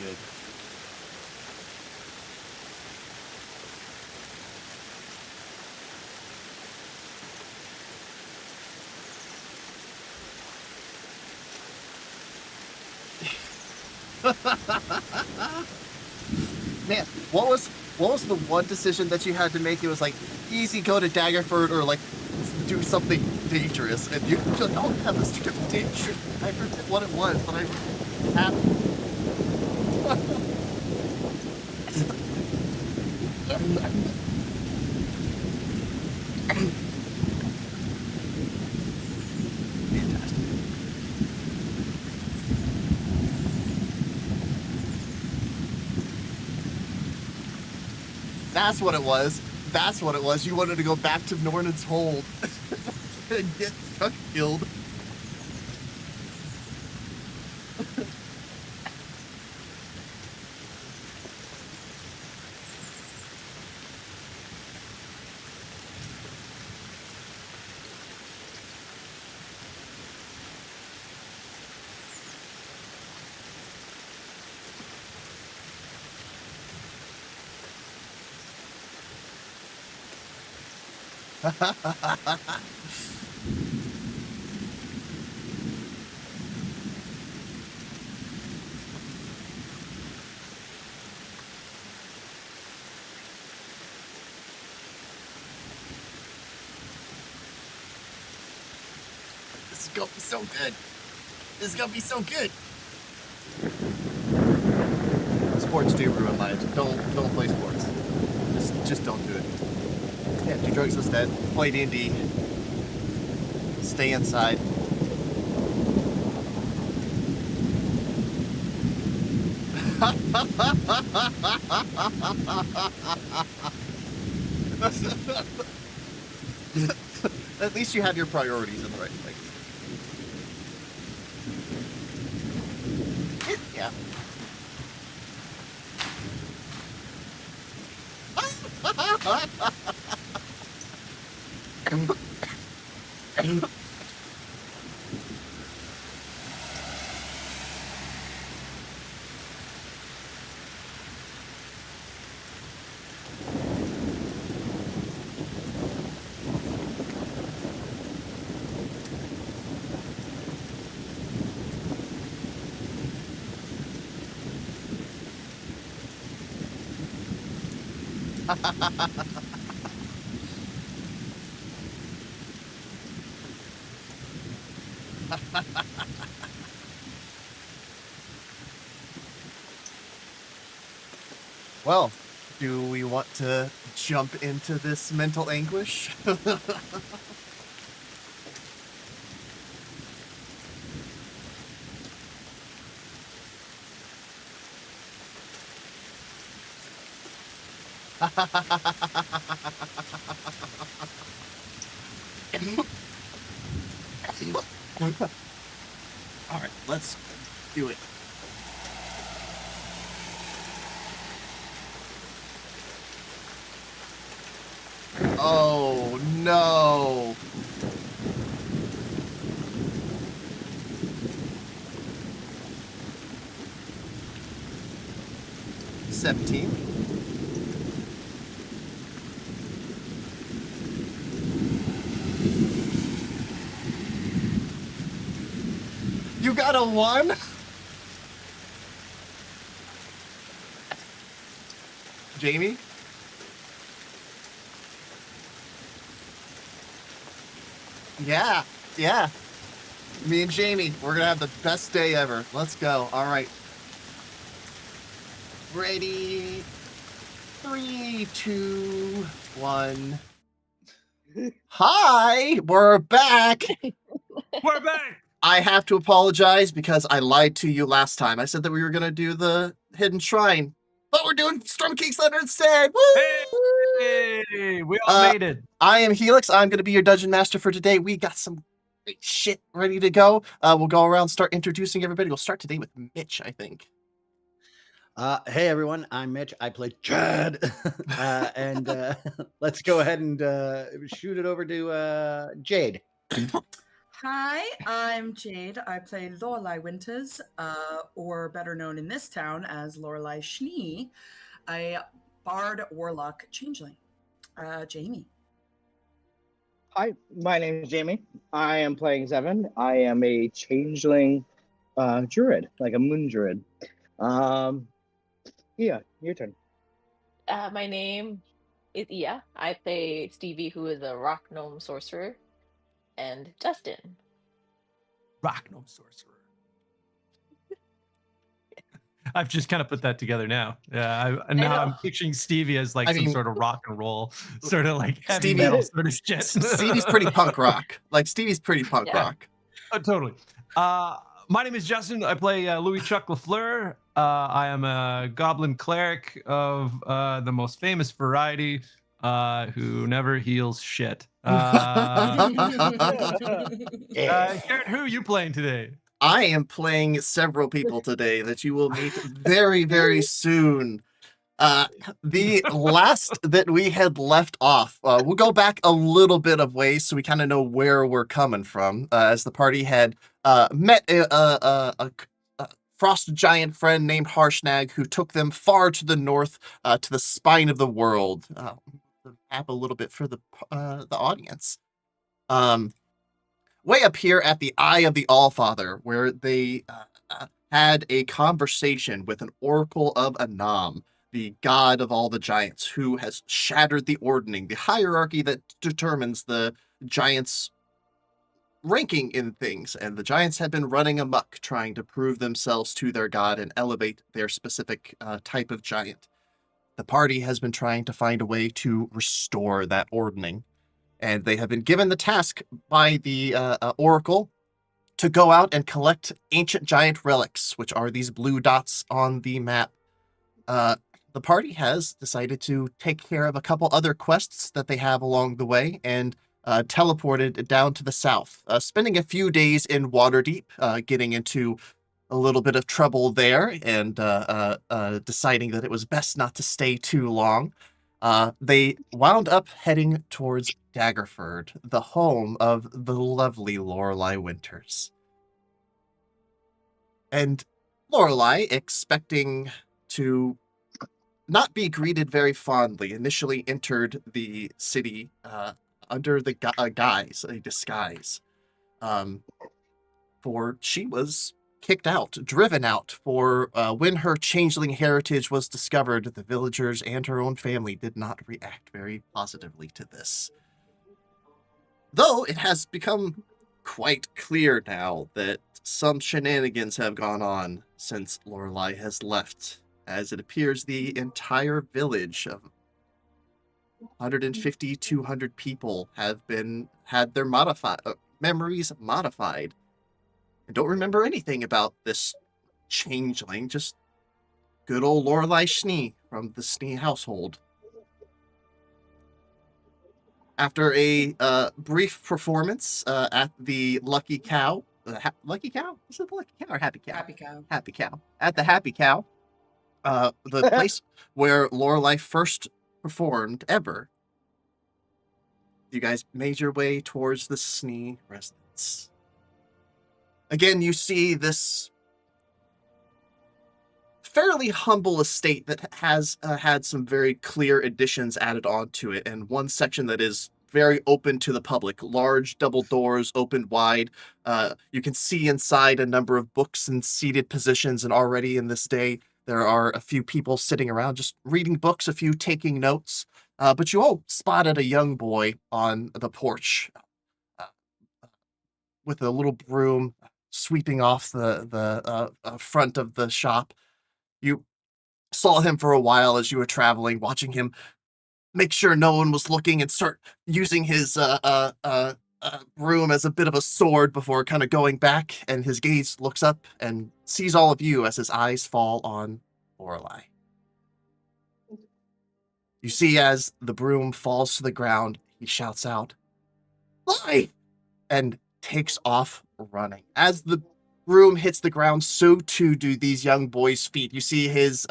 good. Man, what was the one decision that you had to make? It was like easy go to Daggerford or like do something dangerous, and you're like, oh yeah, let's do something dangerous. I forget what it was, but I had. Fantastic. That's what it was. That's what it was. You wanted to go back to Nornan's hold and get Chuck killed. This is gonna be so good. This is gonna be so good. Sports do ruin lives. Don't play sports. Just don't do it. Yeah, do drugs instead. Play D&D. Stay inside. At least you have your priorities in the right place. Yeah. Well, do we want to jump into this mental anguish? All right, let's do it. Oh no. $17. You got a 1? Jamie? Yeah, yeah. Me and Jamie, we're gonna have the best day ever. Let's go. All right. Ready? 3, 2, 1. Hi, we're back. We're back. I have to apologize because I lied to you last time. I said that we were gonna do the hidden shrine, but we're doing Storm King Thunder instead. Woo! Hey, we all made it. I am Helix. I'm gonna be your dungeon master for today. We got some great shit ready to go. We'll go around, start introducing everybody. We'll start today with Mitch, I think. Hey everyone, I'm Mitch. I play Chad, and let's go ahead and shoot it over to Jade. Hi, I'm Jade. I play Lorelei Winters, or better known in this town as Lorelei Schnee, a bard warlock changeling. Jamie. Hi, my name is Jamie. I am playing Zevin. I am a changeling druid, like a moon druid. Yeah, your turn. My name is Ia. I play Stevie, who is a rock gnome sorcerer, and Justin. Rock gnome sorcerer. I've just kind of put that together now. Yeah, now I'm picturing Stevie as like some sort of rock and roll, sort of like heavy Stevie- metal sort of shit. Stevie's pretty punk rock. Like Stevie's pretty punk Yeah. rock. Totally. My name is Justin. I play Louis Chuck Lafleur. I am a goblin cleric of the most famous variety, who never heals shit. Garrett, who are you playing today? I am playing several people today that you will meet very, very soon. The last that we had left off, we'll go back a little bit of ways so we kind of know where we're coming from, as the party had met a frost giant friend named Harshnag, who took them far to the north, to the spine of the world. The map a little bit for the audience. Way up here at the Eye of the Allfather, where they had a conversation with an Oracle of Anam, the god of all the giants, who has shattered the ordning, the hierarchy that determines the giants' ranking in things, and the giants had been running amok, trying to prove themselves to their god and elevate their specific type of giant. The party has been trying to find a way to restore that ordning, and they have been given the task by the Oracle to go out and collect ancient giant relics, which are these blue dots on the map. The party has decided to take care of a couple other quests that they have along the way and teleported down to the south, spending a few days in Waterdeep, getting into a little bit of trouble there and deciding that it was best not to stay too long. They wound up heading towards Daggerford, the home of the lovely Lorelei Winters. And Lorelei, expecting to not be greeted very fondly, initially entered the city under the guise, a disguise. For she was kicked out, driven out, for when her changeling heritage was discovered, the villagers and her own family did not react very positively to this. Though it has become quite clear now that some shenanigans have gone on since Lorelei has left, as it appears the entire village of 150, 200 people have had their memories modified. I don't remember anything about this changeling, just good old Lorelei Schnee from the Schnee household. After a brief performance at the Lucky Cow, Lucky Cow? Is it the Lucky Cow or Happy Cow? Happy cow. Happy Cow. At the Happy Cow, the place where Lorelei first performed ever, you guys made your way towards the Schnee residence. Again, you see this fairly humble estate that has had some very clear additions added onto it, and one section that is very open to the public. Large double doors opened wide. You can see inside a number of books in seated positions, and already in this day, there are a few people sitting around just reading books, a few taking notes. But you all spotted a young boy on the porch with a little broom sweeping off the front of the shop. You saw him for a while as you were traveling, watching him make sure no one was looking and start using his broom as a bit of a sword before kind of going back, and his gaze looks up and sees all of you as his eyes fall on Lorelei. You see as the broom falls to the ground, he shouts out, "Lie!" and takes off running. As the broom hits the ground, so too do these young boys' feet. You see his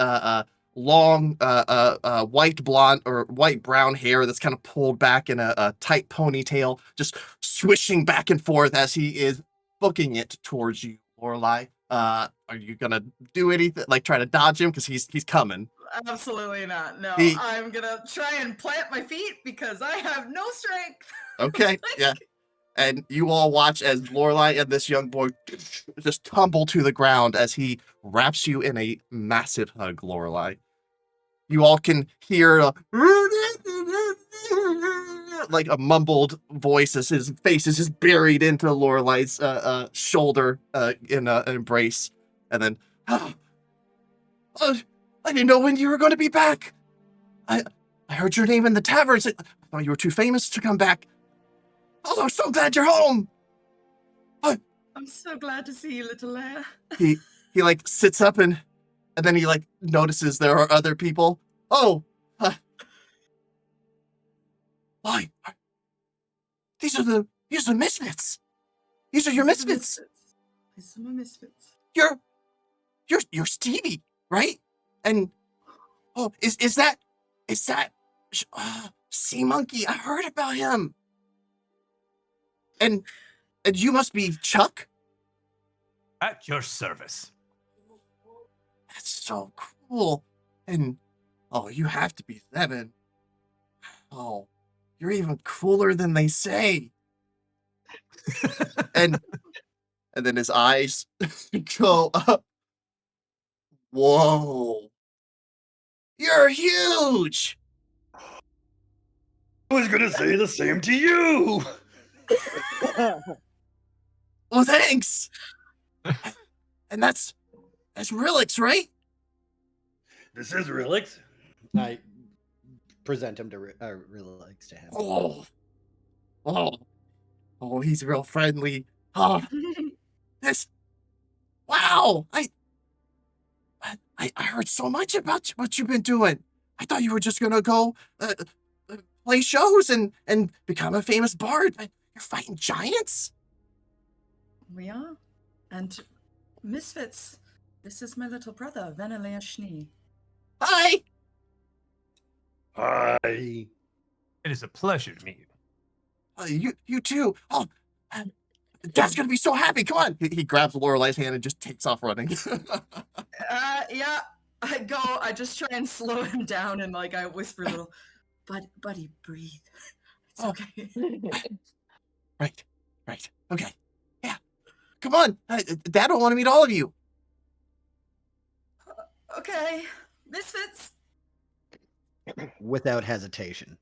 long white blonde or white brown hair that's kind of pulled back in a tight ponytail, just swishing back and forth as he is booking it towards you, Lorelai. Are you gonna do anything, like try to dodge him because he's coming? Absolutely not. No, He- I'm gonna try and plant my feet because I have no strength. Okay, yeah. And you all watch as Lorelai and this young boy just tumble to the ground as he wraps you in a massive hug, Lorelai. You all can hear like a mumbled voice as his face is just buried into Lorelai's shoulder in an embrace. And then, I didn't know when you were going to be back. I heard your name in the taverns. I thought you were too famous to come back. Oh, I'm so glad you're home. I'm so glad to see you, little Leia. He like sits up and then he like notices there are other people. Oh, why? These are the misfits. These are your misfits. These are my misfits. You're Stevie, right? And oh, is that Sea Monkey? I heard about him. And you must be Chuck. At your service. That's so cool. And oh, you have to be Seven. Oh, you're even cooler than they say. and then his eyes go up. Whoa. You're huge. I was gonna say the same to you. Well, thanks. And that's Relix, right? This is Relix. I present him to Relix to him. Oh, he's real friendly. Oh, wow. I heard so much about what you've been doing. I thought you were just gonna go play shows and become a famous bard. But you're fighting giants. We are. And Misfits, this is my little brother, Venelea Schnee. Hi. Hi. It is a pleasure to meet you. You too. Oh, Dad's gonna be so happy. Come on. He grabs Lorelai's hand and just takes off running. Yeah, I just try and slow him down and like I whisper a little, buddy, breathe. It's Oh. okay. Right. Okay. Yeah. Come on. Dad don't want to meet all of you. Okay, Misfits. Without hesitation.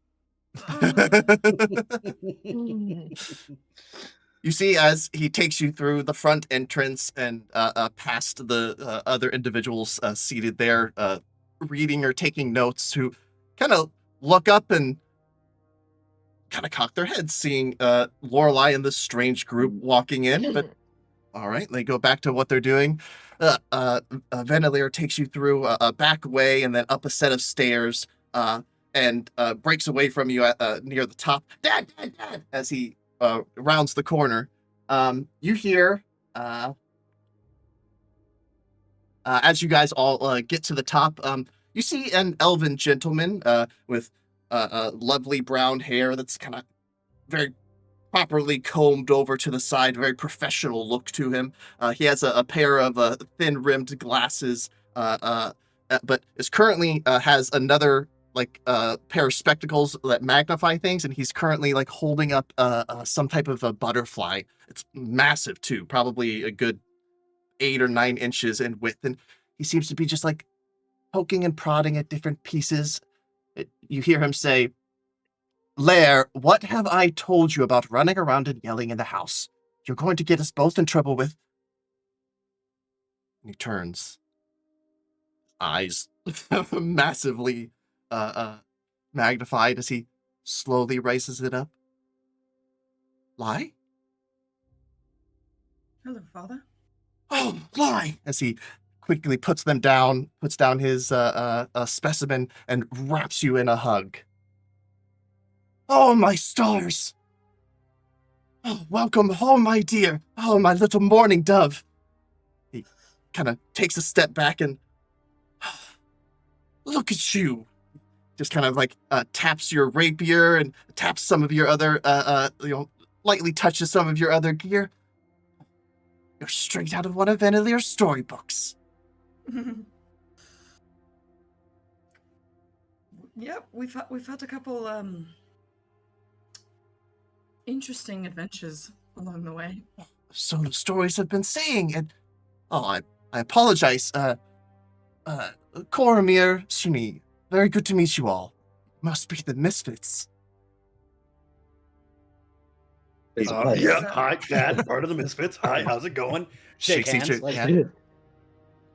You see, as he takes you through the front entrance and past the other individuals seated there, reading or taking notes, who kind of look up and kind of cock their heads, seeing Lorelai and this strange group walking in. But all right, they go back to what they're doing. Venelier takes you through a back way and then up a set of stairs, and breaks away from you near the top. Dad! As he rounds the corner. You hear, as you guys all get to the top, you see an elven gentleman with lovely brown hair that's kind of very properly combed over to the side, very professional look to him. He has a pair of thin-rimmed glasses, but is currently has another pair of spectacles that magnify things, and he's currently like holding up some type of a butterfly. It's massive too, probably a good 8 or 9 inches in width, and he seems to be just like poking and prodding at different pieces. You hear him say, "Lair, what have I told you about running around and yelling in the house? You're going to get us both in trouble with..." And he turns, eyes massively magnified as he slowly raises it up. "Lie? Hello, father. Oh, lie!" As he quickly puts down his specimen and wraps you in a hug. "Oh, my stars! Oh, welcome home, my dear. Oh, my little morning dove." He kind of takes a step back and, Look at you. Just kind of like taps your rapier and taps some of your other, lightly touches some of your other gear. You're straight out of one of Vanillier's storybooks. Yep, we've had a couple interesting adventures along the way. So the stories have been saying, and I apologize. Koromir, Shuni, very good to meet you all. Must be the Misfits. It's a Yeah, pleasure. hi, Dad, part of the Misfits. Hi, how's it going? Shake Shakes each hands. other- Like, yeah.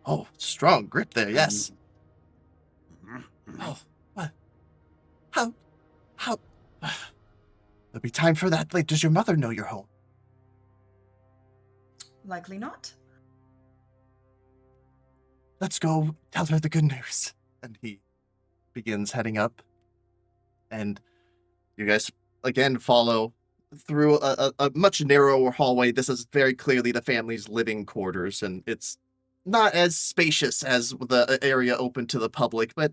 Oh, strong grip there, yes. Mhm, mhm. Oh, what? How? There'll be time for that later. Does your mother know you're home? Likely not. Let's go tell her the good news. And he begins heading up. And you guys, again, follow through a much narrower hallway. This is very clearly the family's living quarters, and it's not as spacious as the area open to the public, but,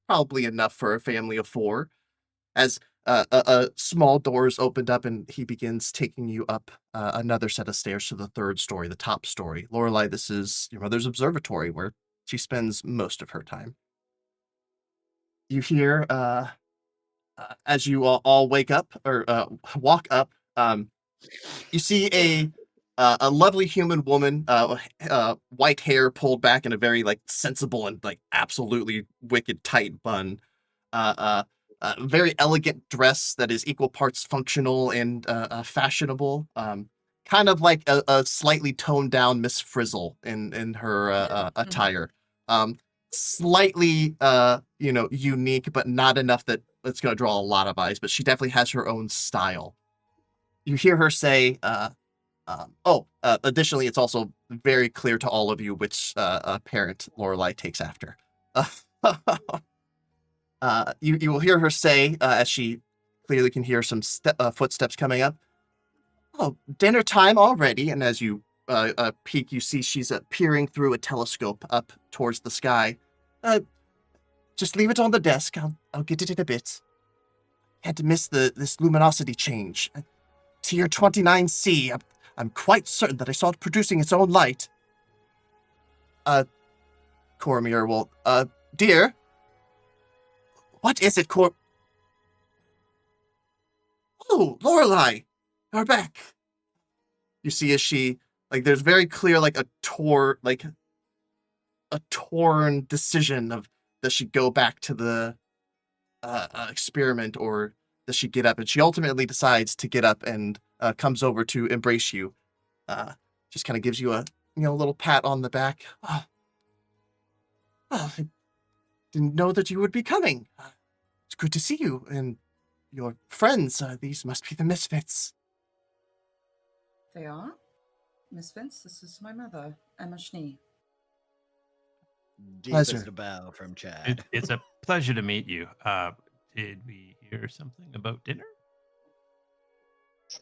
probably enough for a family of four. As a small doors opened up, and he begins taking you up another set of stairs to the third story, the top story. Lorelei, this is your mother's observatory, where she spends most of her time. You hear, as you all wake up or walk up, you see a lovely human woman, white hair pulled back in a very like sensible and like absolutely wicked tight bun. Very elegant dress that is equal parts functional and fashionable. Kind of like a slightly toned down Miss Frizzle in her attire. Slightly unique, but not enough that it's going to draw a lot of eyes. But she definitely has her own style. You hear her say, additionally, it's also very clear to all of you which parent Lorelei takes after. You will hear her say, as she clearly can hear some footsteps coming up, "Oh, dinner time already." And as you peek, you see she's peering through a telescope up towards the sky. Just leave it on the desk. I'll get it in a bit. Had to miss this luminosity change. Tier 29C. I'm quite certain that I saw it producing its own light. Cormier will, dear? What is it, Oh, Lorelei! You're back! You see as she, there's very clear, a torn decision of, does she go back to the, experiment, or does she get up? And she ultimately decides to get up and, comes over to embrace you. Just kind of gives you a, little pat on the back. I didn't know that you would be coming. It's good to see you and your friends. These must be the Misfits. They are? Misfits, this is my mother, Emma Schnee. deepest Pleasure. bow from Chad. It's a pleasure to meet you. Did we hear something about dinner?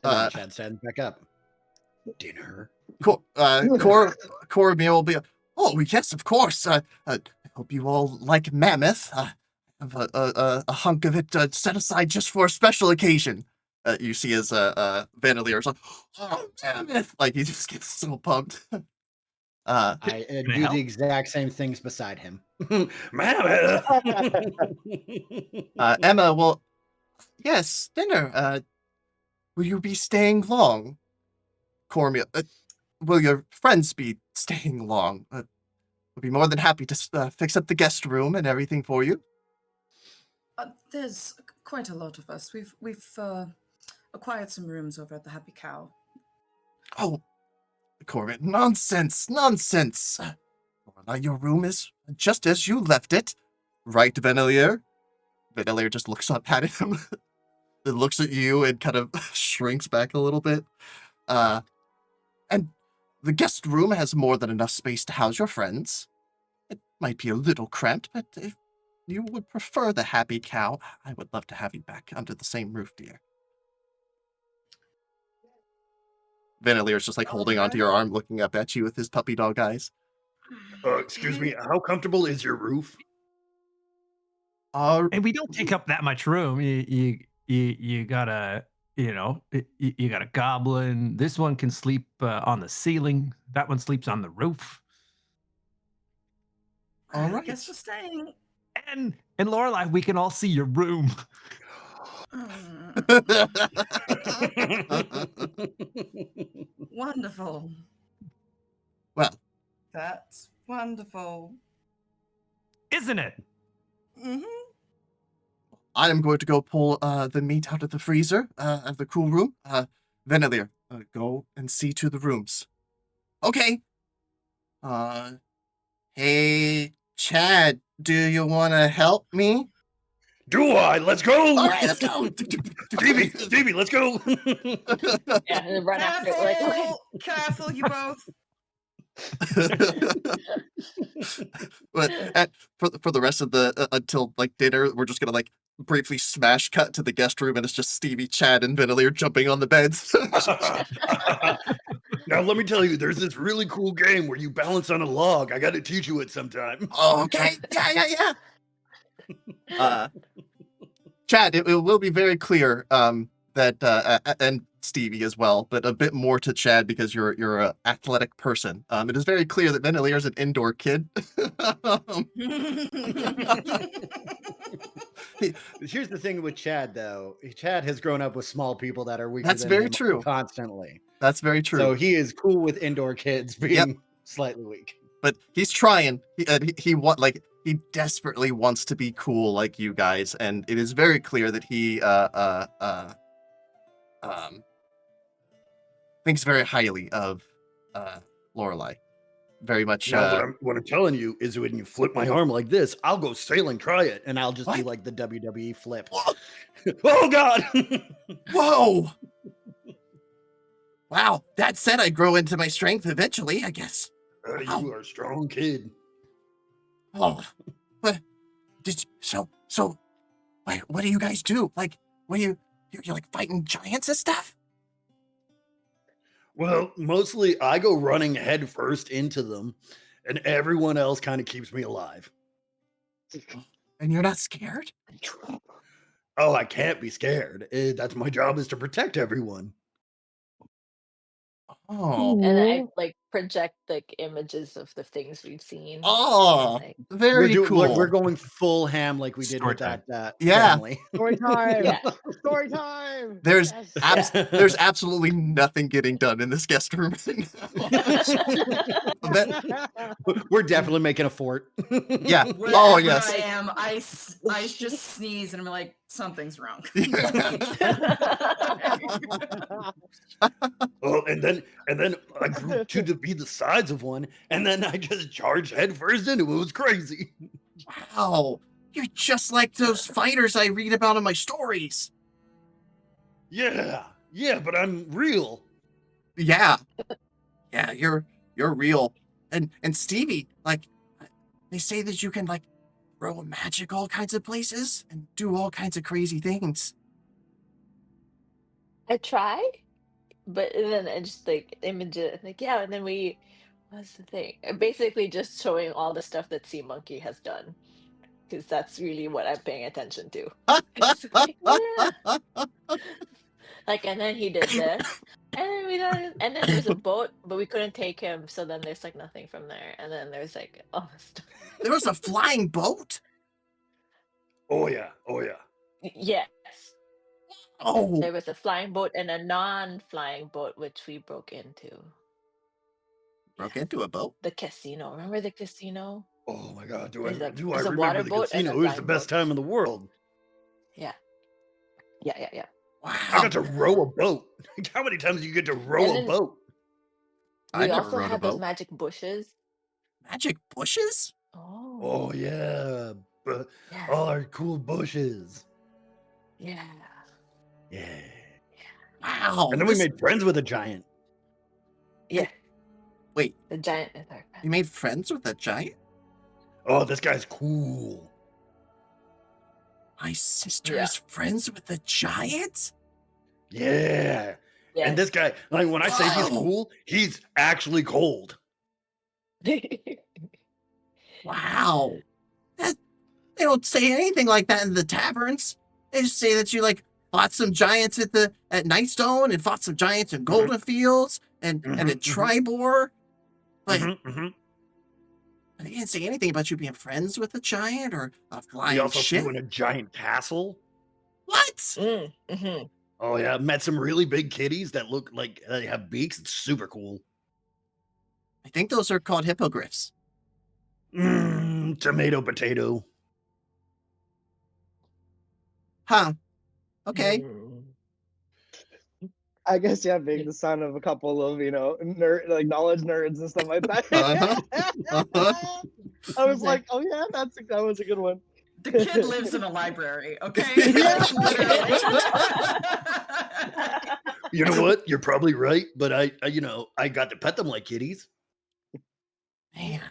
And then Chad stands back up. Dinner. Cormier will be. Oh yes, of course. I hope you all like mammoth. I have a hunk of it set aside just for a special occasion. You see as Vandelier's like, oh mammoth! Like he just gets so pumped. I Can I do help? the exact same things beside him. Mammoth! Emma will. Yes, dinner. Will you be staying long? Cormier, will your friends be staying long? We'll be more than happy to fix up the guest room and everything for you. There's quite a lot of us. We've acquired some rooms over at the Happy Cow. Oh, Cormier, nonsense, nonsense. Your room is just as you left it. Right, Vanillier? Vanillier just looks up at him, then looks at you and kind of shrinks back a little bit. And the guest room has more than enough space to house your friends. It might be a little cramped, but if you would prefer the Happy Cow, I would love to have you back under the same roof, dear. Vanillier's just holding onto your arm, looking up at you with his puppy dog eyes. Excuse me, how comfortable is your roof? And we don't take up that much room. You gotta, you got a goblin. This one can sleep on the ceiling. That one sleeps on the roof. All I right. guess we're staying. And Lorelai, we can all see your room. Wonderful. Well, That's wonderful. Isn't it? Hmm. I am going to go pull the meat out of the freezer of the cool room. Venelier, go and see to the rooms. Okay. Hey, Chad, do you want to help me? Do I? Let's go. All right, let's go. Stevie, let's go. Yeah, and then run after it. Like, okay. Careful, you both. But for the rest of the until like dinner, we're just gonna like briefly smash cut to the guest room, and it's just Stevie, Chad, and Venelier jumping on the beds. Now let me tell you, there's this really cool game where you balance on a log. I got to teach you it sometime. Oh, okay, yeah. Chad, it will be very clear that and Stevie as well, but a bit more to Chad because you're an athletic person. It is very clear that Venelier is an indoor kid. Here's the thing with Chad, though. Chad has grown up with small people that are weaker That's than very him true. constantly. That's very true. So he is cool with indoor kids being slightly weak. But he's trying. He desperately wants to be cool like you guys, and it is very clear that he thinks very highly of Lorelai. Very much. Now, what I'm telling you is when you flip my arm like this, I'll go sailing, try it, and I'll just do What? like the WWE flip. Oh, God. Whoa! Wow. That said, I grow into my strength eventually, I guess. You are a strong kid. Oh, but wait, what do you guys do? Like, you're like fighting giants and stuff? Well, mostly I go running head first into them, and everyone else kind of keeps me alive. And you're not scared? Oh, I can't be scared. That's my job is to protect everyone. Oh. And I like project like images of the things we've seen. Oh, Like, very cool. We're going full ham like we did Story with that Yeah. family. Story time. yeah. Story time. There's Yes. there's absolutely nothing getting done in this guest room. We're definitely making a fort. Yeah. Wherever Oh, yes. I am, I just sneeze and I'm like, something's wrong. Oh, and then I grew to be the size of one, and then I just charged head first into it. It was crazy. Wow. You're just like those fighters I read about in my stories. Yeah, but I'm real. Yeah. Yeah, you're real. And Stevie, like, they say that you can like throw magic all kinds of places and do all kinds of crazy things. I try, but then I just like image it like, yeah, and then what's the thing? Basically just showing all the stuff that Sea Monkey has done. Because that's really what I'm paying attention to. It's like, yeah. Like, and then he did this, and then we done, and then there's a boat, but we couldn't take him, so then there's like nothing from there, and then there's like all this stuff. There was a flying boat? Oh yeah. Yes, Oh, there was a flying boat and a non-flying boat, which we broke into. broke into a boat? The casino. Remember the casino? Oh my God, do There's I a remember water the boat and a casino? It was the flying best boat. time in the world. Yeah. Wow. I got to row a boat. How many times do you get to row And a then boat? I we never also rode a had those boat. magic bushes. Magic bushes? Oh, Oh yeah, but yeah, all our cool bushes. yeah. Yeah. Wow. And then we made friends with a giant. Yeah. Wait, The giant is our you friend. made friends with a giant? Oh, this guy's cool. My sister Yeah. is friends with a giant? Yeah. Yeah. And this guy, like when I say he's Wow. cool, he's actually cold. Wow. They don't say anything like that in the taverns. They just say that you like fought some giants at Nightstone and fought some giants in Golden Fields and at Tribor. But they didn't say anything about you being friends with a giant or a We flying also ship. flew in a giant castle. What? Mm-hmm. Oh yeah, met some really big kitties that look like they have beaks. It's super cool. I think those are called hippogriffs. Tomato potato. Huh. Okay. Mm. I guess being the son of a couple of like knowledge nerds and stuff like that. I was like, oh yeah, that was a good one. The kid lives in a library, okay? Yeah. Like, literally. You know what? You're probably right, but I got to pet them like kitties. Man.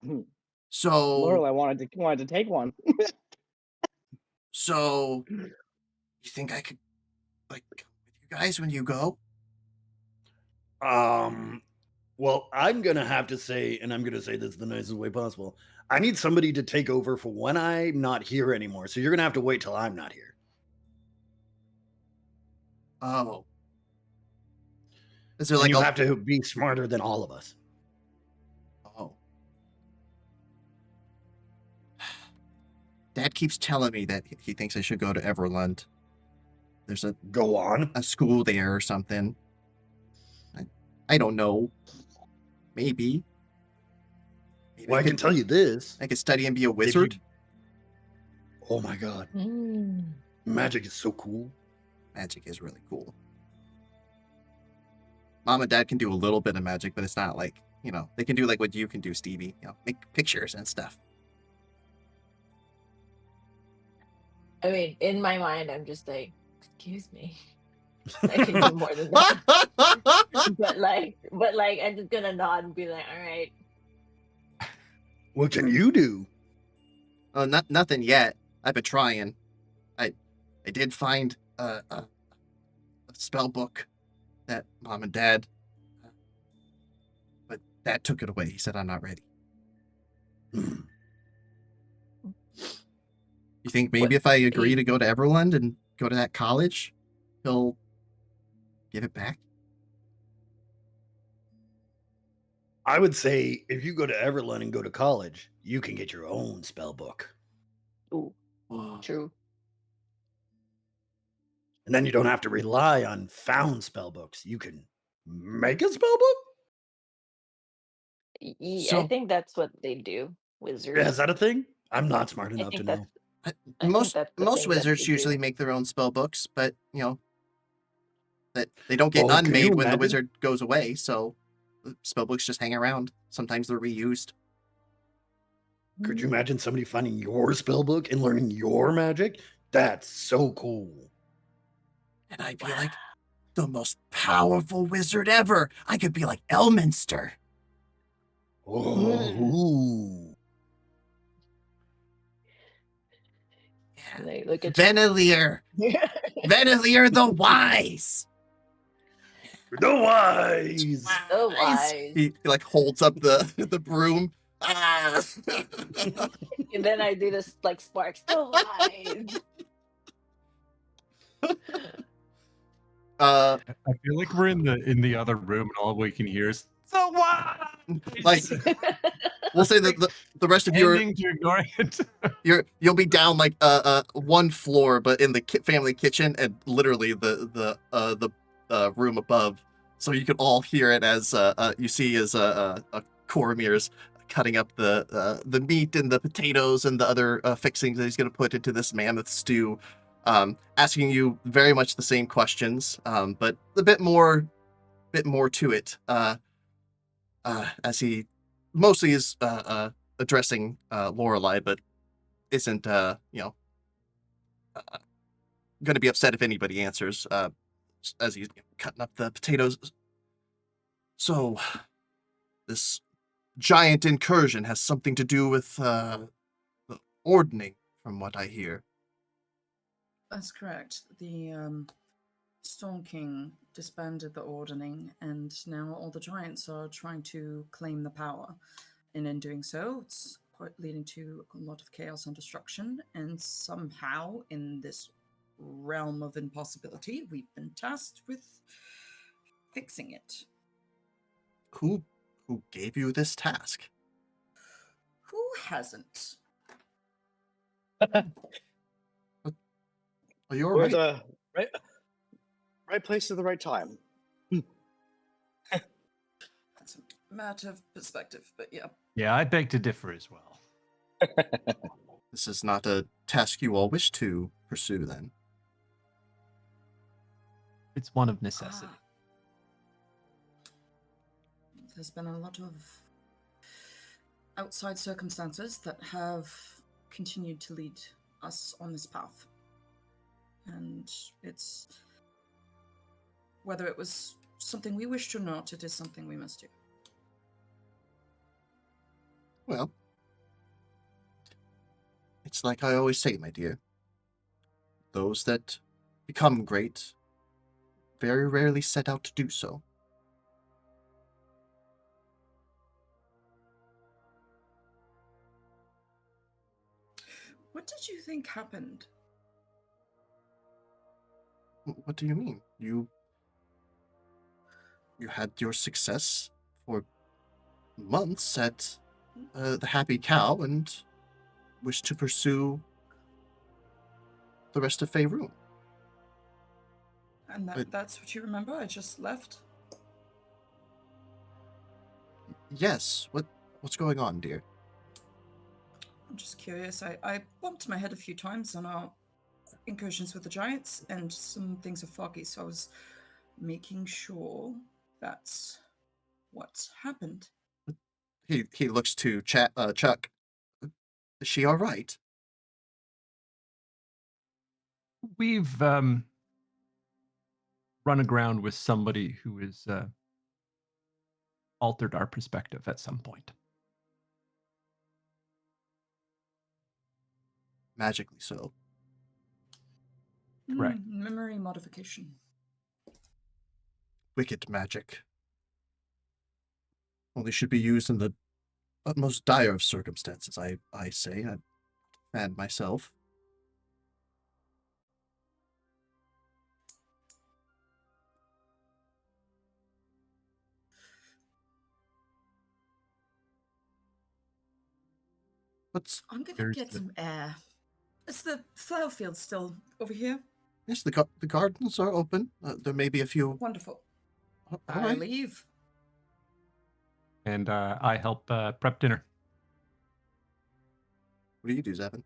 Hmm. So Lorelai wanted to take one. So you think I could like come with you guys when you go? Well, I'm gonna have to say, and I'm gonna say this the nicest way possible. I need somebody to take over for when I'm not here anymore. So you're gonna have to wait till I'm not here. Oh. Is there And like you a have to be smarter than all of us. Oh. Dad keeps telling me that he thinks I should go to Everland. There's Go on. a school there or something. I don't know. Maybe. Well, I can tell you this. I could study and be a If wizard. Oh my god. Magic is so cool. Magic is really cool. Mom and Dad can do a little bit of magic, but it's not like, they can do like what you can do, Stevie. Make pictures and stuff. I mean, in my mind, I'm just like, excuse me. I can do more than that. but like, I'm just gonna nod and be like, all right. What can you do? Oh, nothing yet. I've been trying. I did find a spell book that Mom and Dad, but Dad took it away. He said I'm not ready. You think maybe if I agree to go to Everland and go to that college, he'll give it back? I would say if you go to Everland and go to college, you can get your own spell book. Ooh, true. And then you don't have to rely on found spell books. You can make a spell book? Yeah, I So- think that's what they do, wizards. Is that a thing? I'm not smart I enough to think know. I think Most that's the most thing that wizards they usually do. make their own spell books, but that they don't get Oh, can you unmade when the imagine? wizard goes away. So the spell books just hang around. Sometimes they're reused. Could you imagine somebody finding your spell book and learning your magic? That's so cool. And I'd be like the most powerful wizard ever. I could be like Elminster. Oh, Yeah. Like, look at Venelier. Venelier the Wise. the wise. the wise. He like holds up the broom. Ah! And then I do this like sparks. The wise. uh, I feel like we're in the other room and all we can hear is so what? like we'll say that the rest of you are Ending to ignore it. you'll be down like one floor, but in the family kitchen, and literally the room above, so you can all hear it as you see as Coromir's cutting up the meat and the potatoes and the other fixings that he's going to put into this mammoth stew, asking you very much the same questions, but a bit more to it, as he mostly is addressing Lorelai, but isn't going to be upset if anybody answers, as he's cutting up the potatoes. So this giant incursion has something to do with the ordning, from what I hear. That's correct. The Storm King disbanded the Ordering, and now all the giants are trying to claim the power. And in doing so, it's leading to a lot of chaos and destruction. And somehow, in this realm of impossibility, we've been tasked with fixing it. Who gave you this task? Who hasn't? Are you all We're right? the right place at the right time. That's a matter of perspective, but yeah. Yeah, I beg to differ as well. This is not a task you all wish to pursue, then. It's one of necessity. Ah. There's been a lot of outside circumstances that have continued to lead us on this path. And it's, whether it was something we wished or not, it is something we must do. Well, it's like I always say, my dear. Those that become great very rarely set out to do so. What did you think happened? What do you mean? You had your success for months at the Happy Cow and wished to pursue the rest of Faerun. And But- that's what you remember? I just left? Yes. What's going on, dear? I'm just curious. I bumped my head a few times on our incursions with the giants, and some things are foggy, so I was making sure that's what's happened. He looks to Chuck. Is she all right? We've run aground with somebody who has altered our perspective at some point. Magically so. Correct. Memory modification. Wicked magic. Only should be used in the utmost dire of circumstances, I say. I fan myself. What's I'm gonna There's get the- some air. Is the flower field still over here? yes? The gardens are open. There may be a few. Wonderful. All I right. leave. And I help prep dinner. What do you do, Zevin?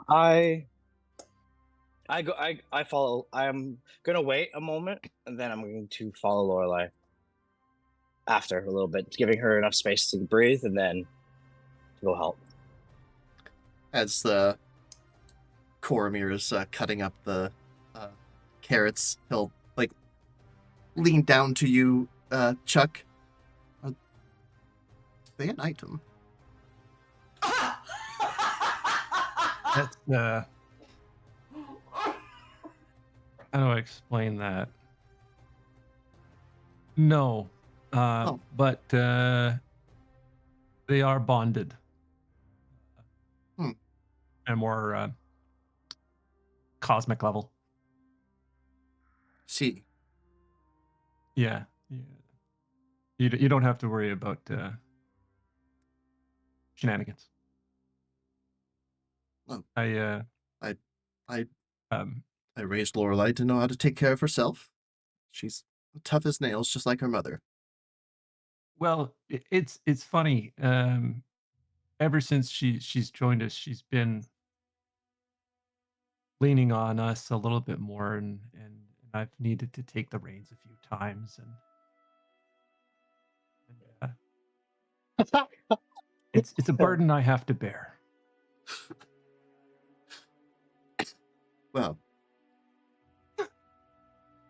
I follow. I'm gonna wait a moment, and then I'm going to follow Lorelai after a little bit, giving her enough space to breathe, and then to go help. As the Coromir is cutting up the carrots, he'll lean down to you, Chuck. Are they an item? That's how do I explain that? No, but they are bonded. And more cosmic level. See. Yeah. You don't have to worry about shenanigans. Oh. I raised Lorelai to know how to take care of herself. She's tough as nails, just like her mother. Well, it's funny. Ever since she's joined us, she's been leaning on us a little bit more, and I've needed to take the reins a few times, and it's a burden I have to bear. Well,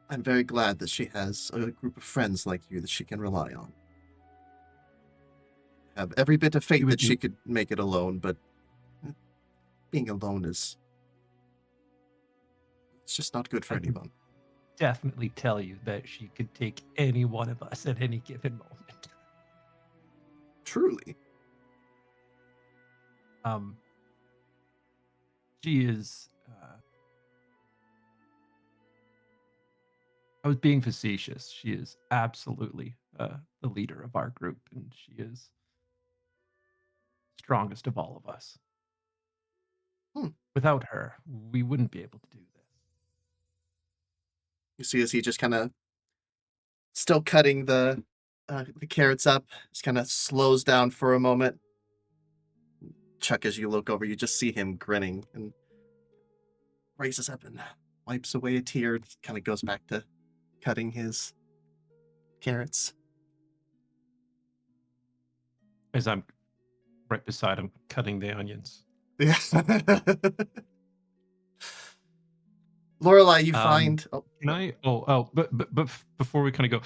I'm very glad that she has a group of friends like you that she can rely on. I have every bit of faith that she could make it alone, but being alone it's just not good for anyone. Definitely tell you that she could take any one of us at any given moment. Truly. She is. I was being facetious. She is absolutely the leader of our group, and she is strongest of all of us. Hmm. Without her, we wouldn't be able to do this. You see as he just kind of still cutting the carrots up, just kind of slows down for a moment. Chuck, as you look over, you just see him grinning and raises up and wipes away a tear. Kind of goes back to cutting his carrots. As I'm right beside him, cutting the onions. Yeah. Lorelai, you Um, find. Can I? But before we kind of go,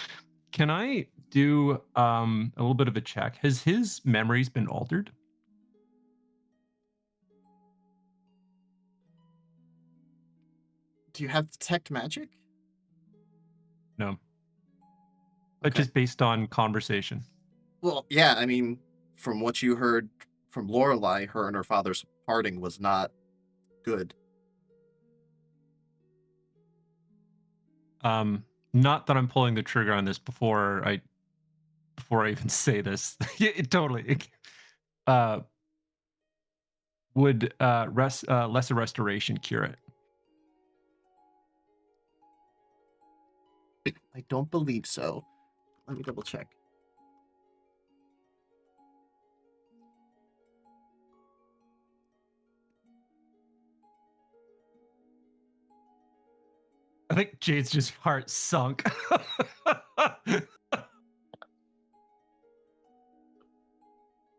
can I do a little bit of a check? Has his memories been altered? Do you have detect magic? No, but Okay. just based on conversation. Well, yeah. I mean, from what you heard from Lorelai, her and her father's parting was not good. Not that I'm pulling the trigger on this before I even say this. Totally. Uh, would lesser restoration cure it? I don't believe so. Let me double check. I think Jade's just heart sunk.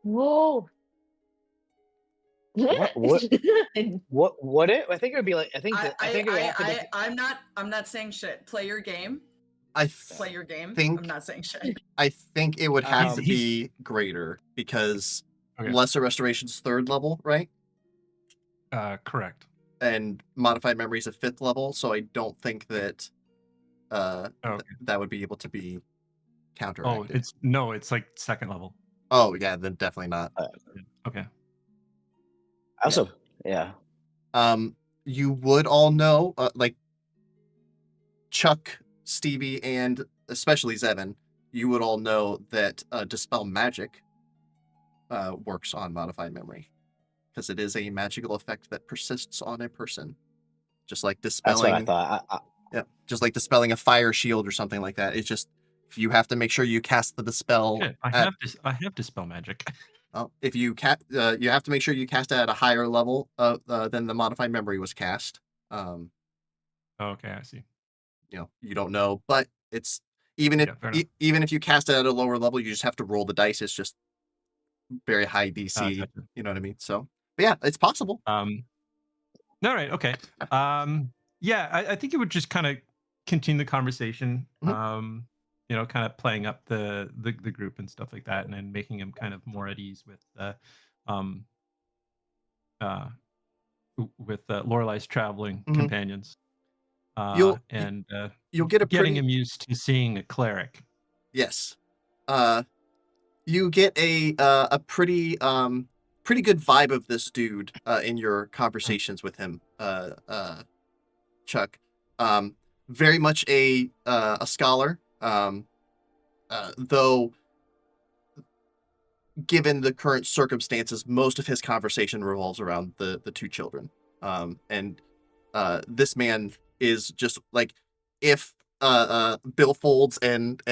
Whoa. What? What would it? I think it would be like. I think it would have to be. I'm not saying shit. Play your game. I Play your game. think I'm not saying shit. I think it would have to He's- be greater because Okay. lesser restoration's 3rd level, right? Correct. And modified memory is a 5th level, so I don't think that Okay. that would be able to be Oh, counteracted. it's like 2nd level. Oh yeah, then definitely not. Okay. Also, yeah. You would all know, like Chuck, Stevie, and especially Zevin, you would all know that dispel magic works on modified memory because it is a magical effect that persists on a person, just like That's what I dispelling. thought. Yeah, just like dispelling a fire shield or something like that. It's just you have to make sure you cast the dispel. Shit, I have dispel magic. If you you have to make sure you cast it at a higher level than the modified memory was cast. Okay, I see. You don't know, but it's even if Yeah, fair enough. even if you cast it at a lower level, you just have to roll the dice. It's just very high DC. Gotcha. You know what I mean? So, but yeah, it's possible. All right. Okay. Yeah, I think it would just kind of continue the conversation. Mhm. Kind of playing up the group and stuff like that, and then making him kind of more at ease with um, Lorelai's traveling Mhm. companions. You'll And you'll get a getting pretty him used to seeing a cleric. yes. You get a pretty good vibe of this dude in your conversations with him, Chuck. Very much a scholar, though given the current circumstances, most of his conversation revolves around the 2 children. And this man is just like if billfolds and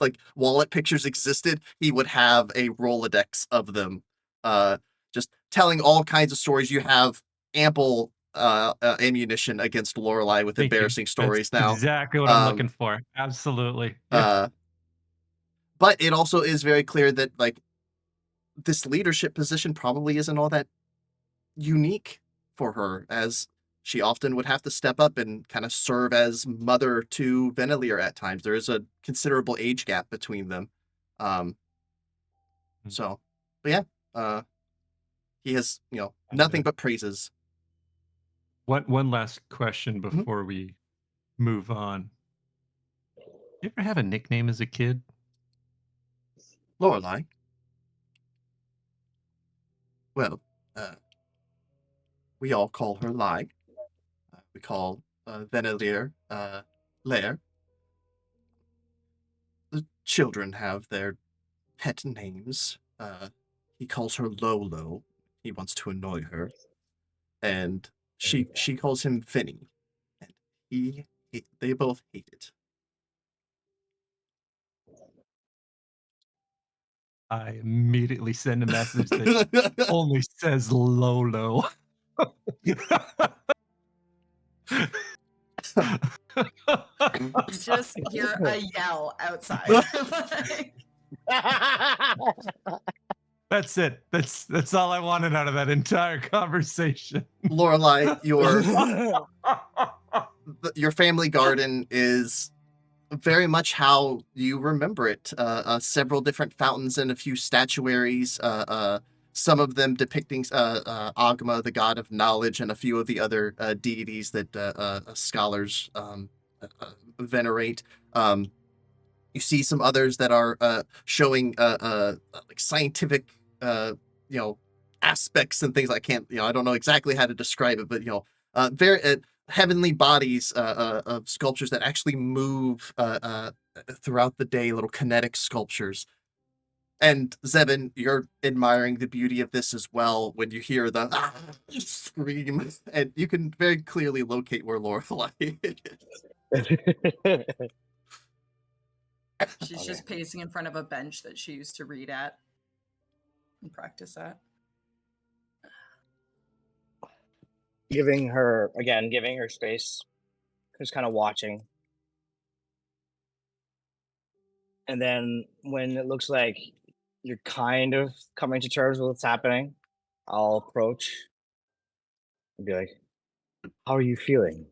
like wallet pictures existed, he would have a Rolodex of them, uh, just telling all kinds of stories. You have ample ammunition against Lorelai with Thank you. embarrassing That's stories now. exactly what I'm looking for. Absolutely. Yeah. But it also is very clear that like this leadership position probably isn't all that unique for her, as she often would have to step up and kind of serve as mother to Venelier at times. There is a considerable age gap between them. Um, Mm. so, but yeah, he has, And, nothing but praises. one last question Mm-hmm. before we move on. You ever have a nickname as a kid? Lorelei. Well, we all call her Lai. We call Venelier Lair. The children have their pet names. He calls her Lolo. He wants to annoy her, and she calls him Vinny, and they both hate it. I immediately send a message that only says Lolo. You just hear a yell outside. That's it. That's all I wanted out of that entire conversation. Lorelei, your family garden is very much how you remember it. Several different fountains and a few statuaries. Some of them depicting Agma, the god of knowledge, and a few of the other deities that scholars venerate. You see some others that are showing like scientific, aspects and things. I can't, I don't know exactly how to describe it, but very heavenly bodies of sculptures that actually move throughout the day, little kinetic sculptures. And Zevin, you're admiring the beauty of this as well when you hear the scream, and you can very clearly locate where Lorelei is. She's just pacing in front of a bench that she used to read at and practice at. Giving her space, just kind of watching. And then when it looks like you're kind of coming to terms with what's happening, I'll approach and be like, "How are you feeling?"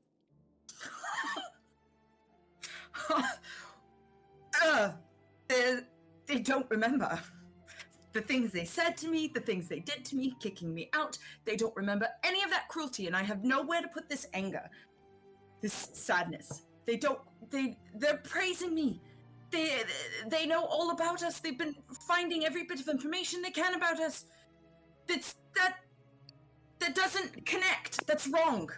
They don't remember the things they said to me, the things they did to me, kicking me out. They don't remember any of that cruelty, and I have nowhere to put this anger, this sadness. They're praising me. They know all about us. They've been finding every bit of information they can about us. That doesn't connect. That's wrong.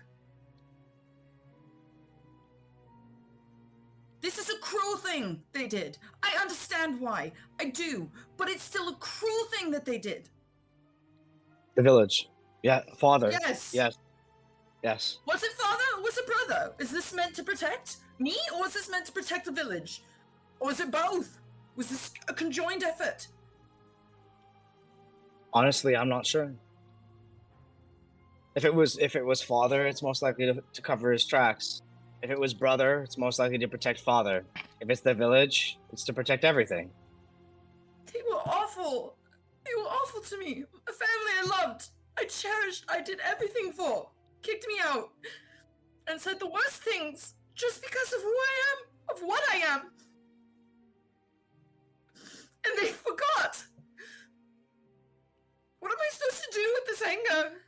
This is a cruel thing they did. I understand why. I do. But it's still a cruel thing that they did. The village. Yeah, father. Yes. Yes. Yes. Was it father or was it brother? Is this meant to protect me or is this meant to protect the village? Or is it both? Was this a conjoined effort? Honestly, I'm not sure. If it was father, it's most likely to cover his tracks. If it was brother, it's most likely to protect father. If it's the village, it's to protect everything. They were awful. They were awful to me. A family I loved, I cherished, I did everything for. Kicked me out. And said the worst things just because of who I am, of what I am. And they forgot. What am I supposed to do with this anger?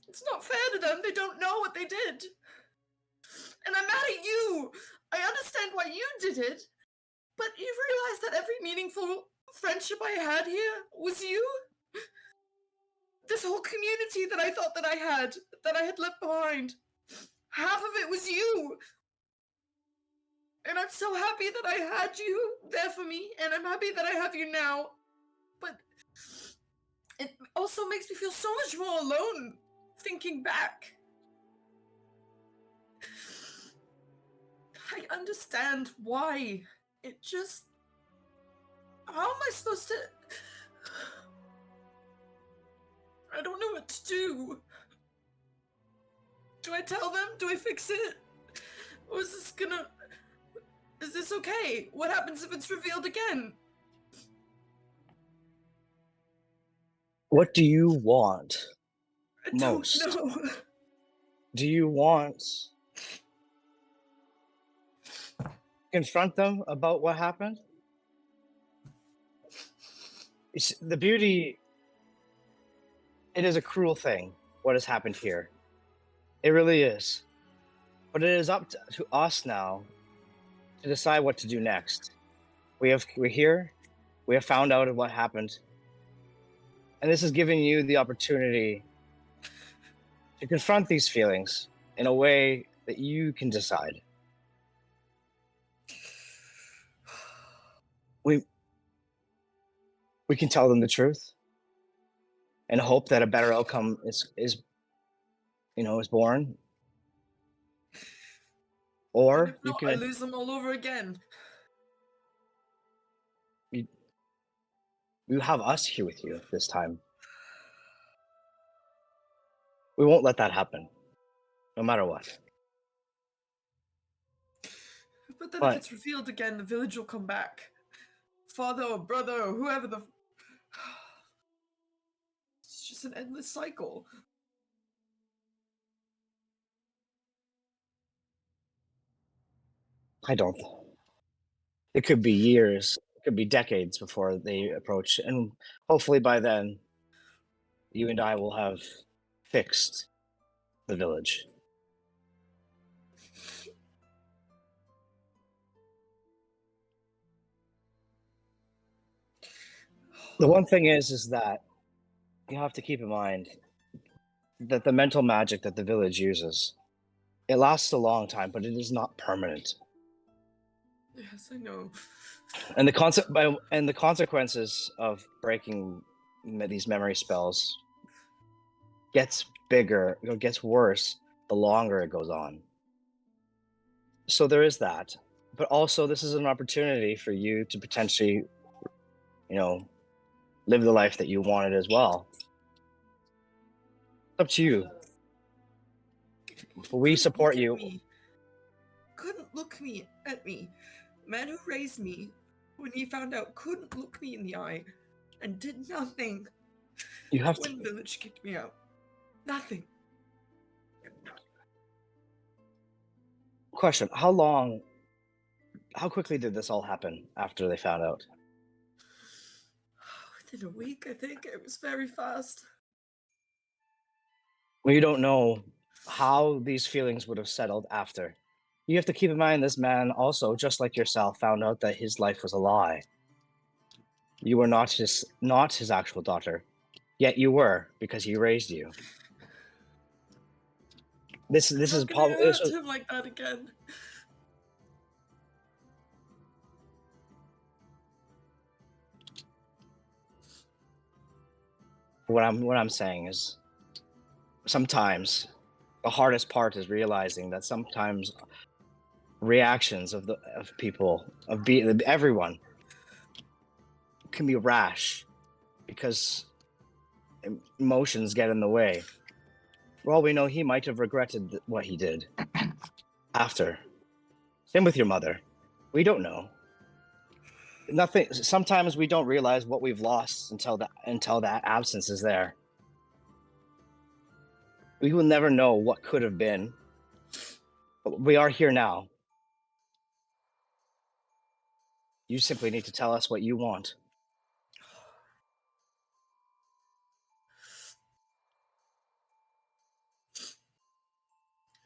It's not fair to them. They don't know what they did. And I'm mad at you. I understand why you did it. But you've realized that every meaningful friendship I had here was you? This whole community that I thought that I had left behind. Half of it was you. And I'm so happy that I had you there for me, and I'm happy that I have you now. But it also makes me feel so much more alone, thinking back. I understand why. It just... How am I supposed to... I don't know what to do. Do I tell them? Do I fix it? Or is this gonna... Is this okay? What happens if it's revealed again? What do you want I most? don't know. Do you want confront them about what happened? The beauty, it is a cruel thing what has happened here. It really is. But it is up to us now to decide what to do next. We're here. We have found out what happened, and this is giving you the opportunity to confront these feelings in a way that you can decide. We can tell them the truth and hope that a better outcome is born. And Or if you not, I can lose them all over again. you have us here with you this time. We won't let that happen, no matter what. But then if But it's revealed again, the village will come back. Father or brother or whoever the... It's just an endless cycle. I don't. It could be years, it could be decades before they approach, and hopefully by then, you and I will have fixed the village. The one thing is that you have to keep in mind that the mental magic that the village uses, it lasts a long time, but it is not permanent. Yes, I know. And the consequences of breaking these memory spells gets bigger, gets worse the longer it goes on. So there is that, but also this is an opportunity for you to potentially, live the life that you wanted as well. It's up to you. But we Couldn't support look at you. me. Couldn't look at me. The man who raised me, when he found out, couldn't look me in the eye and did nothing. You have When to. village kicked me out. Nothing. Question: How quickly did this all happen after they found out? Within a week, I think. It was very fast. Well, you don't know how these feelings would have settled after. You have to keep in mind this man also, just like yourself, found out that his life was a lie. You were not his actual daughter, yet you were because he raised you. This I'm is not gonna probably hurt him like that again. what I'm saying is sometimes the hardest part is realizing that sometimes reactions of people everyone can be rash because emotions get in the way. For all we know, he might have regretted what he did after. Same with your mother. We don't know. Nothing. Sometimes we don't realize what we've lost until that absence is there. We will never know what could have been. But we are here now. You simply need to tell us what you want.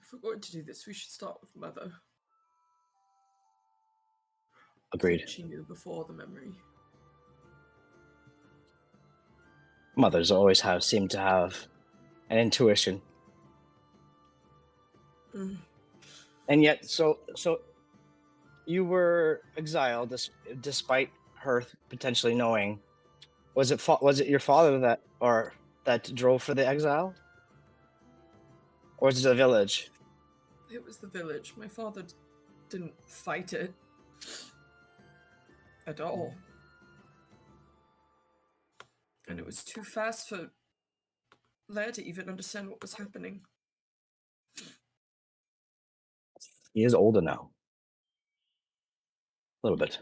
If we're going to do this, we should start with Mother. Agreed. She knew before the memory. Mothers always seem to have an intuition. And yet, so you were exiled despite her potentially knowing. Was it your father that drove for the exile, or was it the village? It was the village. My father didn't fight it at all. And it was too fast for Lair to even understand what was happening. He is older now. A little bit.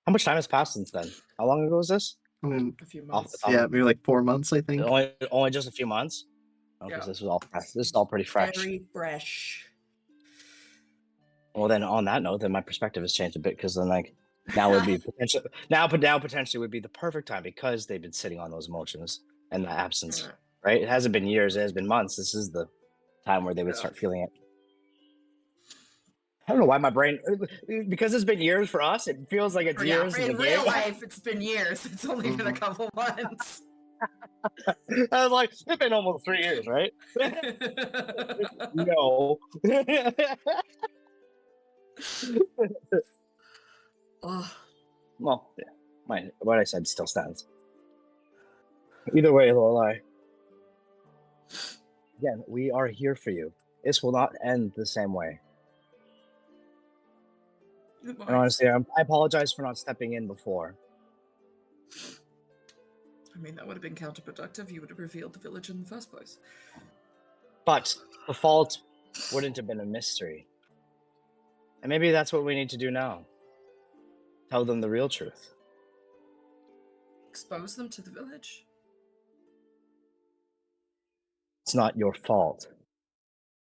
How much time has passed since then? How long ago was this? I mean, A few Off months. the top. yeah, maybe like 4 months, I think. Only just a few months. Okay, Yeah. so this was all fresh. This is all pretty fresh. Very fresh. Well, then on that note, then my perspective has changed a bit because then now would be potentially would be the perfect time because they've been sitting on those emotions and the absence. Right? It hasn't been years; it has been months. This is the time where they would start feeling it. I don't know why my brain, because it's been years for us. It feels like it's Yeah, years in the in game. real life, it's been years. It's only been a Mhm. couple months. I was like, it's been almost 3 years, right? No. Oh, Well, yeah, what I said still stands. Either way, Lorelai. Again, we are here for you. This will not end the same way. And honestly, I apologize for not stepping in before. I mean, that would have been counterproductive. You would have revealed the village in the first place. But the fault wouldn't have been a mystery. And maybe that's what we need to do now. Tell them the real truth. Expose them to the village? It's not your fault,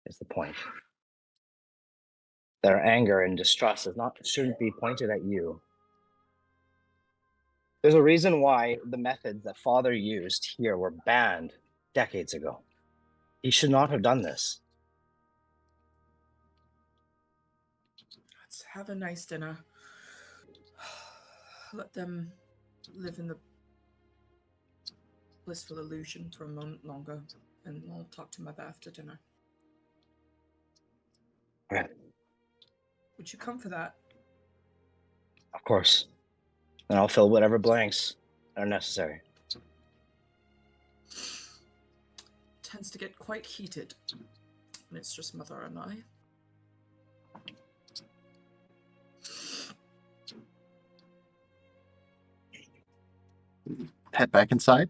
is the point. Their anger and distrust shouldn't be pointed at you. There's a reason why the methods that Father used here were banned decades ago. He should not have done this. Let's have a nice dinner. Let them live in the blissful illusion for a moment longer, and I'll talk to Mother after dinner. Okay, Would you come for that? of course. And I'll fill whatever blanks are necessary. Tends to get quite heated when it's just Mother and I. Head back inside.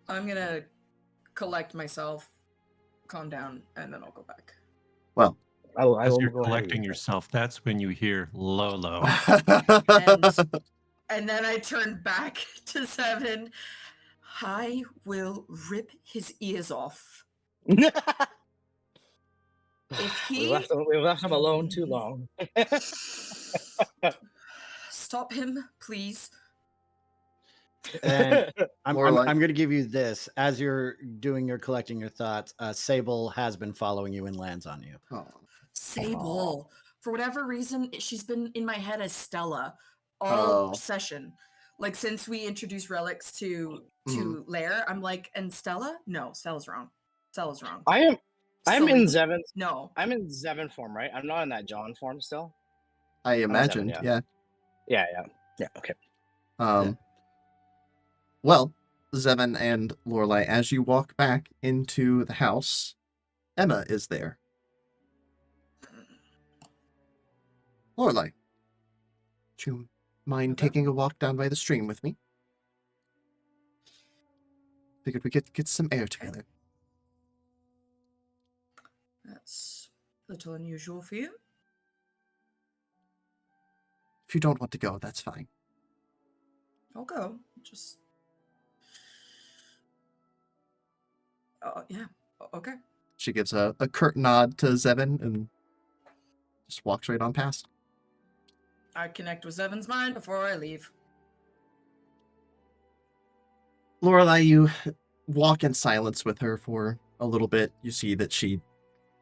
I'm gonna collect myself, calm down, and then I'll go back. Well, I As will you're go ahead of collecting you. yourself, that's when you hear Lolo. And then I turn back to Seven. I will rip his ears off. If we he left him alone too long. stop him, please. And I'm Lorelai. going to give you this as you're doing your collecting your thoughts. Sable has been following you and lands on you. Oh. Sable. For whatever reason, she's been in my head as Stella all Oh. session. Like since we introduced relics to Lair, I'm like, and Stella? No, Stella's wrong. Stella's wrong. I'm in Celine? Zevin. No. I'm in Zevin form, right? I'm not in that John form still. I imagined, yeah. yeah. Yeah, okay. Well, Zevin and Lorelai, as you walk back into the house, Emma is there. Lorelai, do you mind Okay. taking a walk down by the stream with me? Figured we could get some air together. That's a little unusual for you. If you don't want to go, that's fine. I'll go. Just. Yeah. Okay. She gives a curt nod to Zevin and just walks right on past. I connect with Zevin's mind before I leave. Lorelai, you walk in silence with her for a little bit. You see that she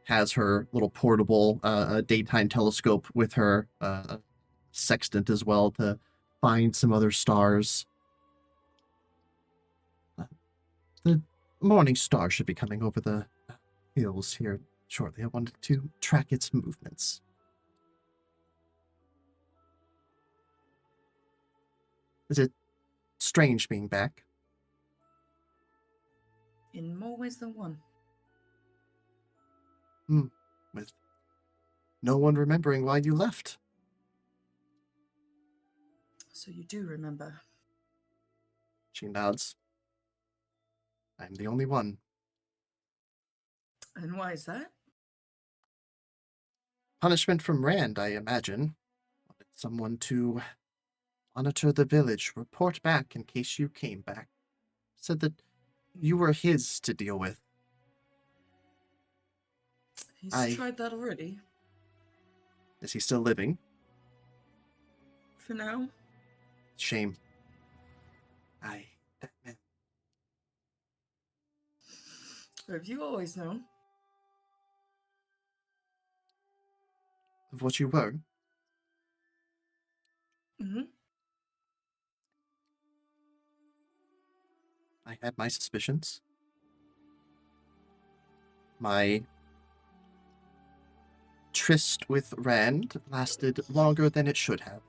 has her little portable daytime telescope with her, sextant as well to find some other stars. The morning star should be coming over the hills here shortly. I wanted to track its movements. Is it strange being back? In more ways than one. With no one remembering why you left. So you do remember. She nods. I'm the only one. And why is that? Punishment from Rand, I imagine. Wanted someone to monitor the village, report back in case you came back. Said that you were his to deal with. He's tried that already. Is he still living? For now. Shame. That man. Have you always known? of what you were. Hmm. I had my suspicions. My tryst with Rand lasted longer than it should have.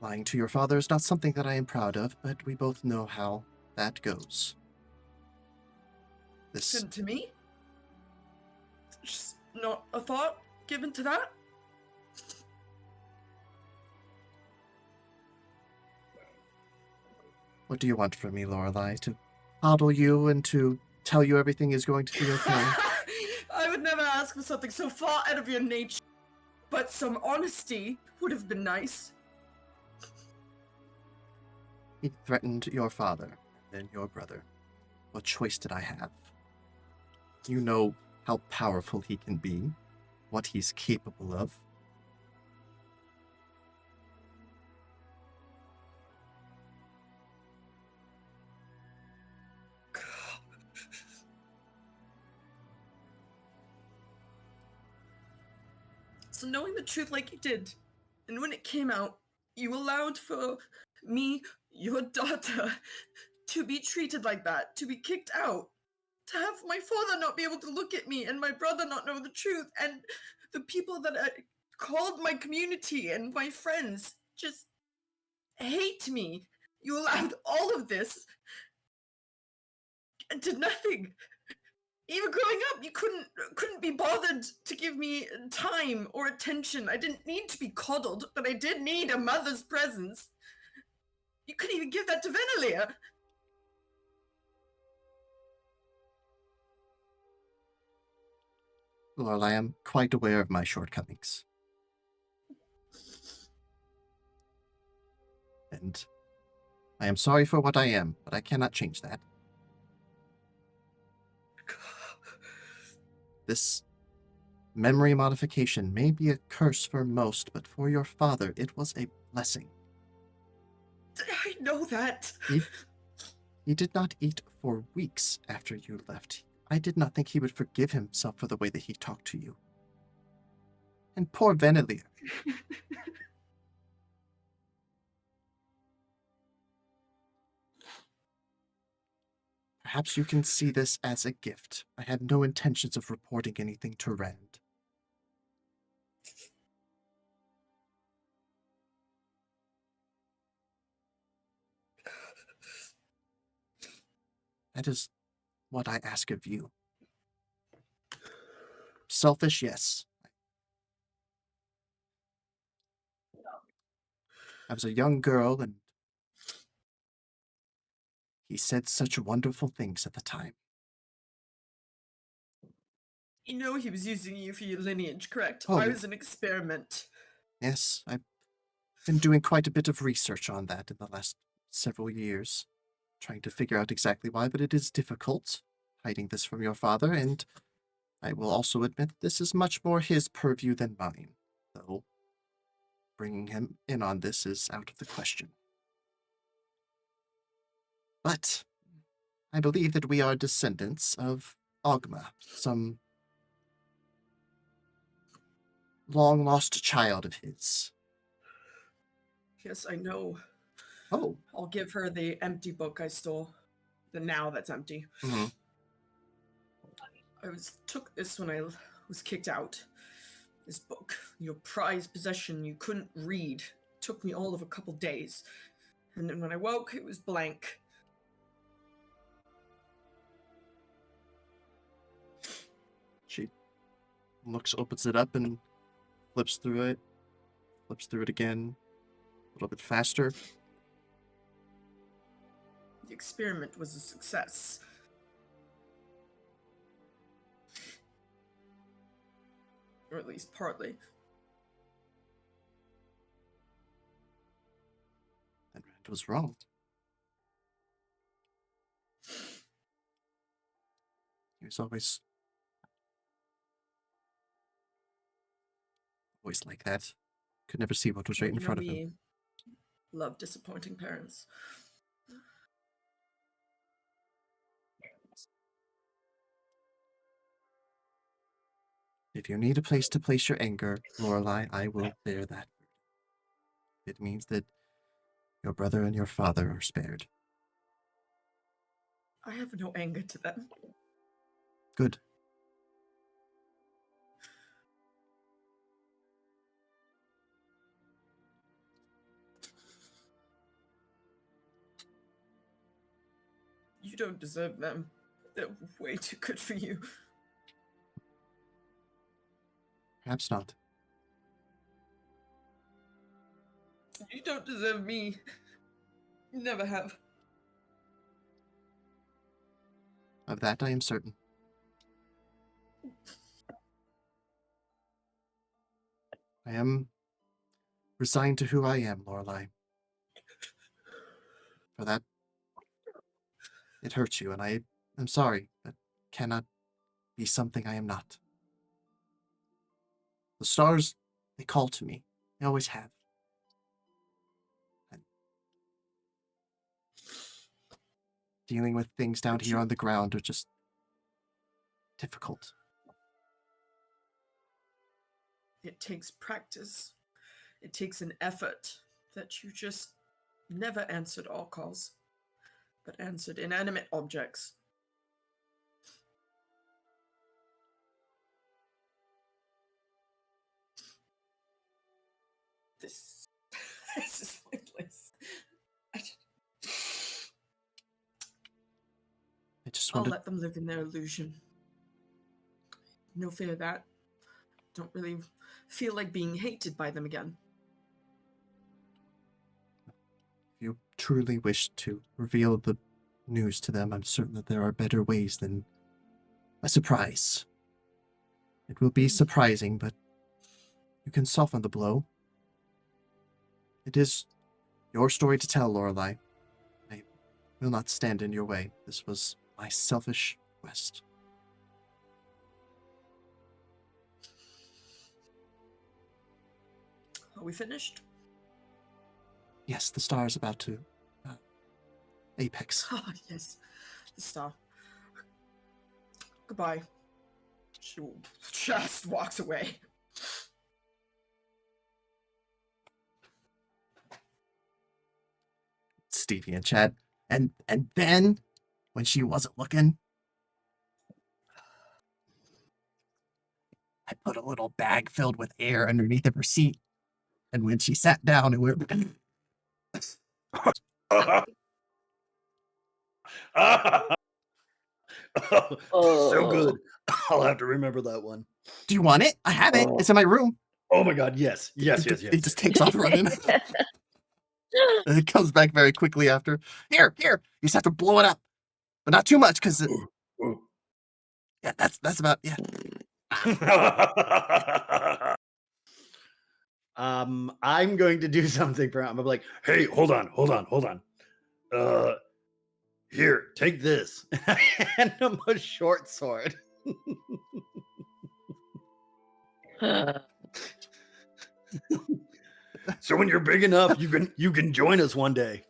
Lying to your father is not something that I am proud of, but we both know how that goes. This And to me, just not a thought given to that. What do you want from me, Lorelei? To coddle you and to tell you everything is going to be okay? I would never ask for something so far out of your nature, but some honesty would have been nice. He threatened your father, and then your brother. What choice did I have? You know how powerful he can be, what he's capable of. So knowing the truth like you did, and when it came out, you allowed for me, your daughter, to be treated like that, to be kicked out, to have my father not be able to look at me and my brother not know the truth, and the people that I called my community and my friends just hate me. You allowed all of this and did nothing. Even growing up, you couldn't be bothered to give me time or attention. I didn't need to be coddled, but I did need a mother's presence. You couldn't even give that to Venilia. Lorelei, I am quite aware of my shortcomings. And I am sorry for what I am, but I cannot change that. This memory modification may be a curse for most, but for your father, it was a blessing. I know that. He did not eat for weeks after you left. I did not think he would forgive himself for the way that he talked to you. And poor Venilia. Perhaps you can see this as a gift. I had no intentions of reporting anything to Rand. That is what I ask of you. Selfish, yes. I was a young girl, and he said such wonderful things at the time. You know he was using you for your lineage, correct? Oh, I was an experiment. yes, I've been doing quite a bit of research on that in the last several years, trying to figure out exactly why, but it is difficult hiding this from your father, and I will also admit this is much more his purview than mine, though bringing him in on this is out of the question. But I believe that we are descendants of Ogma, some long-lost child of his. Yes, I know. Oh. I'll give her the empty book I stole. The now that's empty. Mm-hmm. Took this when I was kicked out. This book, your prized possession you couldn't read, took me all of a couple days. And then when I woke, it was blank. She opens it up and flips through it again, a little bit faster. The experiment was a success. Or at least partly. And Rand was wrong. He was always like that. Could never see what was right in front of him. We love disappointing parents. If you need a place to place your anger, Lorelei, I will bear that. It means that your brother and your father are spared. I have no anger to them. Good. You don't deserve them. They're way too good for you. Perhaps not. You don't deserve me. You never have. Of that I am certain. I am resigned to who I am, Lorelei. For that, it hurts you, and I am sorry, but cannot be something I am not. The stars, they call to me. They always have. And dealing with things down here on the ground are just difficult. It takes practice. It takes an effort that you just never answered all calls, but answered inanimate objects. This is pointless. I just I'll wanted... let them live in their illusion. No fear of that. Don't really feel like being hated by them again. If you truly wish to reveal the news to them, I'm certain that there are better ways than a surprise. It will be surprising, but you can soften the blow. It is your story to tell, Lorelei. I will not stand in your way. This was my selfish quest. Are we finished? Yes, the star is about to apex. Ah, yes. The star. Goodbye. She just walks away. Stevie and Chad. And then, when she wasn't looking, I put a little bag filled with air underneath of her seat. And when she sat down, it went... So good. I'll have to remember that one. Do you want it? I have it. It's in my room. Oh my god, yes. Yes. It just takes off running. And it comes back very quickly after. Here. You just have to blow it up. But not too much, because... Yeah, that's about... Yeah. I'm going to do something for him. I'm like, hey, hold on. Here, take this. And I'm a short sword. So when you're big enough, you can join us one day.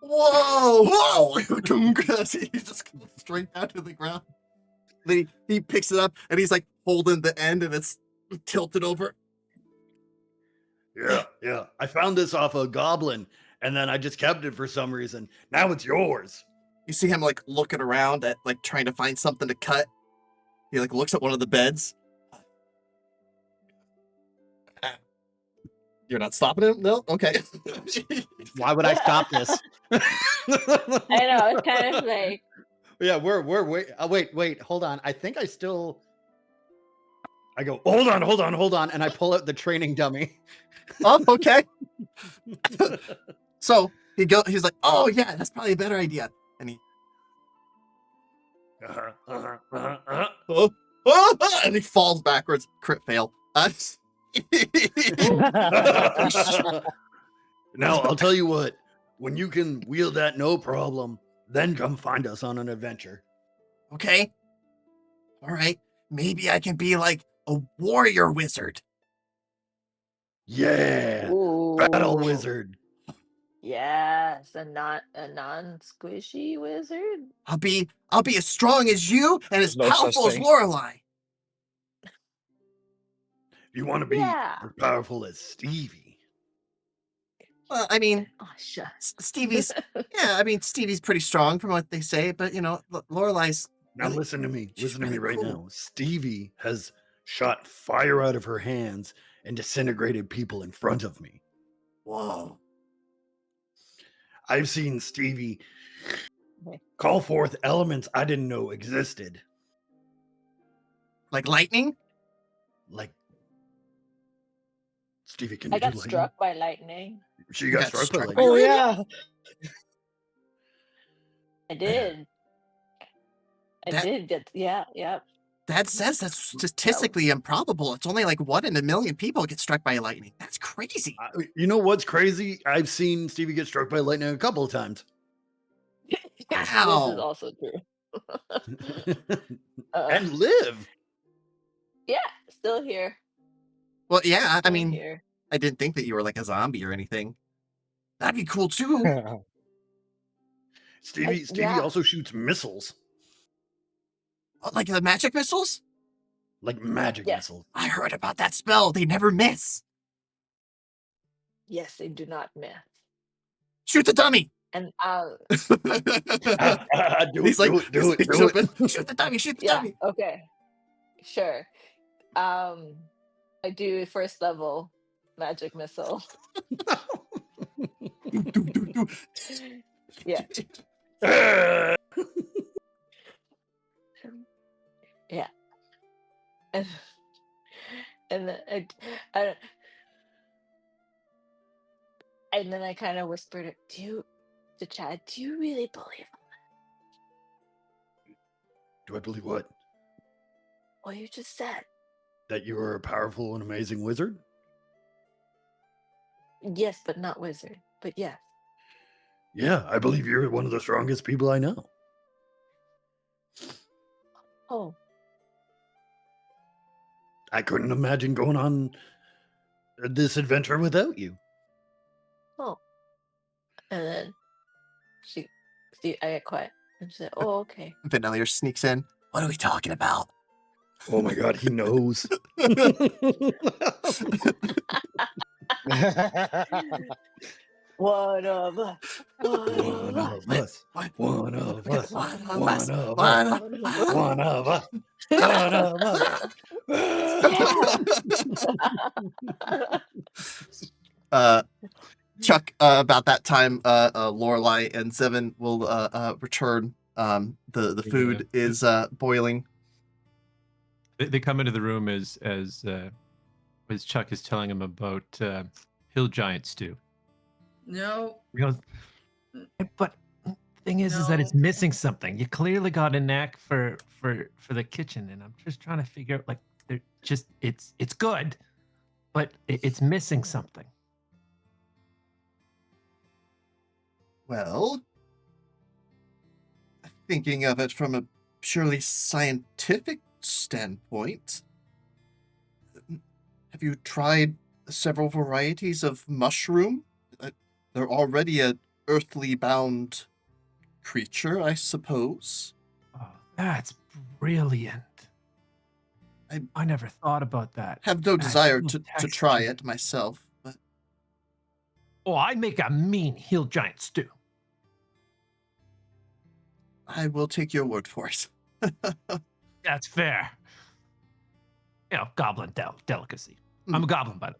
Whoa! He just goes straight down to the ground. Then he picks it up and he's like holding the end and it's tilted over. Yeah. I found this off a goblin and then I just kept it for some reason. Now it's yours. You see him like looking around at like trying to find something to cut. He like looks at one of the beds. You're not stopping him? No? Okay. Why would I stop this? I know, it's kind of like... Yeah, we're wait, hold on. I think I still... I go, hold on, and I pull out the training dummy. Oh, okay. So he's like, oh yeah, that's probably a better idea. And he and he falls backwards. Crit fail. Now, I'll tell you what. When you can wield that no problem, then come find us on an adventure. Okay. All right. Maybe I can be like a warrior wizard. Yeah. Ooh. Battle wizard. Yes, a non-squishy wizard. I'll be as strong as you and as There's no such powerful as thing. Lorelei. You want to be Yeah. as powerful as Stevie. Well, I mean, Oh, shucks. Stevie's. Yeah, I mean, Stevie's pretty strong from what they say, but you know, Lorelai's. Now really- listen to me. she's Listen to me really right cool. now. Stevie has shot fire out of her hands and disintegrated people in front of me. Whoa. I've seen Stevie Okay. call forth elements I didn't know existed. Like lightning? Like Stevie, can I you do got lightning? struck by lightning. She You got got struck by struck lightning. by Oh lightning? yeah. I did. I That- did get, yeah. That says that's statistically improbable. It's only like 1 in a million people get struck by lightning. That's crazy. You know what's crazy? I've seen Stevie get struck by lightning a couple of times. This is Wow. also true. And live. Yeah, still here. Well, yeah, I Still mean, here. I didn't think that you were like a zombie or anything. That'd be cool too. Stevie yeah. also shoots missiles. Like the magic missiles? Like magic Yes. missiles. I heard about that spell. They never miss. Yes, they do not miss. Shoot the dummy. And Do He's it, like, do it, he's do it. jumping. Shoot the dummy. Shoot the yeah, dummy. okay. Sure. I do first level magic missile. Yeah. Yeah. And then and then I kind of whispered it to Chad, do you really believe Do I believe what? what you just said? That you are a powerful and amazing wizard? Yes, but not wizard. But yes. Yeah, I believe you're one of the strongest people I know. Oh, I couldn't imagine going on this adventure without you. oh. And then I get quiet. And she said, oh, okay. Vanillier sneaks in. What are we talking about? Oh my god, he knows. One of us. One of us. What? One of us. One of One us. of One us. of One of us. One of us. Chuck, about that time, Lorelai and Zevin will return. The food is boiling. They come into the room as Chuck is telling him about hill giant stew. No. He goes, but the thing is that it's No. missing something. You clearly got a knack for the kitchen, and I'm just trying to figure out, like, they're just it's good, but it's missing something. Well, thinking of it from a purely scientific standpoint, have you tried several varieties of mushroom? They're already an earthly bound creature, I suppose. Oh, that's brilliant. I never thought about that. Have no That's desire so to try texture. it myself, but Oh, I'd make a mean hill giant stew. I will take your word for it. That's fair. You know, goblin delicacy. I'm a goblin, by the way.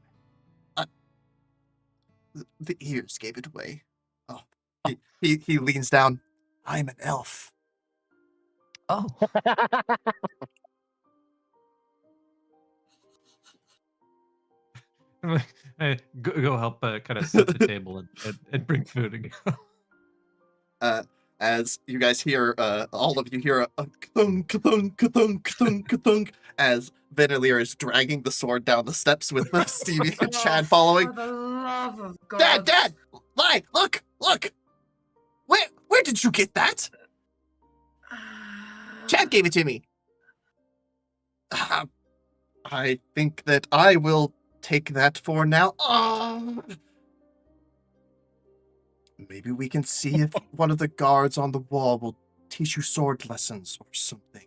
The ears gave it away. Oh, he leans down. I'm an elf. Oh. Go help kind of set the table and bring food again. As you guys hear, all of you hear a ka-thunk, ka-thunk, ka-thunk, ka-thunk, ka-thunk, as Vanillier is dragging the sword down the steps with Stevie and Chad following. For the love of God. Dad! Look! Where did you get that? Chad gave it to me. I think that I will take that for now. Maybe we can see if one of the guards on the wall will teach you sword lessons or something.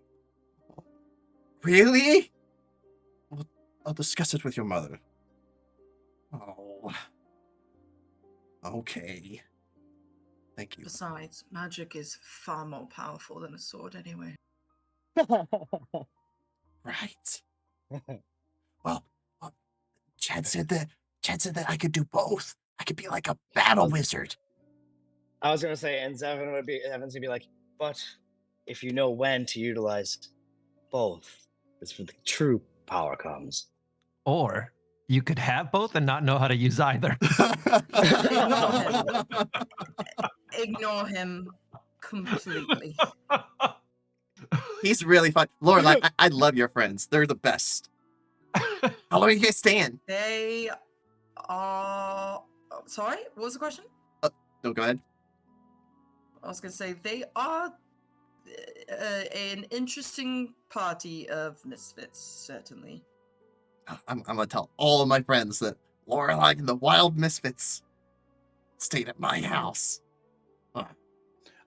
Really? Well, I'll discuss it with your mother. Oh. Okay. Thank you. Besides, magic is far more powerful than a sword anyway. Right. Well, Chad said that I could do both. I could be like a battle wizard. I was gonna say, and Evan's gonna be like, but if you know when to utilize both, it's where the true power comes. Or you could have both and not know how to use either. Ignore him completely. He's really fun. Laura, I love your friends. They're the best. How long are you guys staying? They are. Sorry, what was the question? No, go ahead. I was going to say they are an interesting party of misfits, certainly. I'm gonna tell all of my friends that Lorelai and the Wild Misfits stayed at my house.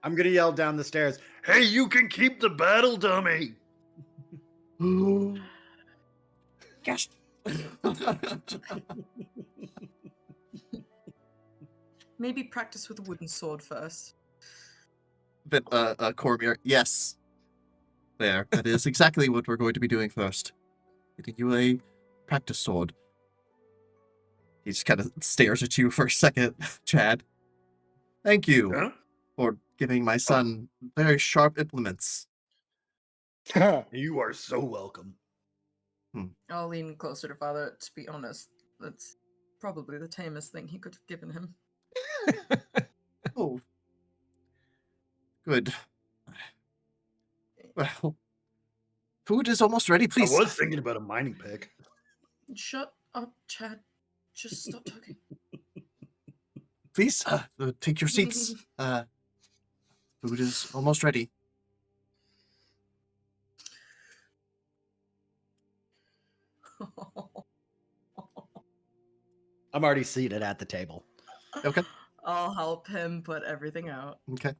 I'm gonna yell down the stairs. Hey, you can keep the battle dummy. Gosh. Maybe practice with a wooden sword first. But Cormier, yes. There. That is exactly what we're going to be doing first. Getting you a practice sword. He just kind of stares at you for a second, Chad. Thank you Huh? for giving my son very sharp implements. You are so welcome. I'll lean closer to father. To be honest, that's probably the tamest thing he could have given him. Oh. Good. Well, food is almost ready, please. I was thinking about a mining pick. Shut up, Chad. Just stop talking. Please, take your seats. Food is almost ready. I'm already seated at the table. Okay. I'll help him put everything out. Okay.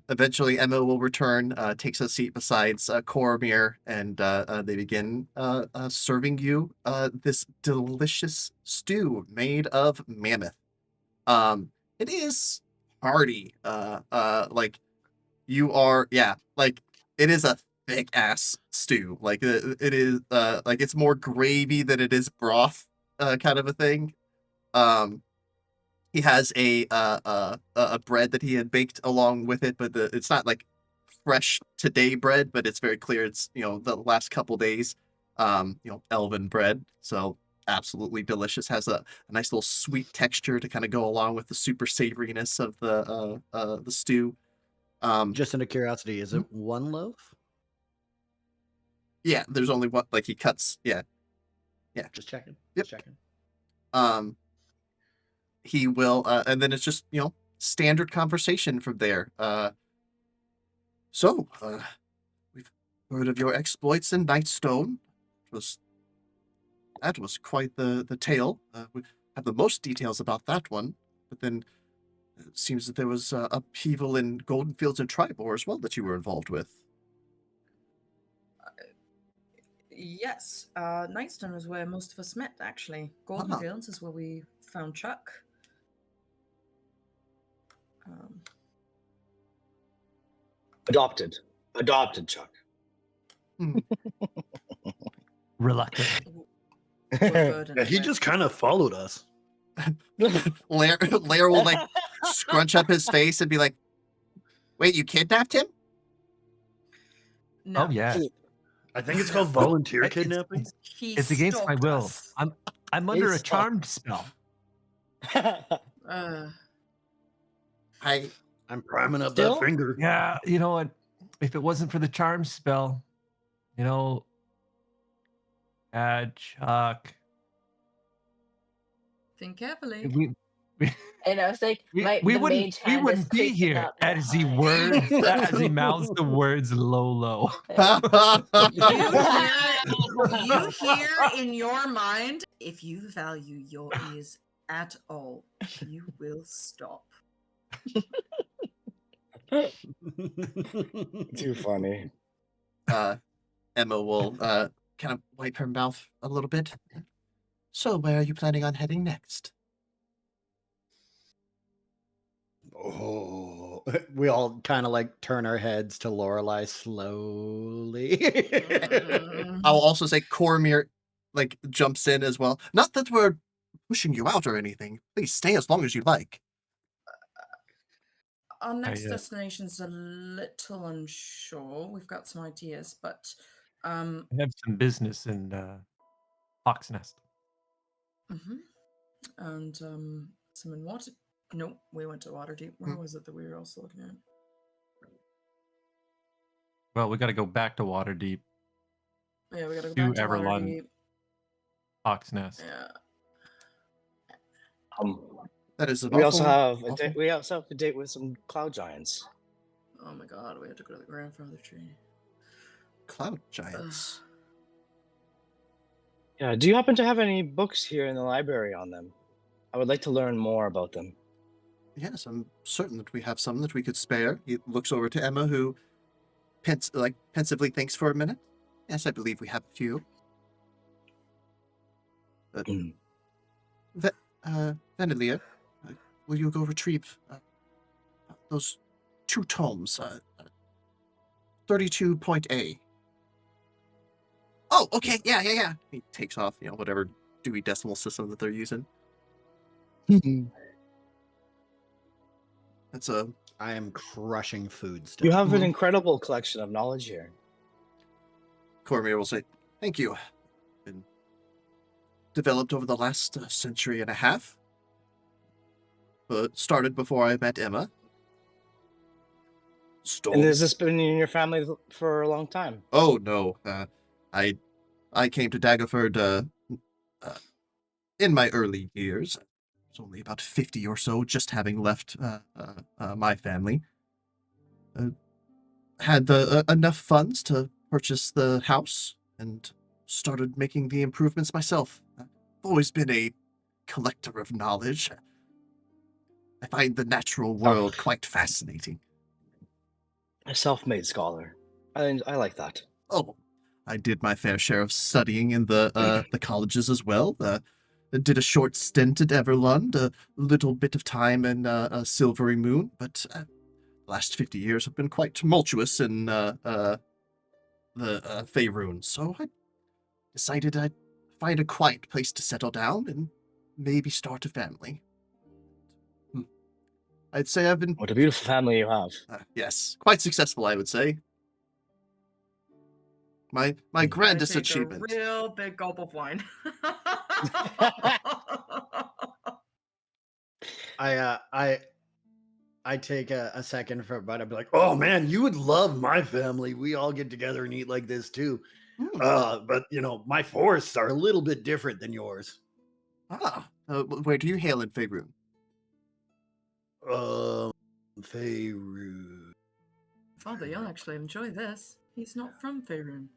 Eventually, Emma will return, takes a seat beside Cormier, and they begin serving you this delicious stew made of mammoth. It is hearty. Like you are, yeah, like it is a thick ass stew. Like it is, like it's more gravy than it is broth, kind of a thing. He has a bread that he had baked along with it, but it's not like fresh today bread, but it's very clear it's the last couple days, elven bread. So absolutely delicious. Has a nice little sweet texture to kind of go along with the super savoriness of the stew. Just out of curiosity, is it one loaf? Yeah, there's only one. Like he cuts. Yeah. Just checking. Yep. Just checking. He will, and then it's just standard conversation from there. So, we've heard of your exploits in Nightstone. That was quite the tale. We have the most details about that one, but then it seems that there was upheaval in Golden Fields and Tribor as well that you were involved with. Yes, Nightstone is where most of us met, actually. Golden Fields is where we found Chuck. Adopted Chuck. Reluctant. Yeah, he just kind of followed us. Lair will like scrunch up his face and be like, "Wait, you kidnapped him?" No. Oh yeah. I think it's called volunteer It's- kidnapping. He It's against my stalked will. us. I'm under a He's charmed spell. I'm priming up Still? that finger. Yeah, you know what? If it wasn't for the charm spell, Chuck. Think carefully. And I was like, We the wouldn't mage we hand is wouldn't be creeping here up my as he eye. as he mouths the words low. You hear in your mind, if you value your ears at all, you will stop. Too funny. Emma will kind kind of wipe her mouth a little bit. So, where are you planning on heading next? Oh, we all kind of like turn our heads to Lorelei slowly. I'll also say Cormir like jumps in as well. Not that we're pushing you out or anything. Please stay as long as you like. Our next uh, destination's a little unsure. We've got some ideas, but I have some business in Hawk's Nest. mhm. And some in water. No, we went to Waterdeep. Where was it that we were also looking at? Well, we got to go back to Waterdeep, Yeah, we gotta go to back to Everlund, Waterdeep. Hawk's Nest. Yeah. That is an We also have awful a date with some cloud giants. Oh my god, we have to go to the grandfather tree. cloud giants. Yeah. Do you happen to have any books here in the library on them? I would like to learn more about them. Yes, I'm certain that we have some that we could spare. He looks over to Emma, who pensively thinks for a minute. Yes, I believe we have a few. Venelia, will you go retrieve those 2 tomes? 32.A. Oh, okay, yeah. He takes off, whatever Dewey Decimal System that they're using. That's a... I am crushing food still. You have an incredible collection of knowledge here. Cormier will say, thank you. Been developed over the last century and a half. But started before I met Emma. And has this been in your family for a long time? Oh, no. I came to Daggerford in my early years. I was only about 50 or so, just having left my family. Had enough funds to purchase the house and started making the improvements myself. I've always been a collector of knowledge. I find the natural world quite fascinating. A self-made scholar. I like that. Oh, I did my fair share of studying in the colleges as well. Did a short stint at Everlund, a little bit of time in Silvery Moon, but the last 50 years have been quite tumultuous in the Faerun, so I decided I'd find a quiet place to settle down and maybe start a family. I'd say I've been... What a beautiful family you have. Yes, quite successful, I would say. My grandest achievement. A real big gulp of wine. I take a second for a bite. I'd be like, oh man, you would love my family. We all get together and eat like this too. But my forests are a little bit different than yours. Where do you hail in Faerun? Faerun. Father, you'll actually enjoy this. He's not from Faerun.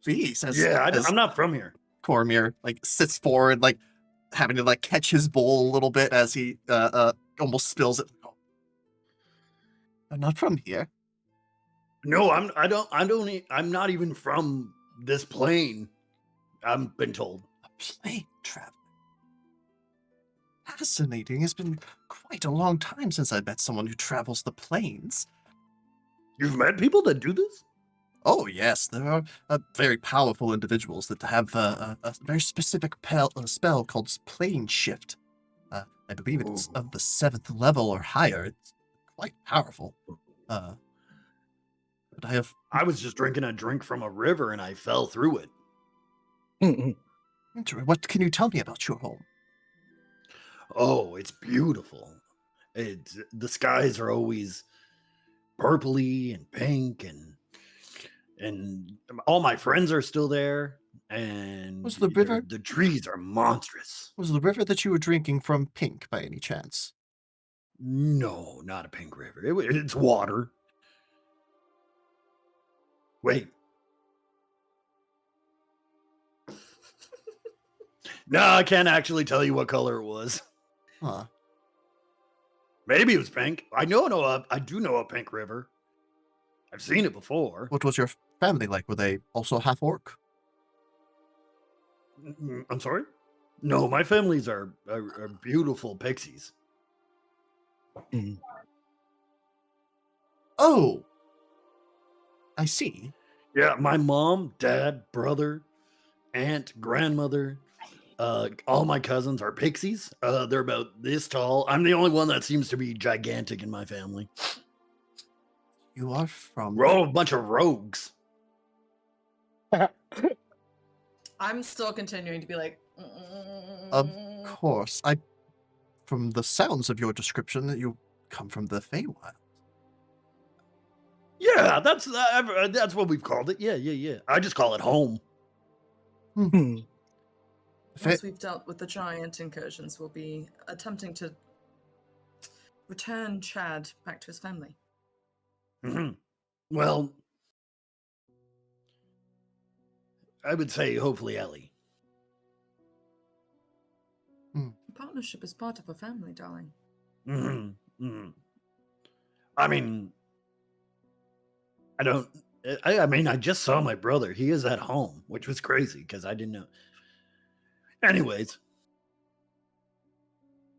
He says, yeah, I'm not from here. Cormier sits forward, having to catch his bowl a little bit as he almost spills it. Oh, I'm not from here. No, I'm not even from this plane. I've been told. A plane traveler. Fascinating. It's been quite a long time since I met someone who travels the plains. You've met people that do this? Oh, yes. There are very powerful individuals that have a very specific spell called Plane Shift. I believe it's of the 7th level or higher. It's quite powerful. But I was just drinking a drink from a river and I fell through it. What can you tell me about your home? Oh, it's beautiful. The skies are always purpley and pink, and all my friends are still there. And Was the river? The trees are monstrous. Was the river that you were drinking from pink by any chance? No, not a pink river. It's water. Wait. No, I can't actually tell you what color it was. Huh. Maybe it was pink. I do know a pink river. I've seen it before. What was your family like? Were they also half orc? I'm sorry? No, my families are beautiful pixies. Oh, I see. Yeah, my mom, dad, brother, aunt, grandmother, all my cousins are pixies. They're about this tall. I'm the only one that seems to be gigantic in my family. You are from. We're all a bunch of rogues. I'm still continuing to be like, Of course, from the sounds of your description, you come from the Feywild. Yeah, that's what we've called it. Yeah. I just call it home. Once we've dealt with the giant incursions, we'll be attempting to return Chad back to his family. Well, I would say hopefully Ellie. A partnership is part of a family, darling. I mean, I just saw my brother. He is at home, which was crazy because I didn't know. Anyways.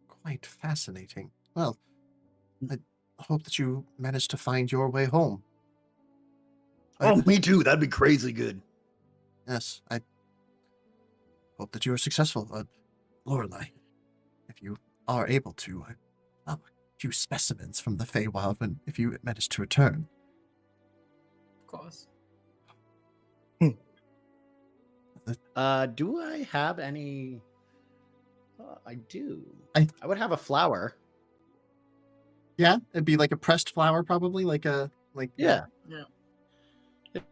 Quite fascinating. Well, I hope that you managed to find your way home. Oh, me too. That'd be crazy good. Yes, I hope that you are successful. Lorelei, if you are able to, a few specimens from the Feywild if you manage to return. Of course. Do I have any? I do. I would have a flower. Yeah, it'd be like a pressed flower, probably Yeah.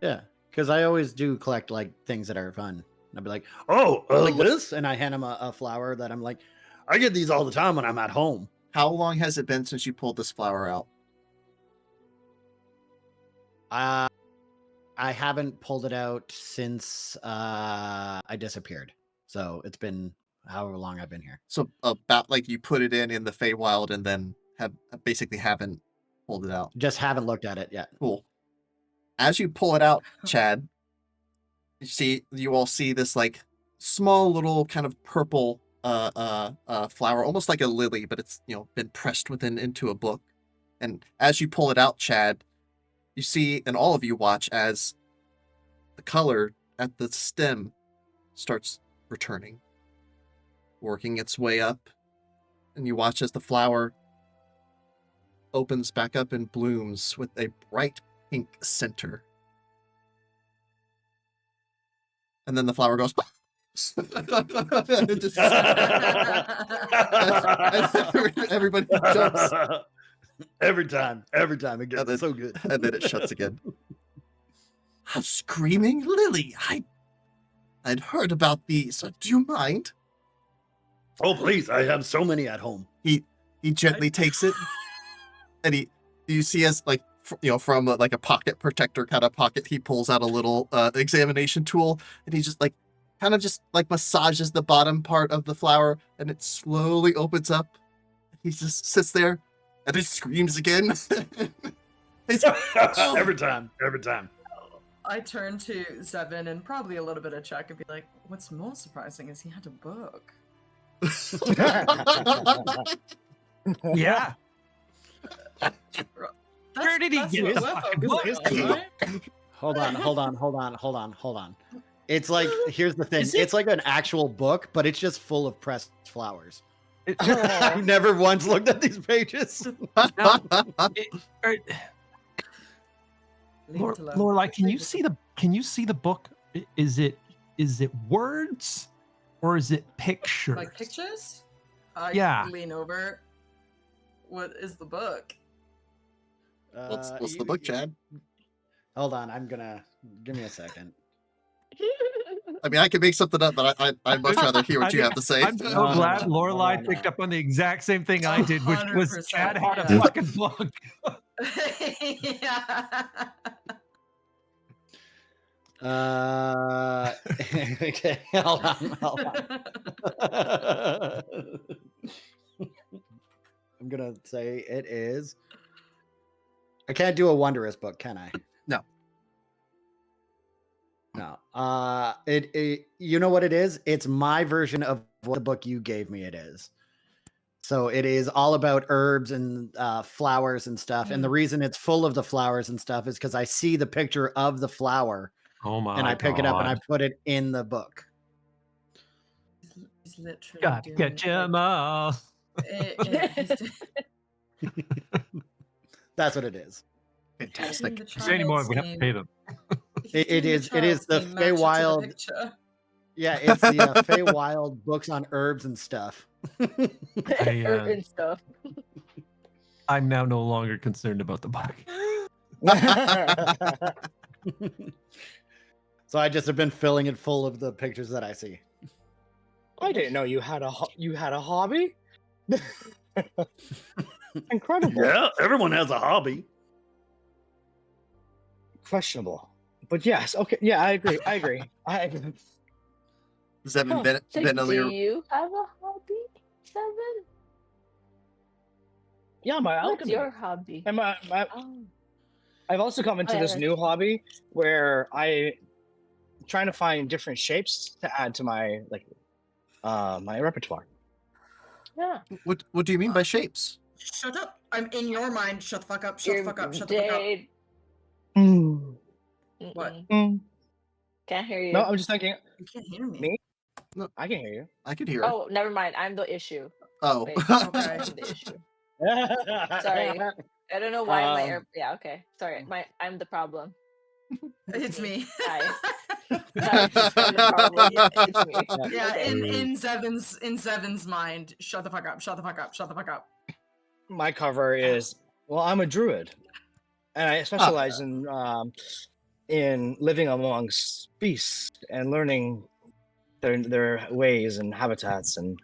Yeah. Because I always do collect like things that are fun. And I'd be like, Oh, like this, and I hand him a flower that I'm like, I get these all the time when I'm at home. How long has it been since you pulled this flower out? I haven't pulled it out since I disappeared. So it's been however long I've been here. So about like you put it in the Feywild and then basically haven't pulled it out. Just haven't looked at it yet. Cool. As you pull it out, Chad, you all see this like small little kind of purple flower, almost like a lily, but it's been pressed into a book. And as you pull it out, Chad, you see, and all of you watch as the color at the stem starts returning, working its way up, and you watch as the flower opens back up and blooms with a bright pink center. And then the flower goes everybody jumps. Every time it gets so good. And then it shuts again. A screaming lily. I'd heard about these. Do you mind? Oh, please. I have so many at home. He gently takes it, and you see as like from like a pocket protector kind of pocket, he pulls out a little examination tool, and he just like kind of just like massages the bottom part of the flower, and it slowly opens up. He just sits there, and it screams again. Every time. I turn to Zevin and probably a little bit of Chuck and be like, what's more surprising is he had a book. Yeah. Where did he get the fucking book? Hold on. It's like, here's the thing. Is it- It's like an actual book, but it's just full of pressed flowers. I've never once looked at these pages. Lorelai, can you see the book? Is it words or is it pictures? Like pictures? I Yeah. lean over. What is the book? What's the book, Chad? Hold on, give me a second. I mean, I can make something up, but I'd much rather hear what you have to say. I'm so glad Lorelai picked up on the exact same thing I did, which was 100%, Chad had a yeah. fucking book. Yeah. Okay, hold on. I'm gonna say it is. I can't do a wondrous book, can I? No. No. You know what it is? It's my version of what the book you gave me it is. So it is all about herbs and flowers and stuff. And the reason it's full of the flowers and stuff is because I see the picture of the flower Oh my and I pick it up and I God. put it in the book. He's literally Gotta doing catch 'em like, all. he's That's what it is. Fantastic. doing the Say anymore, child's we have to pay theme. them. He's It doing is child's the theme, match it to the Feywild. picture. Yeah, it's the Feywild books on herbs and stuff. Urban stuff. I'm now no longer concerned about the book. So I just have been filling it full of the pictures that I see. I didn't know you had a hobby. Incredible. Yeah, everyone has a hobby. Questionable. But yes, okay, yeah, I agree. Zevin Huh. So do you have a hobby, Seven? Yeah, my What's alchemy. your hobby? And Oh. I've also come into yeah, this that's new hobby where I'm trying to find different shapes to add to my my repertoire. Yeah. What do you mean by shapes? Shut up. I'm in your mind. Shut the fuck up. Shut the fuck up. Shut the fuck up. Jade. What? Mm-mm. Can't hear you. No, I'm just thinking. You can't hear me. Me? No. I can hear you. I could hear it. Oh, never mind. I'm the issue. Oh. Wait, Okay. I'm the issue. Sorry. I don't know why my air. Yeah, okay. Sorry, I'm the problem. It's me. Hi. Sorry, I'm the problem. It's me. Yeah, Okay. in Zevin's mind. Shut the fuck up. Shut the fuck up. Shut the fuck up. My cover is I'm a druid, and I specialize in living amongst beasts and learning their ways and habitats, and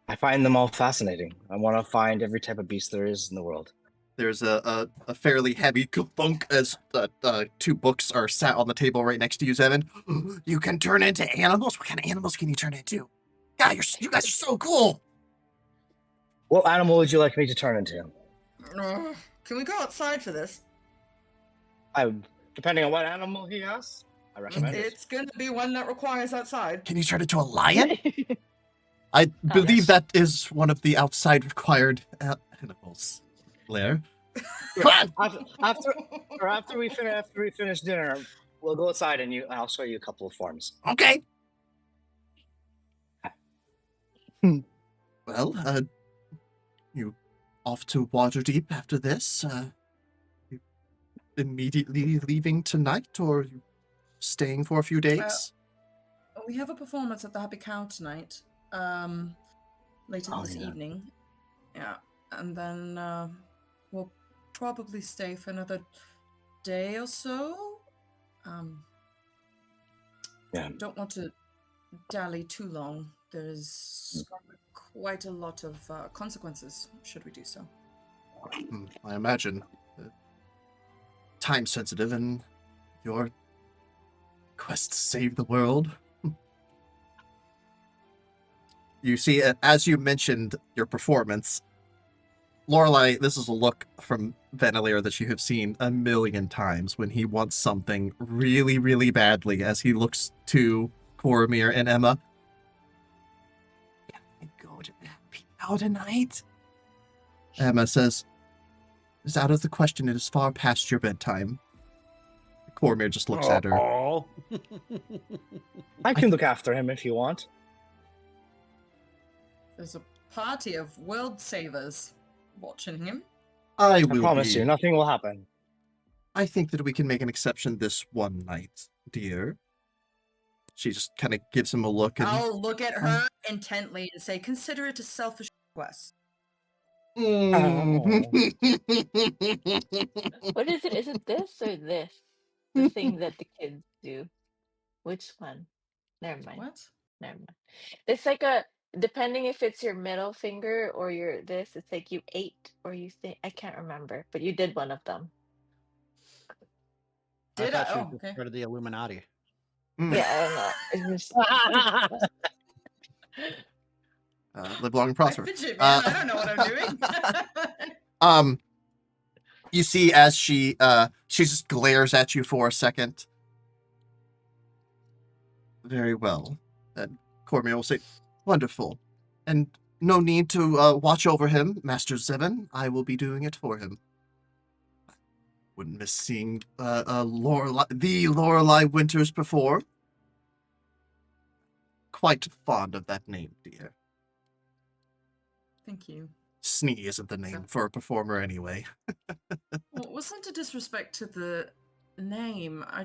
I find them all fascinating. I want to find every type of beast there is in the world. There's a fairly heavy thunk as two books are sat on the table right next to you, Zevin. You can turn into animals? What kind of animals can you turn into? God, you guys are so cool! What animal would you like me to turn into? Can we go outside for this? Depending on what animal he has, I recommend it. It's gonna be one that requires outside. Can you turn into a lion? I believe yes. that is one of the outside required animals. Blair. After we finish dinner, we'll go outside and I'll show you a couple of forms. Okay. Well, you off to Waterdeep after this? You immediately leaving tonight, or you staying for a few days? We have a performance at the Happy Cow tonight. Later this evening. Yeah, and then we'll probably stay for another day or so. Yeah. Don't want to dally too long. There's quite a lot of consequences should we do so. I imagine. Time sensitive and your quest to save the world. You see, as you mentioned your performance, Lorelei, this is a look from Venelier that you have seen a million times when he wants something really, really badly, as he looks to Cormir and Emma. Can we go to Happy Cow tonight? Emma says, "It's out of the question. It is far past your bedtime." Cormir just looks at her. Aw. I can look after him if you want. There's a party of world savers watching him. I I promise you, nothing will happen. I think that we can make an exception this one night, dear. She just kind of gives him a look and... I'll look at her intently and say, consider it a selfish request. What is it? Is it this or this? The thing that the kids do. Which one? Never mind. What? Never mind. It's like depending if it's your middle finger or your this, it's like you ate or you think, I can't remember, but you did one of them. Did I? thought you Oh, okay. part of the Illuminati. Yeah, I don't know. It's just... live long and prosper. Fidget, man. I don't know what I'm doing. You see as she just glares at you for a second. Very well. And Cormier will say, wonderful. And no need to watch over him, Master Zevon. I will be doing it for him. Wouldn't miss seeing the Lorelei Winters perform. Quite fond of that name, dear. Thank you. Snee isn't the name for a performer anyway. Well, it wasn't a disrespect to the name. I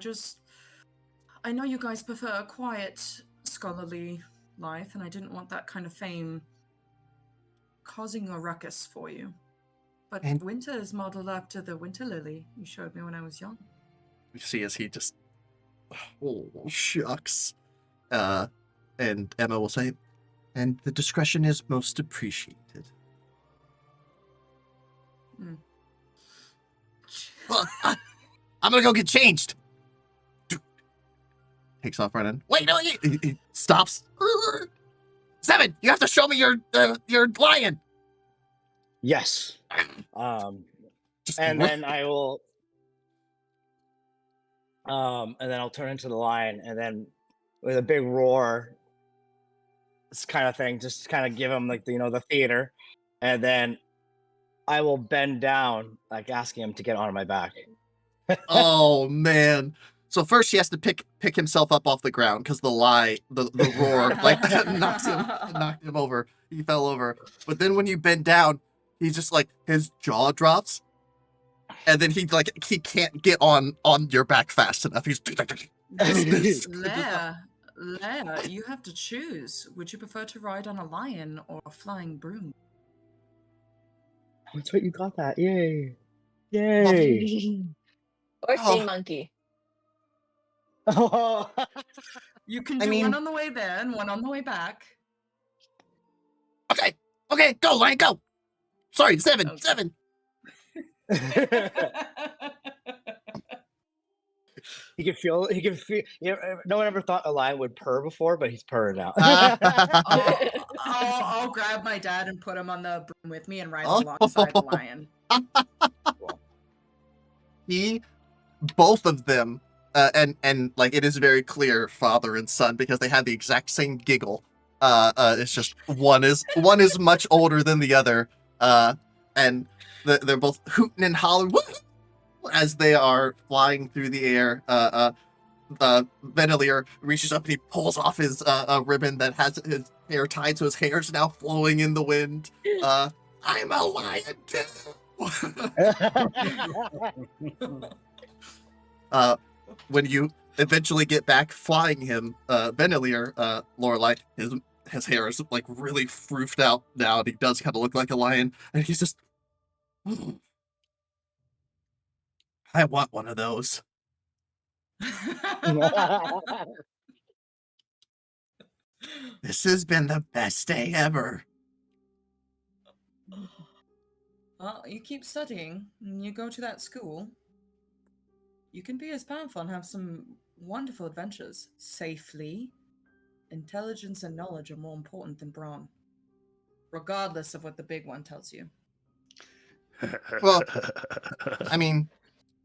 know you guys prefer a quiet, scholarly life, and I didn't want that kind of fame causing a ruckus for you. But And- Winter is modeled after the Winter Lily you showed me when I was young. You see as he just, oh, shucks. And Emma will say, and the discretion is most appreciated. Well, I'm gonna go get changed. Takes off running. Wait, no, he stops. Zevon, you have to show me your lion. Yes. Just And then I will. And then I'll turn into the lion, and then with a big roar, this kind of thing, just kind of give him like the theater, and then I will bend down, like asking him to get on my back. Oh man. So first he has to pick himself up off the ground because the roar like knocked him over. He fell over. But then when you bend down, he's just like his jaw drops. And then he can't get on your back fast enough. He's Leia, you have to choose. Would you prefer to ride on a lion or a flying broom? That's right, you got that. Yay. Yay. Or sea Oh. monkey. Oh. You can I do mean- one on the way there and one on the way back. Okay, go, Lion, go. Sorry, Zevon. Okay. He can feel. No one ever thought a lion would purr before, but he's purring now. I'll grab my dad and put him on the broom with me and ride alongside the lion. Both of them, and like it is very clear, father and son, because they have the exact same giggle. It's just one is much older than the other, and they're both hooting and hollering as they are flying through the air. Venelier reaches up and he pulls off his ribbon that has his hair tied, so his hair is now flowing in the wind. I'm a lion too. When you eventually get back flying him, Venelier, Lorelei, his hair is like really froofed out now, and he does kind of look like a lion, and he's just, I want one of those. This has been the best day ever. Well, you keep studying and you go to that school. You can be as powerful and have some wonderful adventures safely. Intelligence and knowledge are more important than brawn, regardless of what the big one tells you. Well, I mean,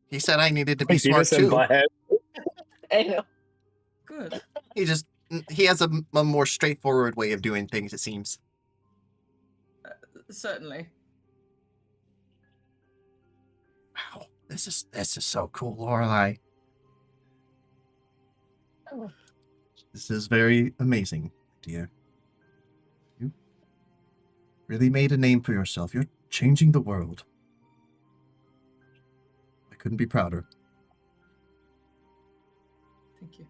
he said I needed to be Beavis smart and too. Butthead. I know. Good. He has a more straightforward way of doing things, it seems. Certainly. Wow, this is so cool, Lorelei. Oh. This is very amazing, dear. You really made a name for yourself. You're changing the world. I couldn't be prouder. Thank you.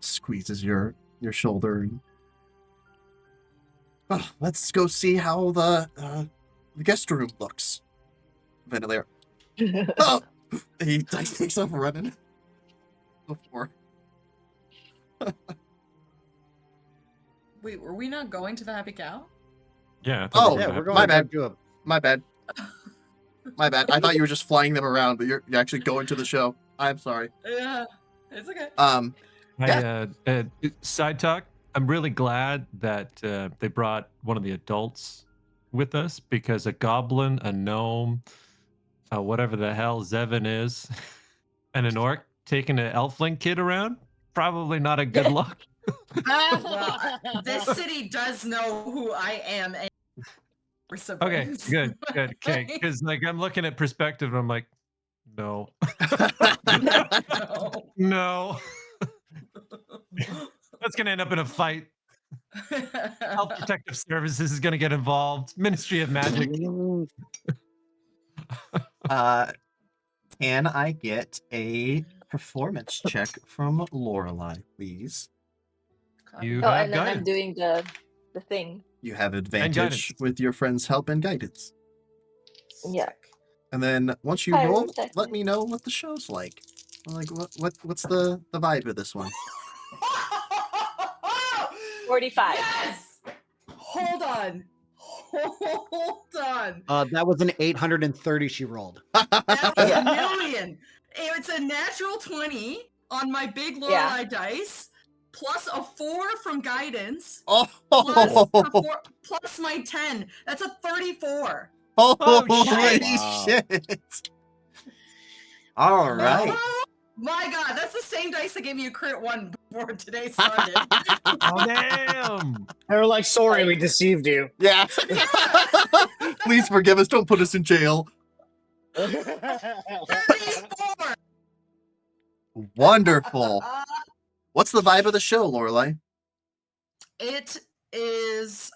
Squeezes your shoulder. And... Oh, let's go see how the guest room looks. Ventilator. Oh, he takes off running. Before. Wait, were we not going to the Happy Cow? Yeah. Oh, Yeah, we're going my to bad. do a My bad. My bad. I thought you were just flying them around, but you're actually going to the show. I'm sorry. Yeah, it's okay. Side talk. I'm really glad that they brought one of the adults with us, because a goblin, a gnome, whatever the hell Zevon is, and an orc taking an elfling kid around, probably not a good look. Well, this city does know who I am. And we're Okay, siblings. good. Okay, because like I'm looking at perspective, and I'm like, no, No. no, that's gonna end up in a fight. Health Protective Services is gonna get involved. Ministry of Magic. Can I get a performance check from Lorelai, please? You Oh, have and then I'm guidance. doing the thing. You have advantage guidance. with your friend's help and guidance. Yeah. Sick. And then once you Hi, roll, Rebecca. let me know what the show's like. Like what's the vibe of this one? 45. Yes! Hold on. That was an 830 she rolled. That was Yeah. a million. It's a natural 20 on my big Lorelei Yeah. dice, plus a 4 from guidance, Oh, plus my 10. That's a 34. holy Wow. shit! All right. Oh my god, that's the same dice that gave me a crit 1 before today started. Oh damn! They were like, sorry, we deceived you. Yeah. Please forgive us. Don't put us in jail. 34. Wonderful. What's the vibe of the show, Lorelai? It is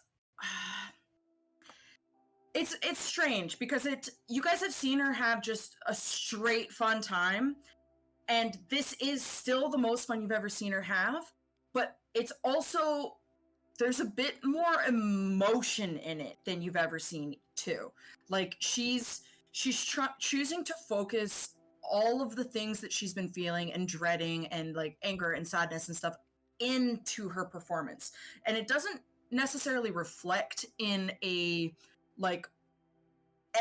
it's strange because you guys have seen her have just a straight fun time, and this is still the most fun you've ever seen her have, but it's also there's a bit more emotion in it than you've ever seen too. Like she's choosing to focus all of the things that she's been feeling and dreading and like anger and sadness and stuff into her performance, and it doesn't necessarily reflect in a like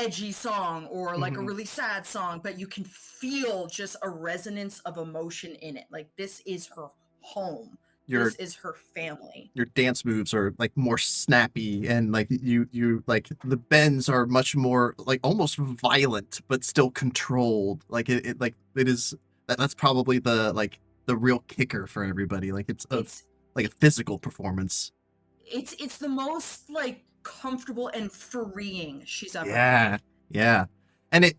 edgy song or like a really sad song, but you can feel just a resonance of emotion in it. Like this is her home. This is her family. Your dance moves are like more snappy, and like you like the bends are much more like almost violent but still controlled. Like it is that's probably the real kicker for everybody. Like it's like a physical performance. It's the most like comfortable and freeing she's ever Yeah. And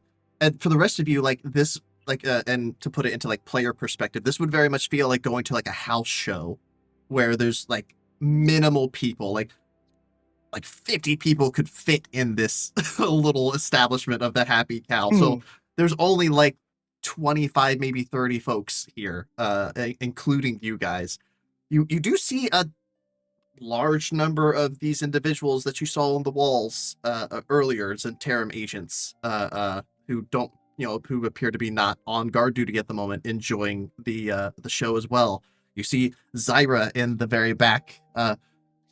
for the rest of you, like this, like and to put it into like player perspective, this would very much feel like going to like a house show where there's like minimal people, like 50 people could fit in this little establishment of the Happy Cow. So there's only like 25, maybe 30 folks here, including you guys. You do see a large number of these individuals that you saw on the walls earlier, Zentarum agents, who don't, who appear to be not on guard duty at the moment, enjoying the show as well. You see Zyra in the very back,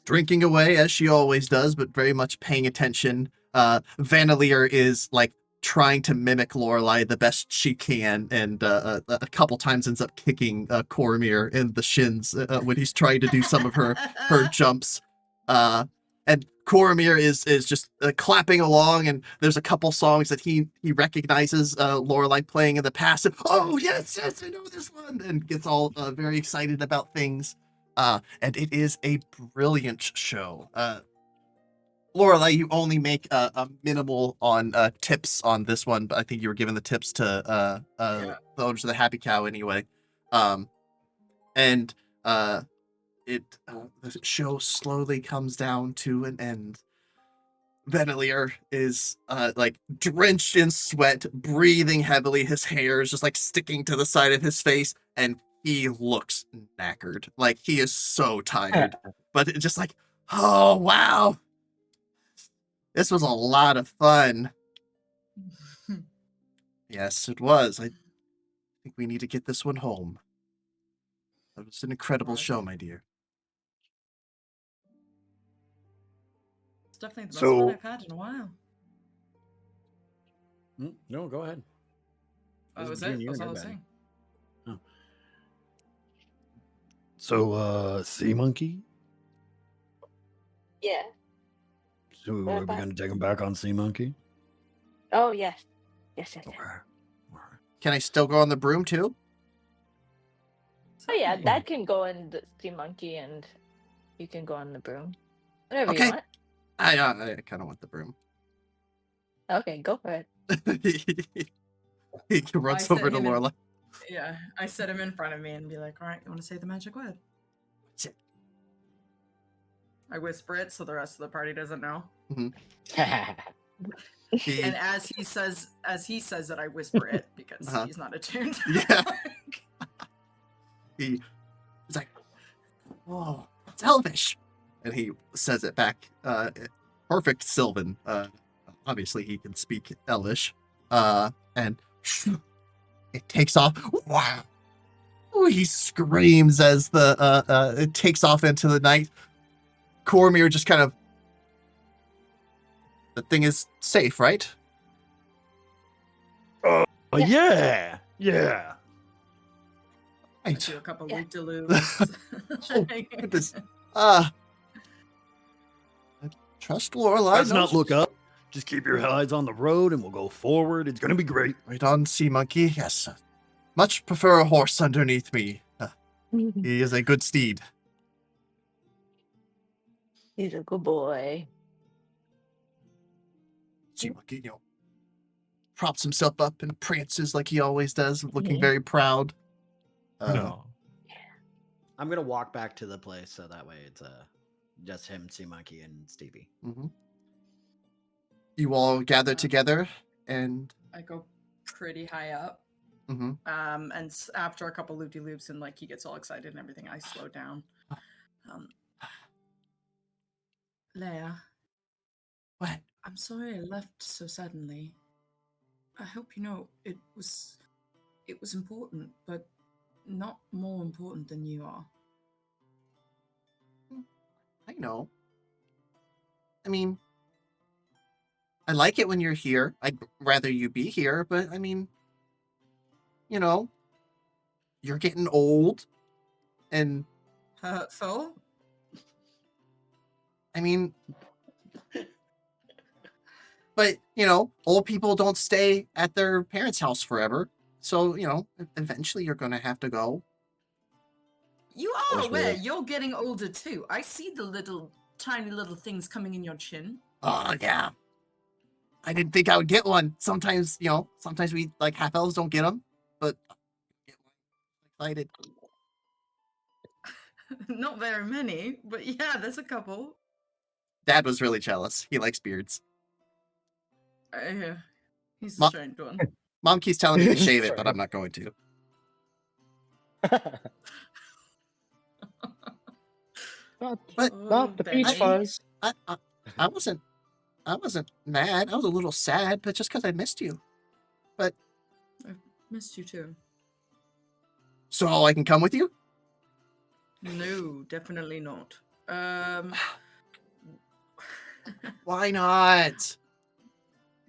drinking away as she always does, but very much paying attention. Vanalier is like trying to mimic Lorelai the best she can, and a couple times ends up kicking Cormir in the shins when he's trying to do some of her jumps. And Cormir is just clapping along, and there's a couple songs that he recognizes Lorelai playing in the past. And, oh yes, I know this one, and gets all very excited about things. And it is a brilliant show. Lorelai, you only make a minimal on tips on this one, but I think you were giving the tips to the owners of the Happy Cow anyway. And the show slowly comes down to an end. Venelier is like drenched in sweat, breathing heavily. His hair is just like sticking to the side of his face, and he looks knackered. Like he is so tired. But it's just like, oh wow. This was a lot of fun. Yes, it was. I think we need to get this one home. It was an incredible show, my dear. It's definitely the best fun I've had in a while. No, go ahead. That was it. That's all I was saying. Oh. So, Sea Monkey? Yeah. So, are we going to take him back on Sea Monkey? Oh, yes. Yes. Okay. Can I still go on the broom too? Oh yeah, Certainly. Dad can go in the sea monkey, and you can go on the broom. Whatever you Okay. want. I kind of want the broom. Okay, go for it. He runs set over to him in- Lorelai. Yeah, I set him in front of me and be like, all right, you want to say the magic word? What's it? I whisper it so the rest of the party doesn't know. He, And as he says it, I whisper it because Uh-huh. he's not attuned. Yeah. he's like, oh, it's Elvish. And he says it back. Perfect Sylvan. Obviously, he can speak Elvish. And it takes off. Wow. Ooh, he screams as it takes off into the night. Cormir just kind of. The thing is safe, right? Yeah. I Right. do a couple Yeah. loop-de-loops. Oh, goodness. I trust Lorelai. Let's not knows- look up. Just keep your eyes on the road and we'll go forward. It's going to be great. Right on, Sea Monkey. Yes. Much prefer a horse underneath me. He is a good steed. He's a good boy. Sea Monkey, props himself up and prances like he always does, looking Mhm. very proud. No. I'm gonna walk back to the place so that way it's just him, Sea Monkey, and Stevie. Mhm. You all gather together, and I go pretty high up. mhm. And after a couple loop-de-loops and like he gets all excited and everything, I slow down. Leia, What? I'm sorry I left so suddenly. I hope you know it was important, but not more important than you are. I know. I mean, I like it when you're here. I'd rather you be here, but I mean, you're getting old, and Hurtful? I mean, but old people don't stay at their parents' house forever. So eventually you're gonna have to go. You are That's aware rude. you're getting older too. I see the tiny little things coming in your chin. Oh yeah. I didn't think I would get one. Sometimes we like half elves don't get them, but I get one. Excited. Not very many, but yeah, there's a couple. Dad was really jealous. He likes beards. He's a Ma- strange one. Mom keeps telling me to shave it, but I'm not going to. Not the peach Benny. fuzz. I wasn't mad. I was a little sad, but just because I missed you. Missed you too. So I can come with you? No, definitely not. Why not?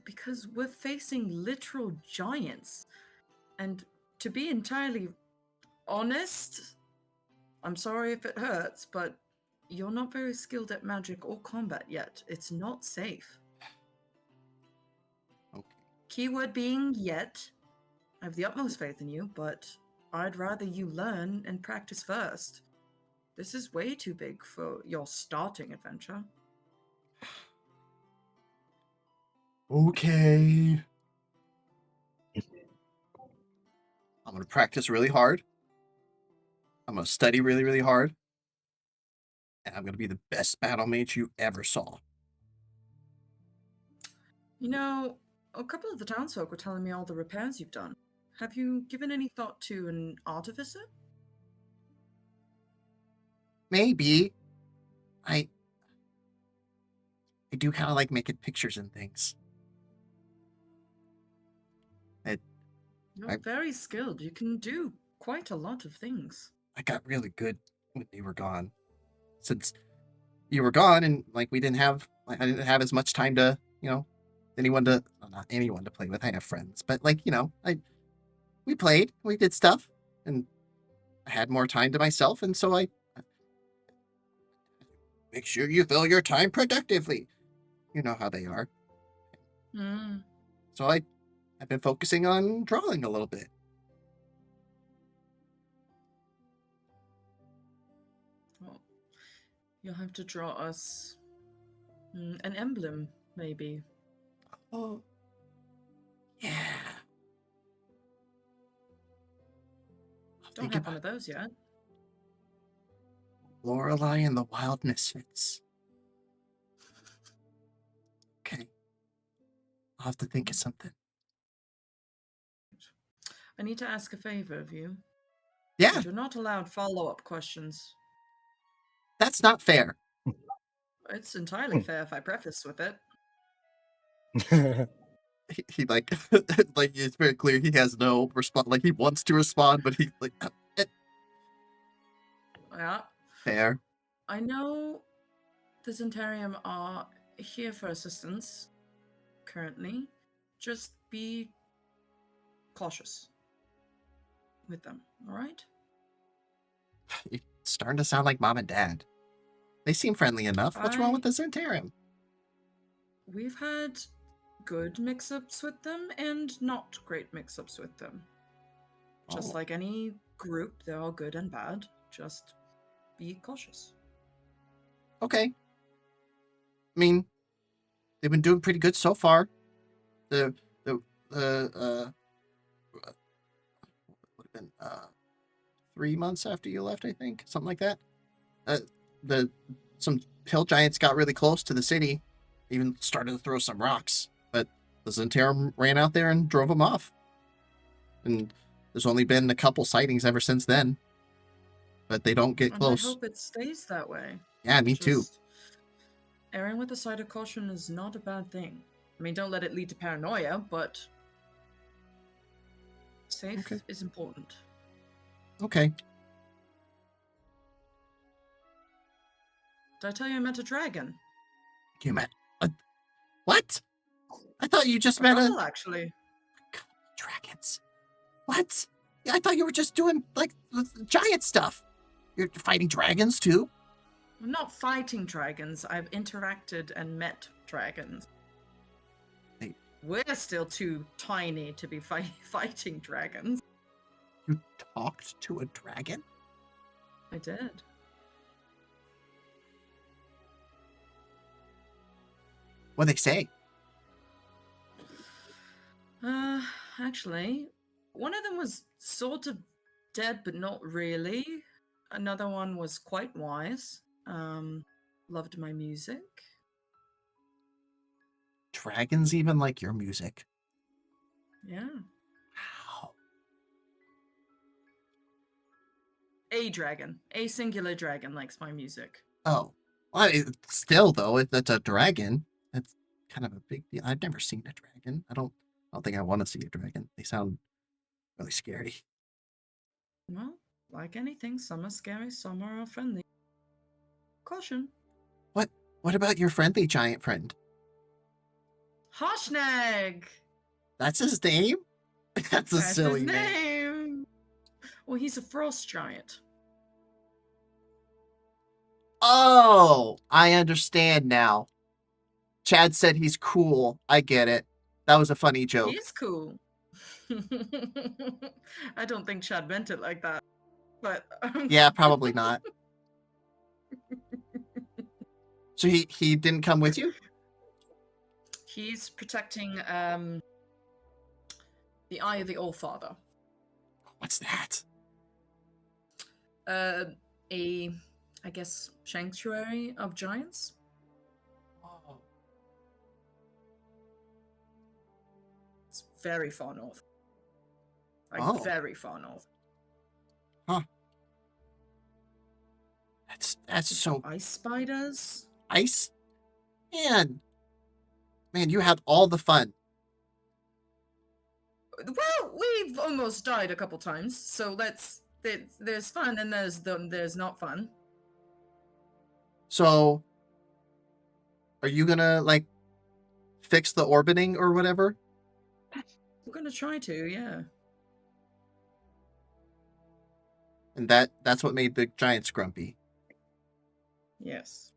Because we're facing literal giants. And to be entirely honest, I'm sorry if it hurts, but you're not very skilled at magic or combat yet. It's not safe. Okay. Keyword being yet. I have the utmost faith in you, but I'd rather you learn and practice first. This is way too big for your starting adventure. Okay. I'm going to practice really hard. I'm going to study really, really hard. And I'm going to be the best battle mage you ever saw. You know, a couple of the townsfolk were telling me all the repairs you've done. Have you given any thought to an artificer? Maybe. I do kind of like making pictures and things. You're very skilled. You can do quite a lot of things. I got really good when you were gone. Since you were gone and I didn't have as much time to, not anyone to play with. I have friends, but we played, we did stuff, and I had more time to myself, and so I make sure you fill your time productively. You know how they are. Hmm. So I've been focusing on drawing a little bit. You'll have to draw us an emblem, maybe. Oh, yeah. I'll Don't think have one about of those yet. Lorelei and the Wild Misfits. Okay. I'll have to think of something. I need to ask a favor of you. Yeah, But you're not allowed follow-up questions. that's not fair. It's entirely fair if I preface with it. He like, like it's very clear he has no response. Like he wants to respond, but he like, Yeah. fair. I know the Zentarium are here for assistance currently. Just be cautious with them, all right? You're starting to sound like mom and dad. They seem friendly enough. What's wrong with the Zentarium? We've had good mix-ups with them and not great mix-ups with them. Just Oh. like any group, they're all good and bad. Just be cautious. Okay. I mean, they've been doing pretty good so far. The would have been 3 months after you left, I think, something like that. Some hill giants got really close to the city, even started to throw some rocks, but the Zentarum ran out there and drove them off. And there's only been a couple sightings ever since then, but they don't get And close. I hope it stays that way. Yeah, me too. Erring with a side of caution is not a bad thing. I mean, don't let it lead to paranoia, but safe is important. Okay. Did I tell you I met a dragon? You met what? I thought you just A met couple, actually. dragons. What? Yeah, I thought you were just doing like giant stuff. You're fighting dragons too? I'm not fighting dragons. I've interacted and met dragons. Hey. We're still too tiny to be fighting dragons. You talked to a dragon? I did. What'd they say? Actually, one of them was sort of dead, but not really. Another one was quite wise. Loved my music. Dragons even like your music? Yeah. Wow. A dragon. A singular dragon likes my music. Oh. Well, still, though, if that's a dragon, that's kind of a big deal. I've never seen a dragon. I don't think I want to see a dragon. They sound really scary. Well, like anything, some are scary, some are friendly. Caution. What about your friendly giant friend? Harshnag! That's his name? That's a silly his name. name. Well, he's a frost giant. Oh, I understand now. Chad said he's cool. I get it. That was a funny joke. He's cool. I don't think Chad meant it like that. But yeah, probably not. So he didn't come with you? He's protecting the Eye of the Allfather. What's that? I guess, sanctuary of giants. Oh. It's very far north. Like, very far north. Huh. That's so... Ice spiders? Ice? Man, you had all the fun. Well, we've almost died a couple times, so there's fun and there's not fun. So, are you gonna, like, fix the orbiting or whatever? We're gonna try to, yeah. And that's what made the giants grumpy. Yes.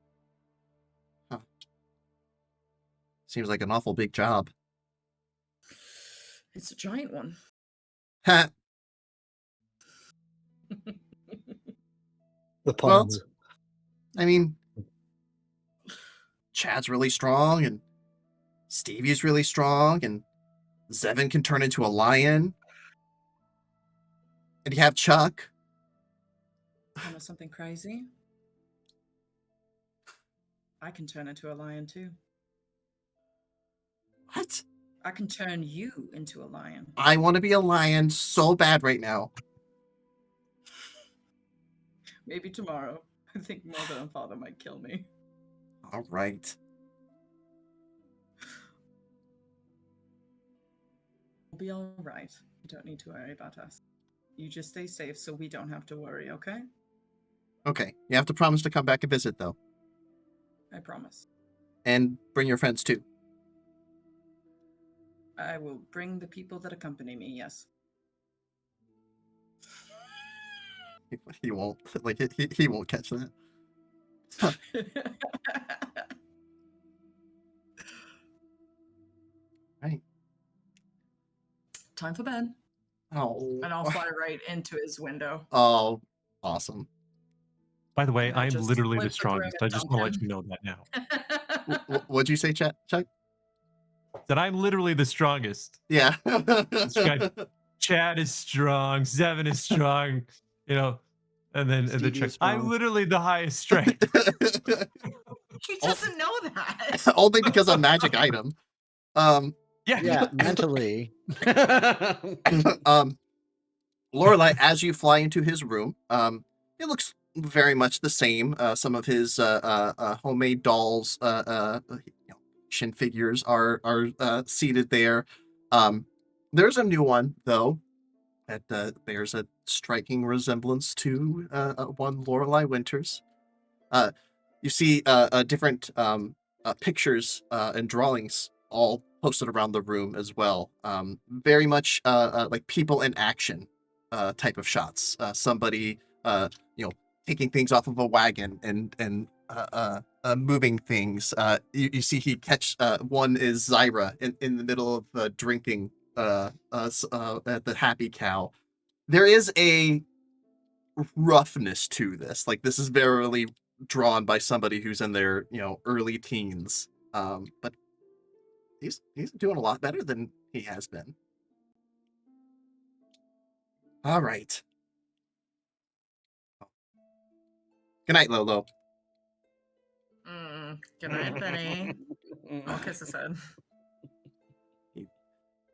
Huh. Seems like an awful big job. It's a giant one. Ha! The puns. I mean, Chad's really strong, and Stevie's really strong, and Zevin can turn into a lion. And you have Chuck. You know something crazy? I can turn into a lion too. What? I can turn you into a lion. I want to be a lion so bad right now. Maybe tomorrow. I think mother and father might kill me. All right. We'll be all right. You don't need to worry about us. You just stay safe so we don't have to worry, okay? Okay. You have to promise to come back and visit, though. I promise. And bring your friends, too. I will bring the people that accompany me, yes. He won't. Like, he won't catch that. Right. Time for bed. Oh. And I'll fly right into his window. Oh, awesome. By the way, And I I'm just literally the flip the broom strongest. and I just dunk want to let him. you know that now. What'd you say, Chuck? That I'm literally the strongest. Yeah. Chad is strong. Zevin is strong. You know, and then Stevie Chuck. is strong. I'm literally the highest strength. He doesn't know that. Only because of magic item. Yeah. Yeah, mentally. Lorelai, as you fly into his room, it looks very much the same. Some of his homemade dolls, action figures are seated there. There's a new one though that bears a striking resemblance to one Lorelai Winters. You see different pictures and drawings all posted around the room as well. Very much like people in action type of shots. Somebody, taking things off of a wagon and moving things. You see he catch one is Zyra in the middle of drinking at the Happy Cow. There is a roughness to this. Like this is verily drawn by somebody who's in their early teens. But he's doing a lot better than he has been. All right. Good night, Lolo. Good night, Benny. I'll kiss his head. He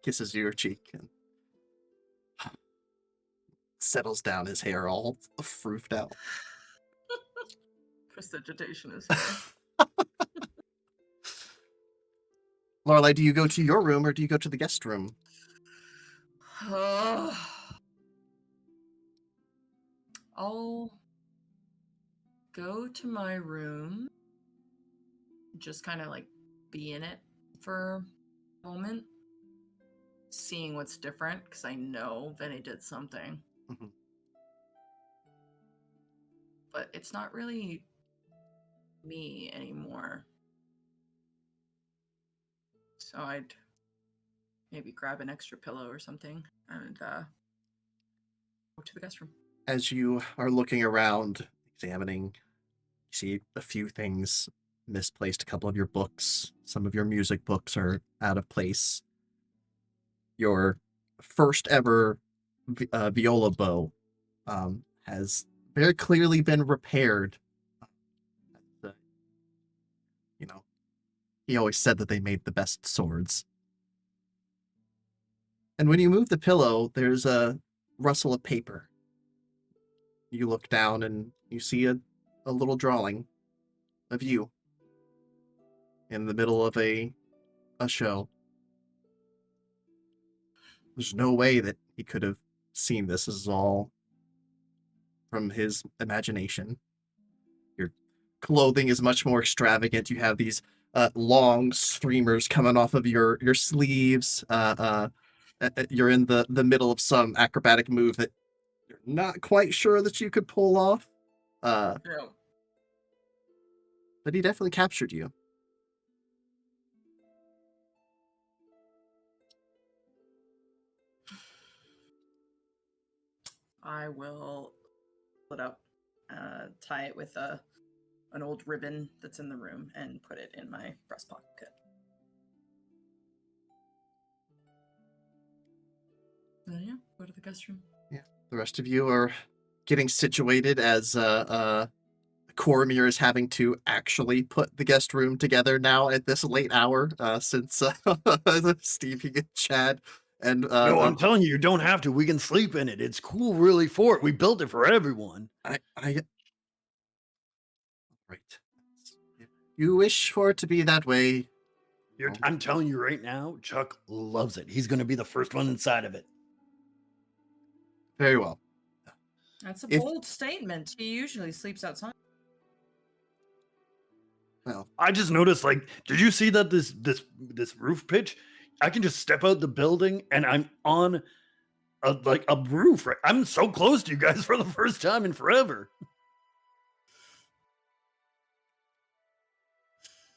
kisses your cheek and settles down, his hair all froofed out. Prestidigitation is here. Lorelai, do you go to your room or do you go to the guest room? I'll go to my room, just kind of like be in it for a moment, seeing what's different, because I know Vinny did something. Mhm. But it's not really me anymore. So I'd maybe grab an extra pillow or something and go to the guest room. As you are looking around, examining, you see a few things misplaced. A couple of your books, some of your music books are out of place. Your first ever viola bow has very clearly been repaired. Uh, he always said that they made the best swords. And when you move the pillow, there's a rustle of paper. You look down and you see a little drawing of you in the middle of a show. There's no way that he could have seen this. This is all from his imagination. Your clothing is much more extravagant. You have these long streamers coming off of your sleeves. You're in the middle of some acrobatic move that you're not quite sure that you could pull off. Yeah. But he definitely captured you. I will pull it up, tie it with a an old ribbon that's in the room and put it in my breast pocket. Then yeah, go to the guest room. Yeah. The rest of you are getting situated as Cormier is having to actually put the guest room together now at this late hour, since Stevie and Chad and No, I'm telling you, you don't have to. We can sleep in it. It's cool, really, for it. We built it for everyone. I right. If you wish for it to be that way. I'm telling you right now, Chuck loves it. He's going to be the first one inside of it. Very well. That's a If- bold statement. He usually sleeps outside. Well, I just noticed, like, did you see that this roof pitch? I can just step out the building and I'm on a roof. Right? I'm so close to you guys for the first time in forever.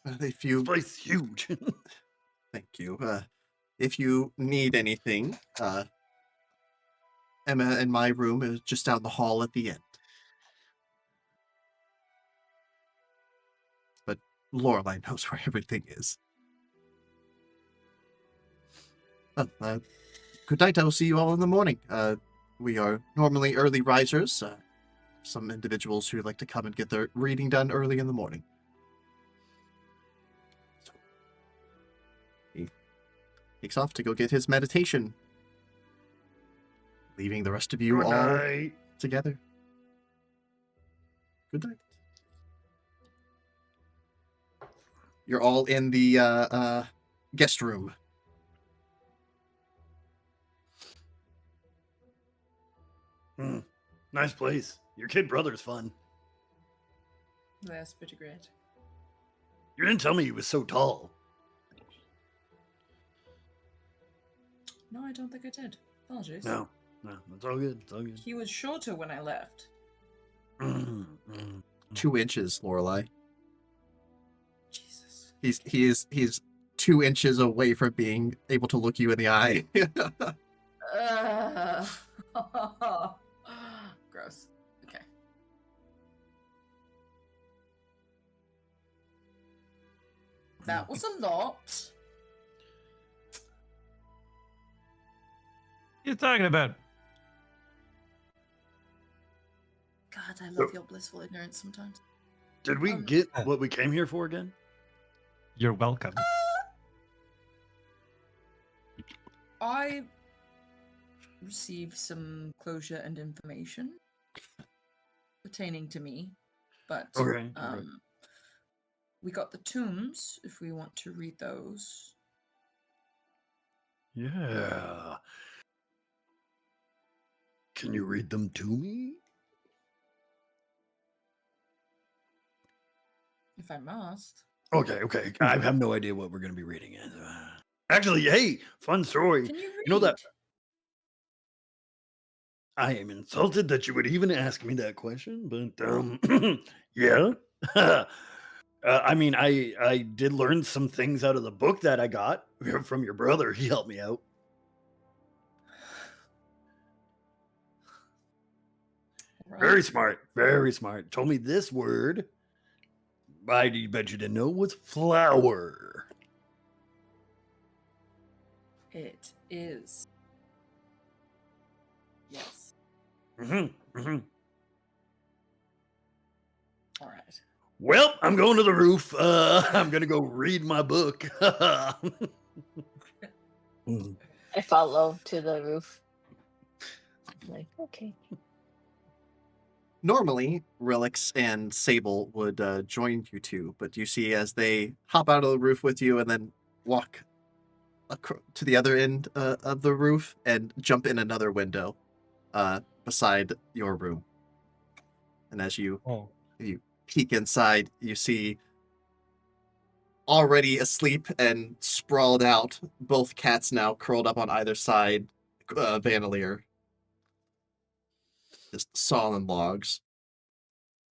if This you place is huge. thank you. If you need anything, Emma and my room is just down the hall at the end. But Lorelai knows where everything is. Well, good night. I will see you all in the morning. We are normally early risers. Some individuals who like to come and get their reading done early in the morning. So, he takes off to go get his meditation, leaving the rest of you Good all night. together. Good night. You're all in the guest room. Nice place. Your kid brother's fun. That's pretty great. You didn't tell me he was so tall. No, I don't think I did. Apologies. No, it's all good. It's all good. He was shorter when I left. 2 inches, Lorelai. Jesus. He's 2 inches away from being able to look you in the eye. Gross. Okay. That was a lot. What are you talking about? God, I love your blissful ignorance sometimes. Did we get what we came here for again? You're welcome. I received some closure and information pertaining to me, but Okay. we got the tombs if we want to read those. Yeah. Can you read them to me? If I must. Okay. I have no idea what we're going to be reading. Actually, hey, fun story. Can you read? You know that I am insulted that you would even ask me that question, but yeah. I mean, I did learn some things out of the book that I got from your brother. He helped me out. Right. Very smart. Very smart. Told me this word, I bet you didn't know, was flower. It is. Yes. Mm-hmm. All right. Well, I'm going to the roof. I'm going to go read my book. I follow to the roof. I'm like, okay. Normally, Relix and Sable would join you two, but you see as they hop out of the roof with you and then walk to the other end of the roof and jump in another window beside your room. And as you peek inside, you see already asleep and sprawled out, both cats now curled up on either side, Vanalier. Just sawing logs.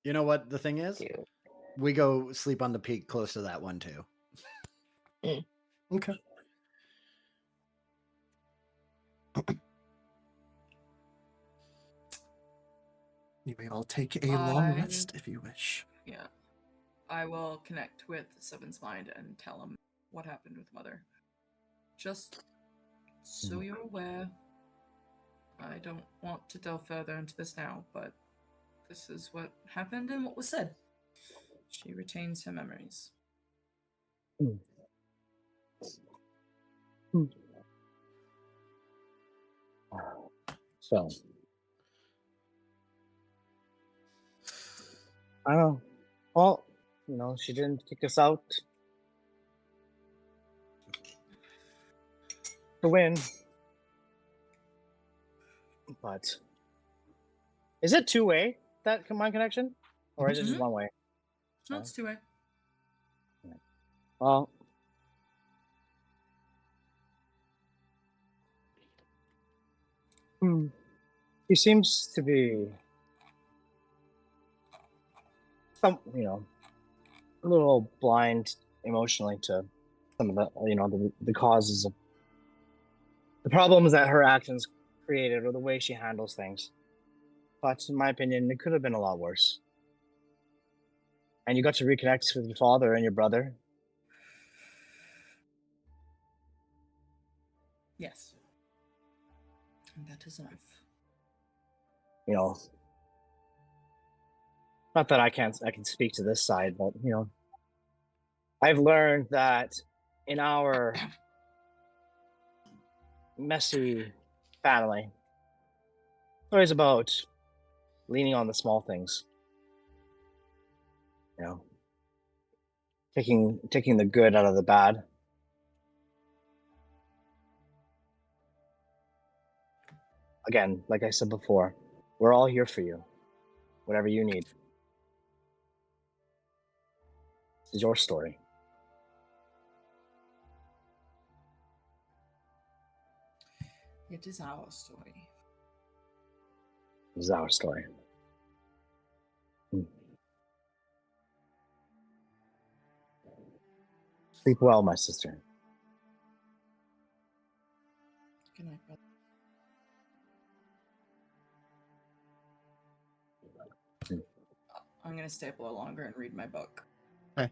You know what the thing is? Cute. We go sleep on the peak close to that one too. Okay. You may all take a long rest if you wish. Yeah. I will connect with Seven's mind and tell him what happened with Mother. Just so you're aware, I don't want to delve further into this now, but this is what happened and what was said. She retains her memories. So, I don't know. Well, she didn't kick us out to win. But is it two-way, that mind connection? Or is it just one way? No, it's two-way. Well, he seems to be a little blind emotionally to some of the causes of the problems that her actions created or the way she handles things. But in my opinion, it could have been a lot worse. And you got to reconnect with your father and your brother. Yes. And that is enough. Not that I can speak to this side, but I've learned that in our messy family, it's always about leaning on the small things. Taking the good out of the bad. Again, like I said before, we're all here for you. Whatever you need. This is your story. It is our story. This is our story. Sleep well, my sister. Good night, brother. I'm gonna stay up a little longer and read my book. Okay.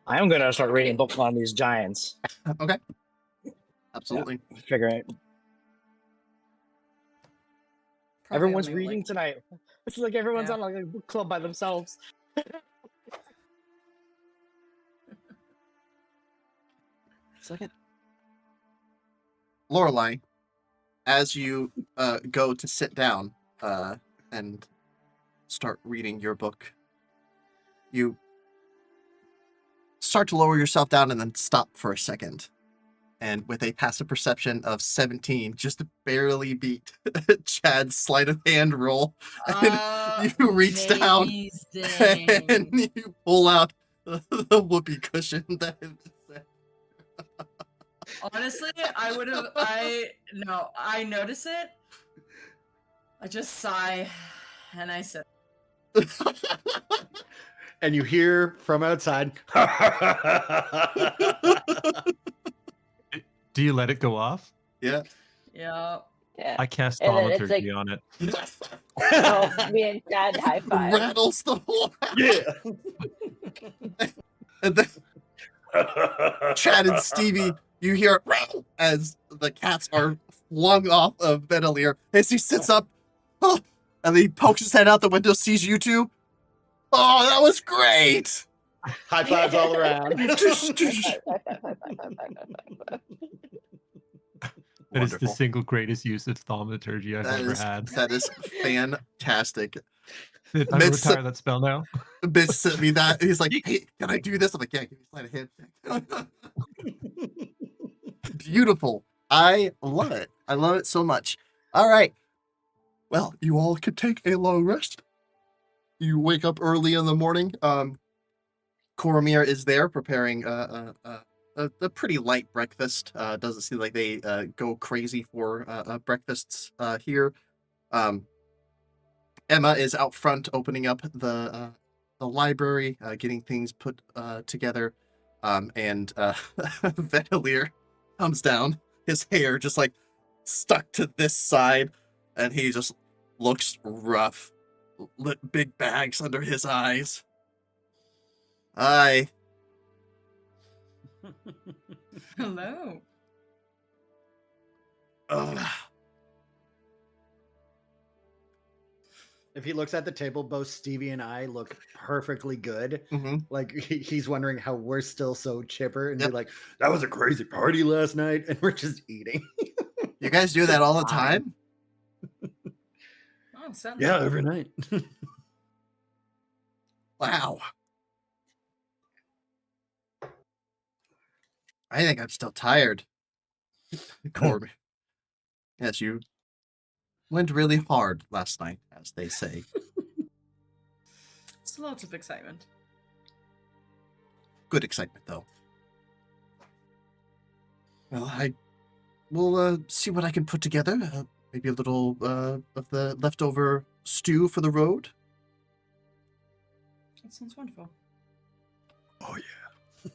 I am gonna start reading books on these giants. Okay. Absolutely. Yeah, figure it. Probably Everyone's only, reading tonight. It's like everyone's on like a book club by themselves. Second. Lorelai, as you go to sit down and start reading your book, you start to lower yourself down and then stop for a second. And with a passive perception of 17, just barely beat Chad's sleight of hand roll. And you reach down and you pull out the whoopee cushion that honestly, I notice it. I just sigh and I said, And you hear from outside. Do you let it go off? Yeah. yeah. Yeah. I cast And then it's thaumaturgy on it. Oh, me and Chad high five. Rattles the whole house. Yeah. And then Chad and Stevie, you hear as the cats are flung off of Benelier as he sits up, and he pokes his head out the window, sees you two. Oh, that was great! High fives all around. That is the Wonderful. single greatest use of thaumaturgy I've ever had. That is fantastic. I retire that spell now. Mitch sent me that. He's like, hey, can I do this? I'm like, yeah, give me a sleight of hand. Beautiful. I love it. I love it so much. All right. Well, you all could take a long rest. You wake up early in the morning. Coromir is there preparing a pretty light breakfast. Doesn't seem like they go crazy for breakfasts here. Emma is out front opening up the library, getting things put together. And Vetelier comes down, his hair just like stuck to this side, and he just looks rough. Big bags under his eyes. Hi. Hello. Ugh. If he looks at the table, both Stevie and I look perfectly good. Mhm. Like he's wondering how we're still so chipper and Yep. be like, that was a crazy party last night. And we're just eating. You guys do that all the Fine. time? Oh, certainly. Yeah, every night. Wow. I think I'm still tired. Corby. Yes, you went really hard last night, as they say. It's lots of excitement. Good excitement, though. Well, I will see what I can put together. Maybe a little of the leftover stew for the road. That sounds wonderful. Oh yeah.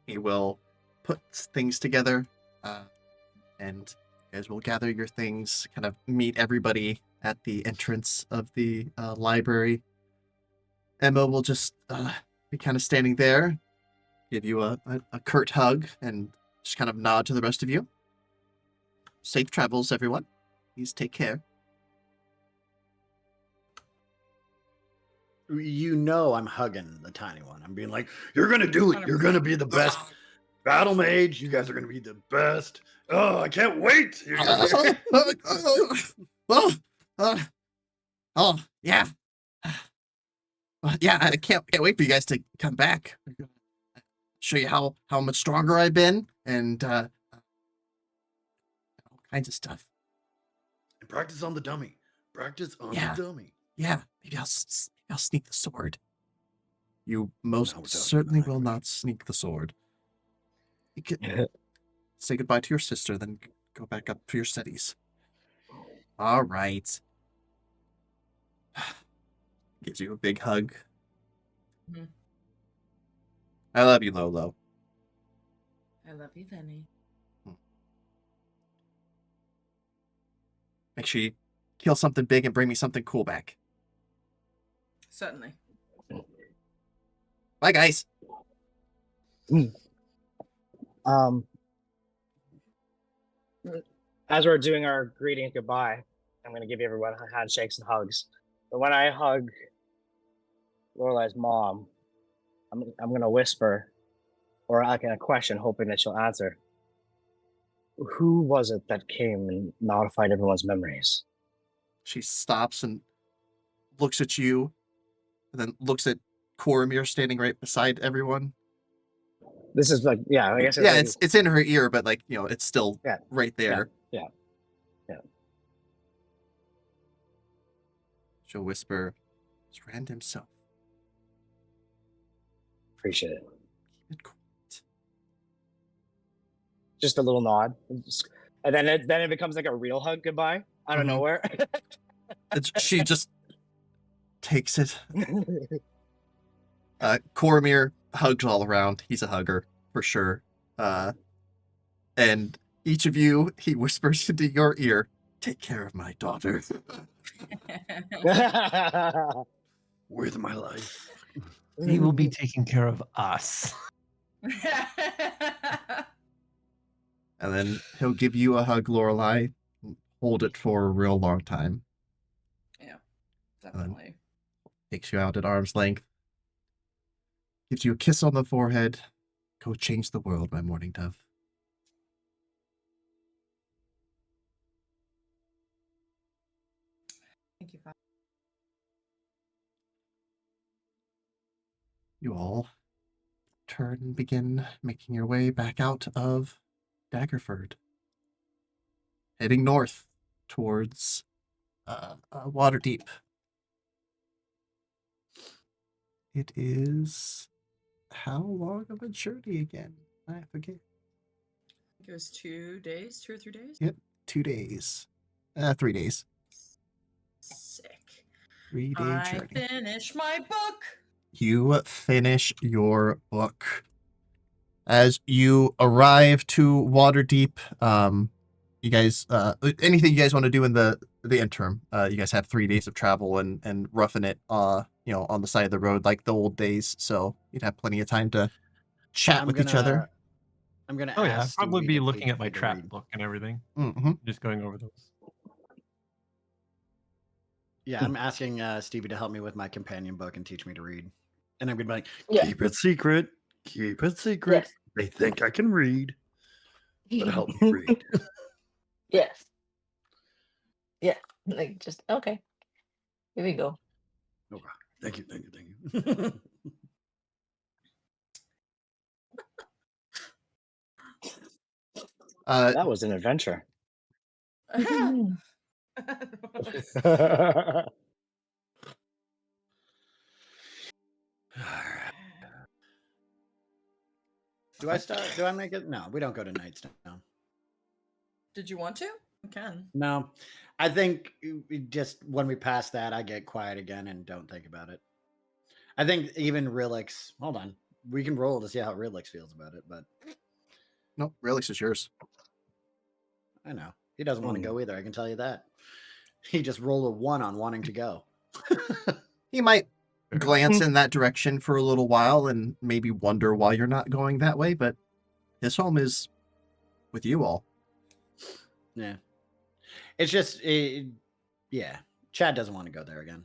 He will put things together, and you guys will gather your things, kind of meet everybody at the entrance of the library. Emma will just be kind of standing there, give you a curt hug, and just kind of nod to the rest of you. Safe travels, everyone. Please take care. You know I'm hugging the tiny one. I'm being like, You're gonna do it. You're 100%. gonna be the best battle mage. You guys are gonna be the best. Oh, I can't wait. You're gonna Oh, yeah. Yeah, I can't wait for you guys to come back. Show you how much stronger I've been, and all kinds of stuff. And practice on the dummy. Practice on Yeah. the dummy. Yeah, maybe I'll sneak the sword. You most No, don't. certainly will not sneak the sword. You can say goodbye to your sister, then go back up to your studies. All right. Gives you a big hug. Mhm. I love you, Lolo. I love you, Vinny. Make sure you kill something big and bring me something cool back. Certainly. Bye, guys. As we're doing our greeting goodbye, I'm going to give everyone handshakes and hugs. But when I hug Lorelai's mom, I'm going to whisper or ask a question, hoping that she'll answer. Who was it that came and modified everyone's memories? She stops and looks at you, and then looks at Coromir standing right beside everyone. This is like, yeah, I guess. Yeah, it's in her ear, but like, you know, it's still Yeah. right there. Yeah. She'll whisper, "It's Rand himself." Appreciate it. Keep it quiet. Just a little nod, and then it becomes like a real hug goodbye out of Mhm. nowhere. She just takes it. Coromir hugs all around. He's a hugger for sure. And each of you, he whispers into your ear, "Take care of my daughter." With my life. He will be taking care of us. And then he'll give you a hug, Lorelai. Hold it for a real long time. Definitely. Takes you out at arm's length. Gives you a kiss on the forehead. Go change the world, my morning dove. Thank you, Father. You all turn and begin making your way back out of Daggerford. Heading north towards Waterdeep. It is how long of a journey again? I forget. It was 2 days, 2 or 3 days. Yep, 2 days. 3 days. Sick. 3-day I journey. finished my book. You finish your book. As you arrive to Waterdeep, you guys, anything you guys want to do in the the interim. You guys have 3 days of travel and roughing it, on the side of the road like the old days. So you'd have plenty of time to chat with each other. I'm gonna Oh yeah, ask I'd probably Stevie be to looking teach at my me to trap read. book and everything, Hmm. just going over those. Yeah, I'm asking Stevie to help me with my companion book and teach me to read. And I'm gonna be like, Yeah. Keep it secret. Keep it secret. Yes. They think I can read, but help me read. Yes. Yeah. Like just okay. Here we go. Okay. Thank you. Thank you. Thank you. That was an adventure. do I start? Do I make it? No, we don't go to Nightstone. Did you want to? We can. No, I think just when we pass that, I get quiet again and don't think about it. I think even Relix. Hold on, we can roll to see how Relix feels about it, but No, Relix is yours. I know he doesn't want to go either. I can tell you that. He just rolled a 1 on wanting to go. He might glance in that direction for a little while and maybe wonder why you're not going that way, but his home is with you all. Yeah, it's just yeah. Chad doesn't want to go there again.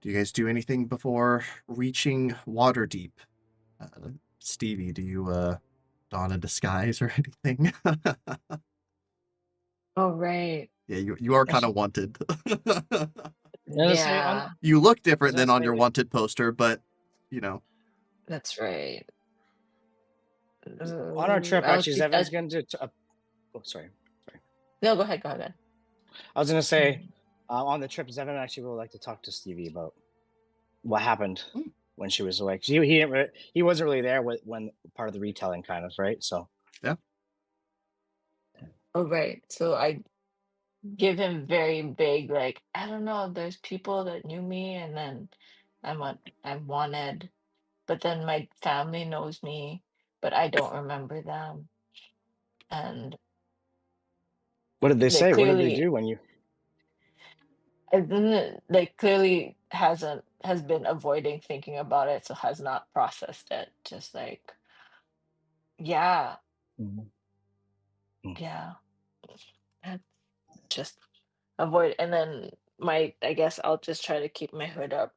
Do you guys do anything before reaching Waterdeep? Stevie, do you don a disguise or anything? Oh right. Yeah, you are kind of wanted. Yeah, You look different Does than that on say your we- wanted poster, but you know. that's right. On our trip, I'll actually, is keep Evans that. going to? Oh, sorry. No, go ahead. Go ahead. I was going to say, on the trip, Evan actually would like to talk to Stevie about what happened when she was away. 'Cause he wasn't really there when part of the retelling, kind of, right? So Yeah. Oh right. So I give him very vague, like I don't know. There's people that knew me, and then I'm wanted, but then my family knows me, but I don't remember them, and what did they they say? What did they clearly do when you? like clearly has been avoiding thinking about it, so has not processed it. Just like yeah, yeah, that's just avoid, and then I guess I'll just try to keep my hood up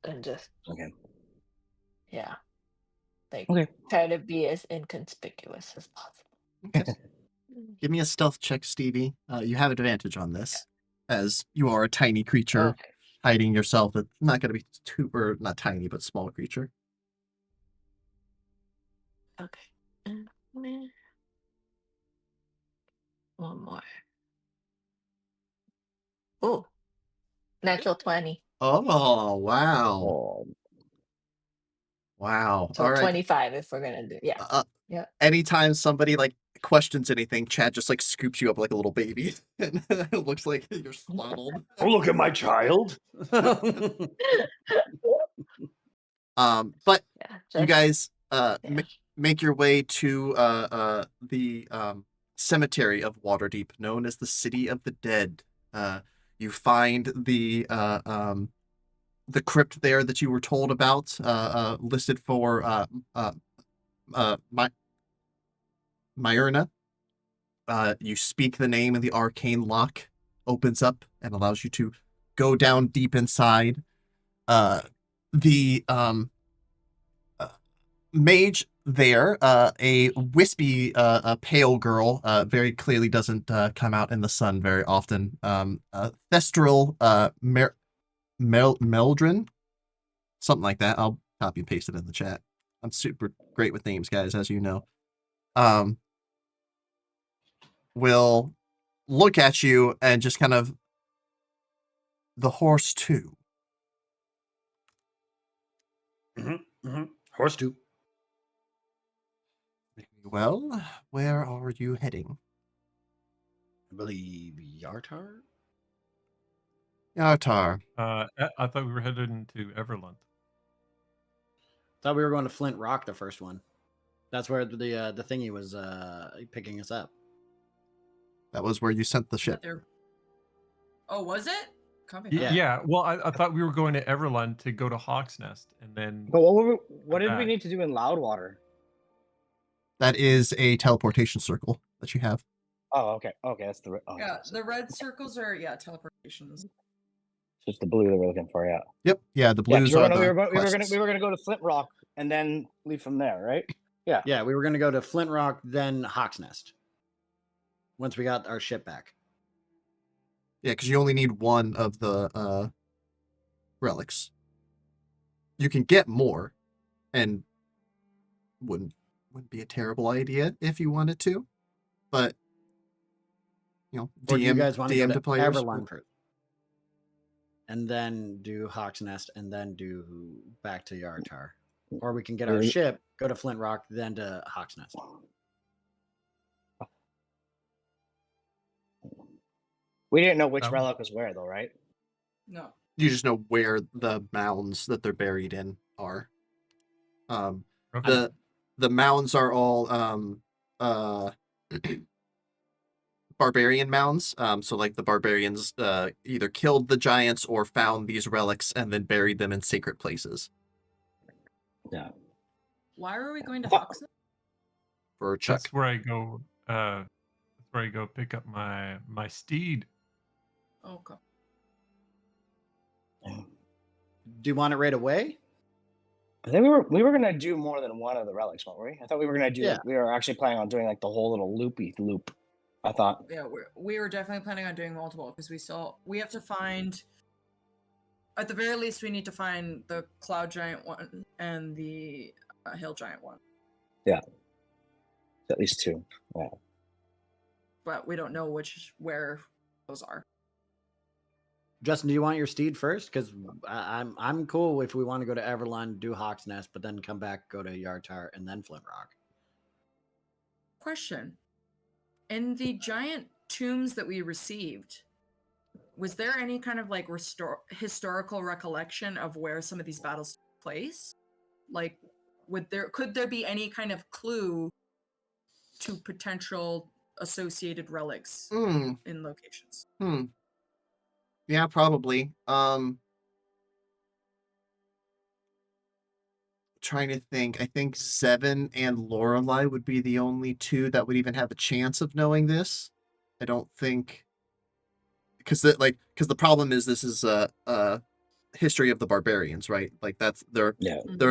and just Okay. yeah, like Okay. try to be as inconspicuous as possible. Okay. Give me a stealth check, Stevie. You have advantage on this, as you are a tiny creature Okay. hiding yourself. It's not going to be or not tiny, but small creature. Okay. Meh. One more. Oh, natural 20. Oh, wow. Oh, Wow. So All right. 25 if we're gonna do yeah. Yeah. Anytime somebody like questions anything, Chad just like scoops you up like a little baby, and it looks like you're swaddled. Oh, look at my child. But Yeah. you Just guys yeah. make your way to the cemetery of Waterdeep, known as the City of the Dead. You find the crypt there that you were told about, listed for Myrna. You speak the name, and the arcane lock opens up and allows you to go down deep inside. The mage there, a wispy, pale girl, very clearly doesn't come out in the sun very often. Thestral Meldrin, something like that. I'll copy and paste it in the chat. I'm super great with names, guys, as you know. Will look at you and just kind of the horse too. Horse too. Well, where are you heading? I believe Yartar. Yartar. I thought we were headed into Everland. Thought we were going to Flint Rock, the first one. That's where the thingy was picking us up. That was where you sent the That ship. they're- Oh, was it? Copy Yeah. that. Well, I thought we were going to Everlund to go to Hawk's Nest, and then But what did we back. need to do in Loudwater? That is a teleportation circle that you have. Oh, okay. Okay, that's the. Oh, Yeah, okay, so the red circles are teleportations. it's the blue that we're looking for. Yeah. Yep. Yeah, the Yeah, 'cause blues are the we were quests. gonna go to Flint Rock and then leave from there, right? Yeah. Yeah, we were going to go to Flint Rock, then Hawk's Nest. Once we got our ship back. Yeah, because you only need one of the relics. You can get more, and wouldn't be a terrible idea if you wanted to, but Or do you guys want to go DM to to players. Everlund first? And then do Hawk's Nest, and then do back to Yartar. Or we can get our ship, go to Flint Rock, then to Hawk's Nest. We didn't know which relic was where, though, right? No. You just know where the mounds that they're buried in are. Okay. The mounds are all barbarian mounds. So like the barbarians either killed the giants or found these relics and then buried them in sacred places Yeah. Why are we going to Hawks? for a check. That's where I go. That's where I go pick up my steed. Okay. Do you want it right away? I think we were gonna do more than one of the relics, weren't we? I thought we were gonna do. Yeah. We were actually planning on doing like the whole little loop. I thought. Yeah, we were definitely planning on doing multiple because we have to find. At the very least, we need to find the cloud giant one and the hill giant one. Yeah. At least two. Yeah. But we don't know where those are. Justin, do you want your steed first? Because I'm cool if we want to go to Everlund, do Hawk's Nest, but then come back, go to Yartar, and then Flint Rock. Question. In the giant tombs that we received, was there any kind of like historical recollection of where some of these battles took place? Like, could there be any kind of clue to potential associated relics in locations? Yeah, probably. Trying to think. I think Zevin and Lorelei would be the only two that would even have a chance of knowing this. I don't think because the problem is this is a history of the barbarians, right? Like they're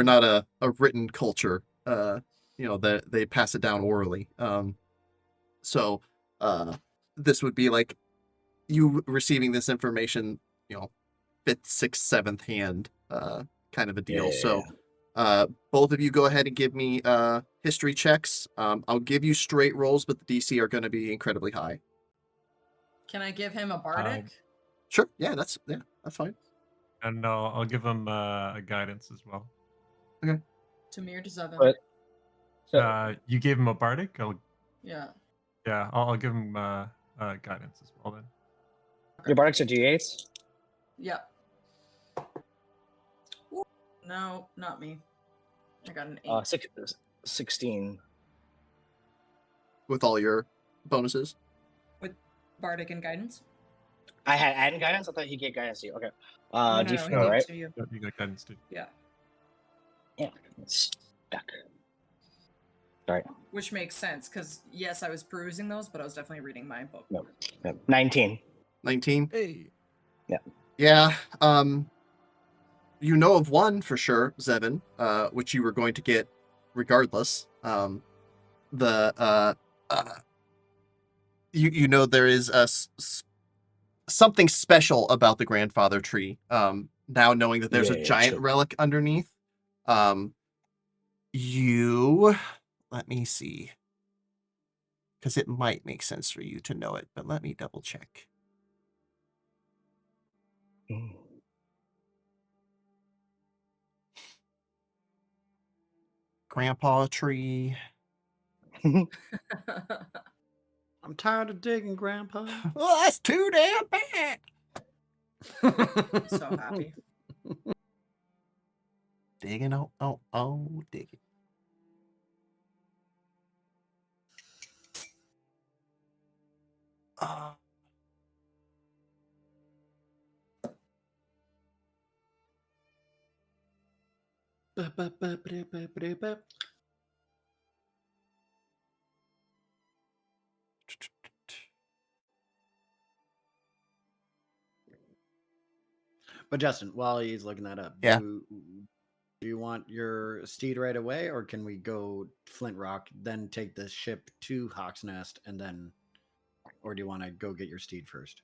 not a written culture. That they pass it down orally. So this would be like you receiving this information, fifth, sixth, seventh hand kind of a deal. So both of you go ahead and give me history checks. I'll give you straight rolls, but the DC are going to be incredibly high. Can I give him a bardic? Sure. Yeah, that's fine. And I'll give him a guidance as well. Okay. Tamir to Zevin. But so You gave him a bardic. Yeah. Yeah, I'll give him guidance as well then. your bardics are D8s. Yeah. Ooh, no, not me. I got an 8. 16. With all your bonuses. With bardic and guidance. I had guidance. I thought he gave guidance to you. Okay. No, D4, he gave it right? to you. Yeah, you got guidance too. Yeah. Yeah. It's stuck. Sorry. Which makes sense because yes, I was perusing those, but I was definitely reading my book. No. 19. 19. Hey. Yeah. You know of one for sure, Zevin, which you were going to get regardless. You know there is something special about the grandfather tree. Now knowing that there's a giant relic underneath. Let me see. Because it might make sense for you to know it, but let me double check. Grandpa tree. I'm tired of digging, Grandpa. Well, that's too damn bad. So happy. Digging, digging. But Justin, while he's looking that up, Yeah. do you want your steed right away, or can we go Flint Rock, then take the ship to Hawk's Nest, and then, or do you want to go get your steed first?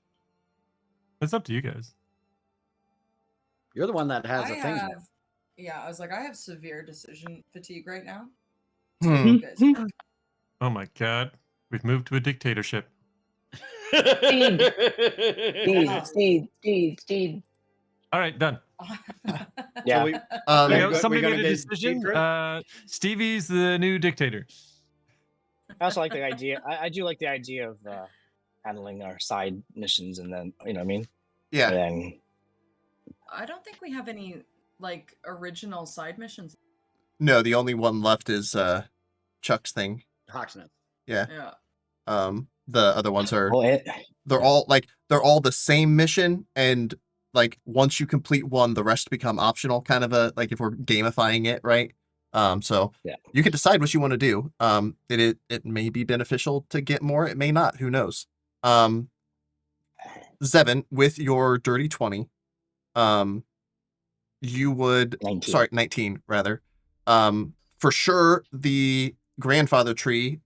It's up to you guys. You're the one that has I a thing. have, yeah, I was like, I have severe decision fatigue right now. Hmm. You guys pick. Oh my god. We've moved to a dictatorship. Steed, Yeah. Steed. All right, done. Yeah. So we, There Um, you we go. go- Somebody gonna made a get decision. Steed first? Stevie's the new dictator. I also like the idea. I do like the idea of handling our side missions, and then you know what I mean. yeah. And then I don't think we have any like original side missions. No, the only one left is Chuck's thing. Hawk's Nest. Yeah. Yeah. The other ones are well, they're all the same mission, and like once you complete one, the rest become optional. Kind of a like if we're gamifying it, right? So Yeah. you can decide what you want to do. It may be beneficial to get more. It may not. Who knows? Zevin, with your dirty 20, you would 19. sorry 19 rather. For sure the grandfather tree.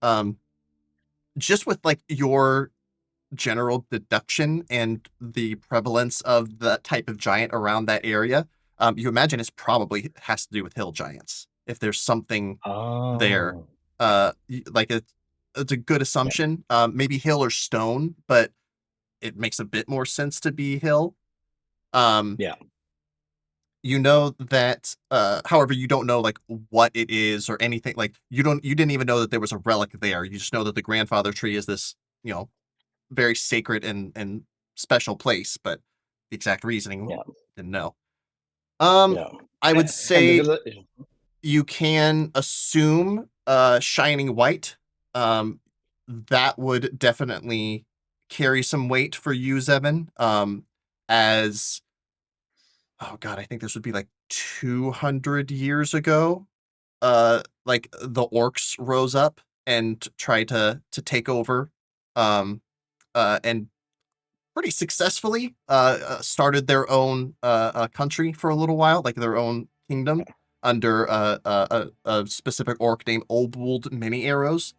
Just with like your general deduction and the prevalence of the type of giant around that area, you imagine it's probably has to do with hill giants. If there's something there, like it's a good assumption. Maybe hill or stone, but it makes a bit more sense to be hill. Yeah. You know that, however, you don't know like what it is or anything. Like you didn't even know that there was a relic there. You just know that the grandfather tree is this, very sacred and special place, but the exact reasoning Yeah. didn't know. Yeah. I would And say the you can assume shining white. That would definitely carry some weight for you, Zevin. As oh god, I think this would be like 200 years ago. Like the orcs rose up and tried to take over, and pretty successfully started their own country for a little while, like their own kingdom under a specific orc named Obuld Many Arrows.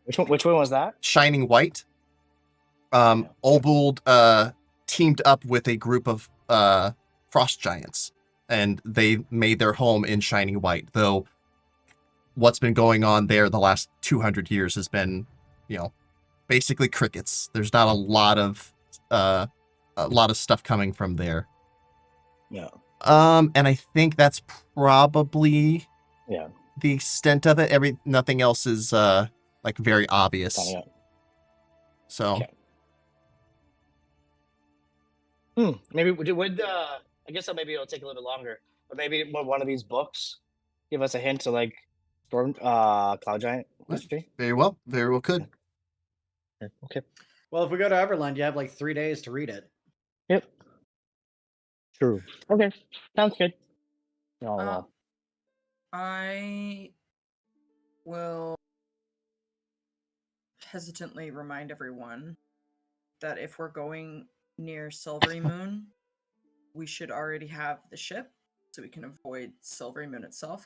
which one was that? Shining White. Obuld teamed up with a group of frost giants, and they made their home in Shining White, though what's been going on there the last 200 years has been, basically crickets. There's not a lot of stuff coming from there. Yeah. And I think that's probably Yeah. the extent of it. Nothing else is like very obvious. Coming up. So Okay. Maybe would I guess maybe it'll take a little bit longer, but maybe one of these books give us a hint to like storm cloud giant history. very well could. Okay. Well, if we go to Everland, you have like 3 days to read it. Yep. True. Okay. Sounds good. Oh, Uh, well. I will hesitantly remind everyone that if we're going near Silvery Moon, we should already have the ship so we can avoid Silvery Moon itself.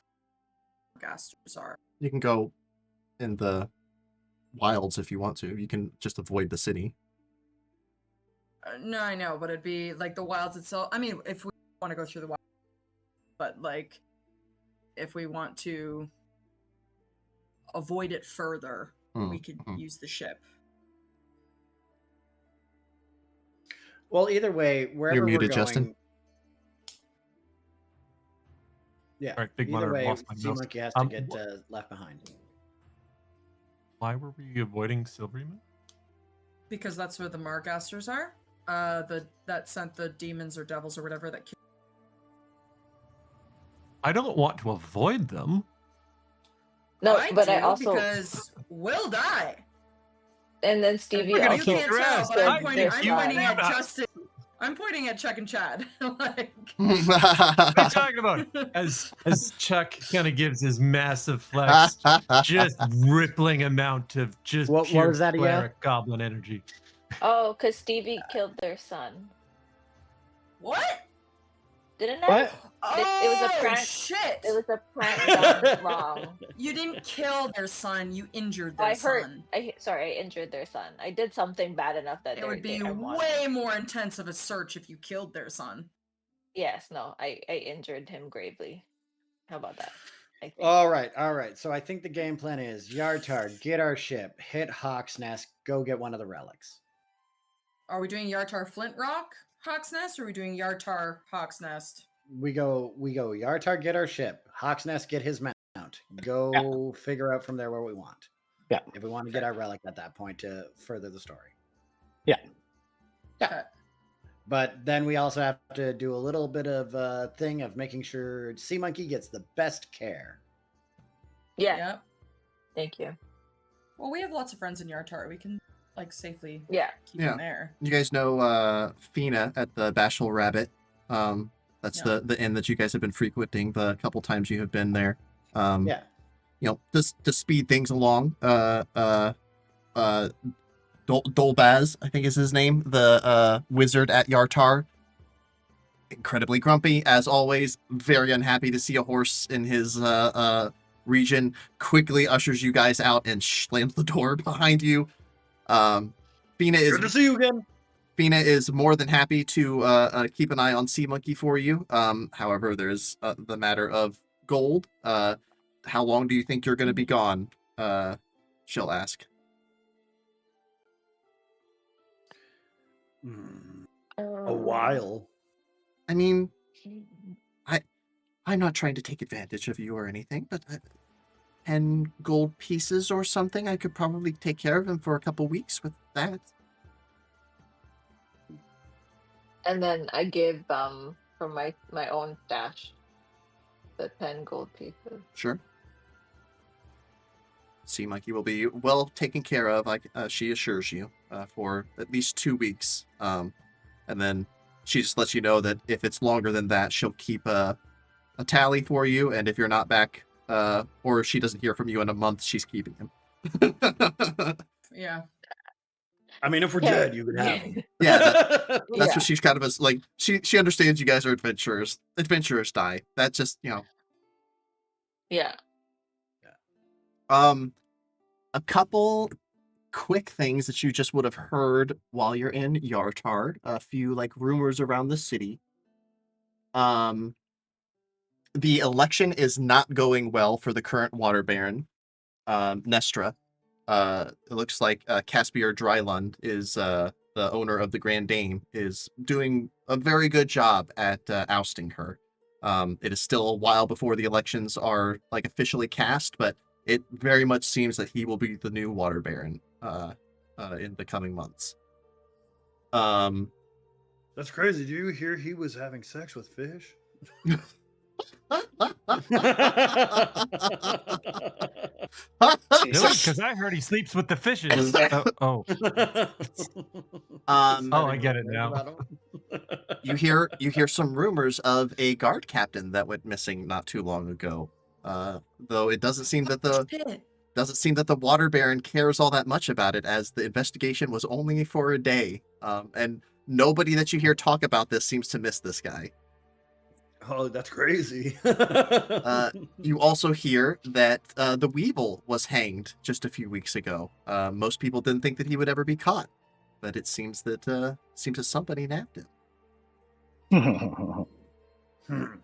Gasters are. You can go in the wilds if you want to. You can just avoid the city. No, I know, but it'd be like the wilds itself. I mean, if we want to go through the wilds, but like if we want to avoid it further, we could use the ship. Well, either way, wherever muted, we're going, Justin. Yeah. All right, Big Either Mother way, lost my Sea mouse. Monkey has to get left behind. Why were we avoiding Silvery Moon? Because that's where the Margasters are. That sent the demons or devils or whatever that. I don't want to avoid them. No, I but do I also because we'll die. And then Stevie We're gonna You also kick can't your tell, ass. but killed I'm I pointing. their think I'm you pointing son. at cannot. Justin. I'm pointing at Chuck and Chad. Like, What are you talking about? As Chuck kind of gives his massive flex, just rippling amount of just What pure was that, yeah? cleric goblin energy. Oh, because Stevie killed their son. what? Didn't I? What? It was a Oh prank. shit! It was a prank gone wrong. You didn't kill their son. You injured I their hurt. son. Sorry, I injured their son. I did something bad enough that It would be I'm wanted. way more intense of a search if you killed their son. Yes, no, I injured him gravely. How about that? I think. All right. So I think the game plan is Yartar, get our ship, hit Hawk's Nest, go get one of the relics. Are we doing Yartar Flint Rock Hawk's Nest, or are we doing Yartar Hawk's Nest? We go Yartar, get our ship, Hawk's Nest, get his mount. Go figure out from there where we want. Yeah. If we want to get our relic at that point to further the story. Yeah. Okay. But then we also have to do a little bit of a thing of making sure Sea Monkey gets the best care. Yeah. Yep. Thank you. Well, we have lots of friends in Yartar. We can like safely Yeah. keep Yeah. them there. You guys know Fina at the Bashful Rabbit. That's Yeah. the inn that you guys have been frequenting the couple times you have been there. Yeah. You know, just to speed things along. Dolbaz, I think is his name, the wizard at Yartar. Incredibly grumpy, as always. Very unhappy to see a horse in his region. Quickly ushers you guys out and slams the door behind you. Fina is Good to see you again. Fina is more than happy to keep an eye on Sea Monkey for you. However, there's the matter of gold. How long do you think you're going to be gone? She'll ask. A while. I mean, I'm not trying to take advantage of you or anything, but 10 gold pieces or something, I could probably take care of him for a couple weeks with that. And then I give from my own stash the 10 gold pieces. Sure. Sea Monkey will be well taken care of, like she assures you, for at least 2 weeks. And then she just lets you know that if it's longer than that, she'll keep a tally for you, and if you're not back, or if she doesn't hear from you in a month, she's keeping him. Yeah. I mean, if we're Yeah. dead, you can have them. Yeah, that's Yeah. what she's kind of like. She understands you guys are adventurers. Adventurers die. That's just, you know. Yeah. A couple quick things that you just would have heard while you're in Yartar. A few like rumors around the city. The election is not going well for the current water baron, Nestra. It looks like Caspier Drylund is the owner of the Grand Dame, is doing a very good job at ousting her. It is still a while before the elections are like officially cast, but it very much seems that he will be the new water baron in the coming months. That's crazy. Do you hear he was having sex with fish? Really? Jesus. Because I heard he sleeps with the fishes. Oh, I get it now. You hear some rumors of a guard captain that went missing not too long ago. Though it doesn't seem that the water baron cares all that much about it, as the investigation was only for a day. And nobody that you hear talk about this seems to miss this guy. Oh, that's crazy. You also hear that the Weeble was hanged just a few weeks ago. Most people didn't think that he would ever be caught, but it seems that somebody nabbed him.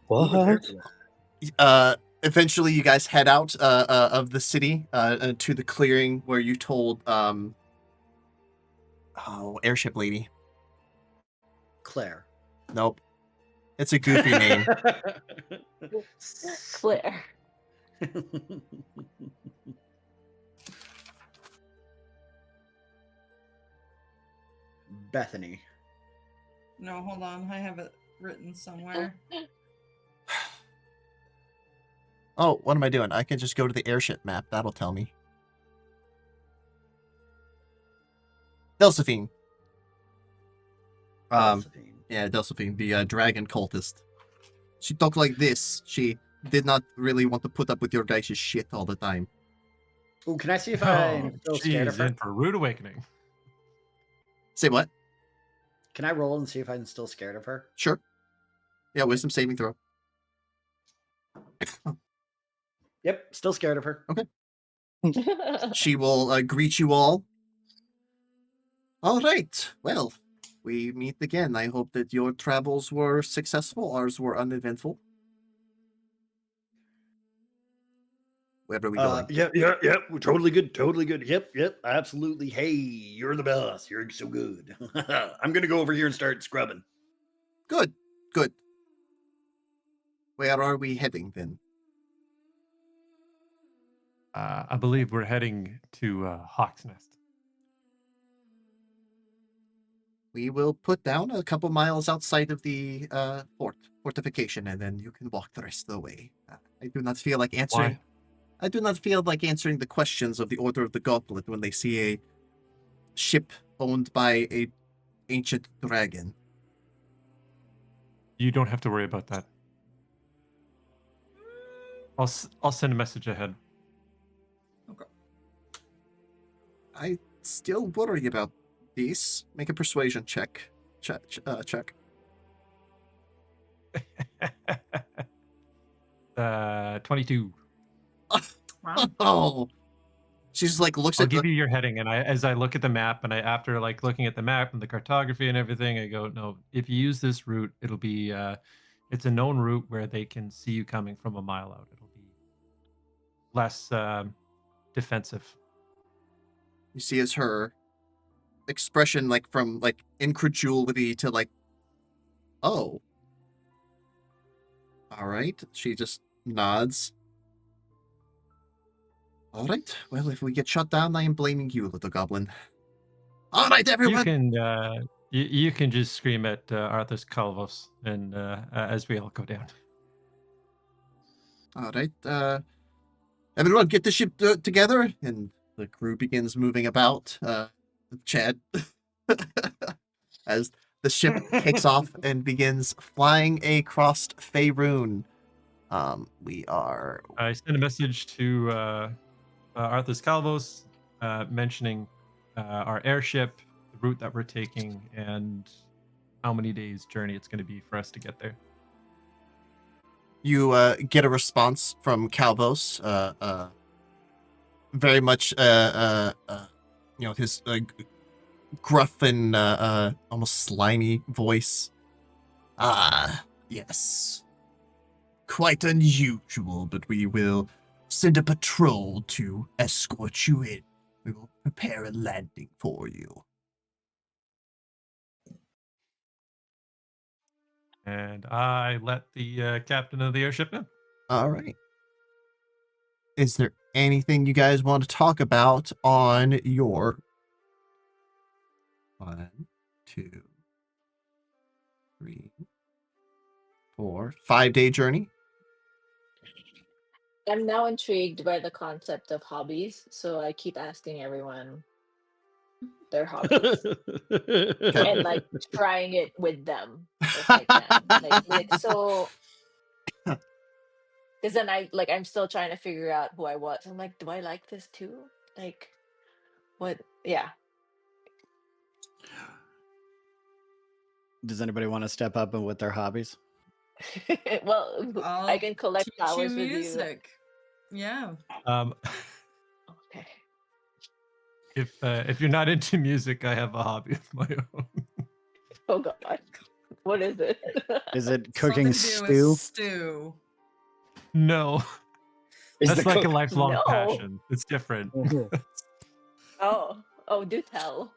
What? Eventually, you guys head out of the city to the clearing where you told airship lady. Claire. Nope, it's a goofy name. Claire. Bethany. No, hold on. I have it written somewhere. Oh, what am I doing? I can just go to the airship map. That'll tell me. Delphine. Josephine. Yeah, Delphine, the dragon cultist. She talked like this. She did not really want to put up with your guys' shit all the time. Oh, can I see if Oh, I'm still scared of she's her? in for a rude awakening. Say what? Can I roll and see if I'm still scared of her? Sure. Yeah, wisdom saving throw. Yep, still scared of her. She will greet you all. All right. Well, we meet again. I hope that your travels were successful. Ours were uneventful. Where are we going? Yep. We're totally good. Totally good. Yep. Absolutely. Hey, you're the boss. You're so good. I'm gonna go over here and start scrubbing. Good. Where are we heading then? I believe we're heading to Hawk's Nest. We will put down a couple miles outside of the fortification, and then you can walk the rest of the way. I do not feel like answering. Why? I do not feel like answering the questions of the Order of the Goblet when they see a ship owned by a ancient dragon. You don't have to worry about that. I'll send a message ahead. I still worry about this. Make a persuasion check. Check. 22. Wow. Oh, she's like looks I'll at. give you your heading, and as I look at the map, and after like looking at the map and the cartography and everything, I go, no, if you use this route, it'll be it's a known route where they can see you coming from a mile out. It'll be less defensive. You see as her expression, like from like incredulity to like, oh, all right. She just nods. All right. Well, if we get shut down, I am blaming you, little goblin. All right, everyone. You can just scream at Arthur's Calvos, and as we all go down. All right. Everyone, get the ship together, and the crew begins moving about. Chad, as the ship takes off and begins flying across Faerun. We are. I sent a message to Arthur's Calvos, mentioning our airship, the route that we're taking, and how many days journey it's going to be for us to get there. You get a response from Calvos. Very much, his gruff and almost slimy voice. Ah, yes. Quite unusual, but we will send a patrol to escort you in. We will prepare a landing for you. And I let the captain of the airship know. All right. Is there anything you guys want to talk about on your 1, 2, 3, 4, 5-day journey? I'm now intrigued by the concept of hobbies, so I keep asking everyone their hobbies and like trying it with them if I can. Like so, because then I'm still trying to figure out who I was. I'm like, do I like this too? Like, what? Yeah. Does anybody want to step up and with their hobbies? Well, I I'll can collect teach you flowers with you. music. Yeah. Okay. If you're not into music, I have a hobby of my own. Oh God, what is it? Is it cooking Something to do stew? with stew. No, Is that's the like a cook- lifelong No. passion. It's different. Oh, do tell.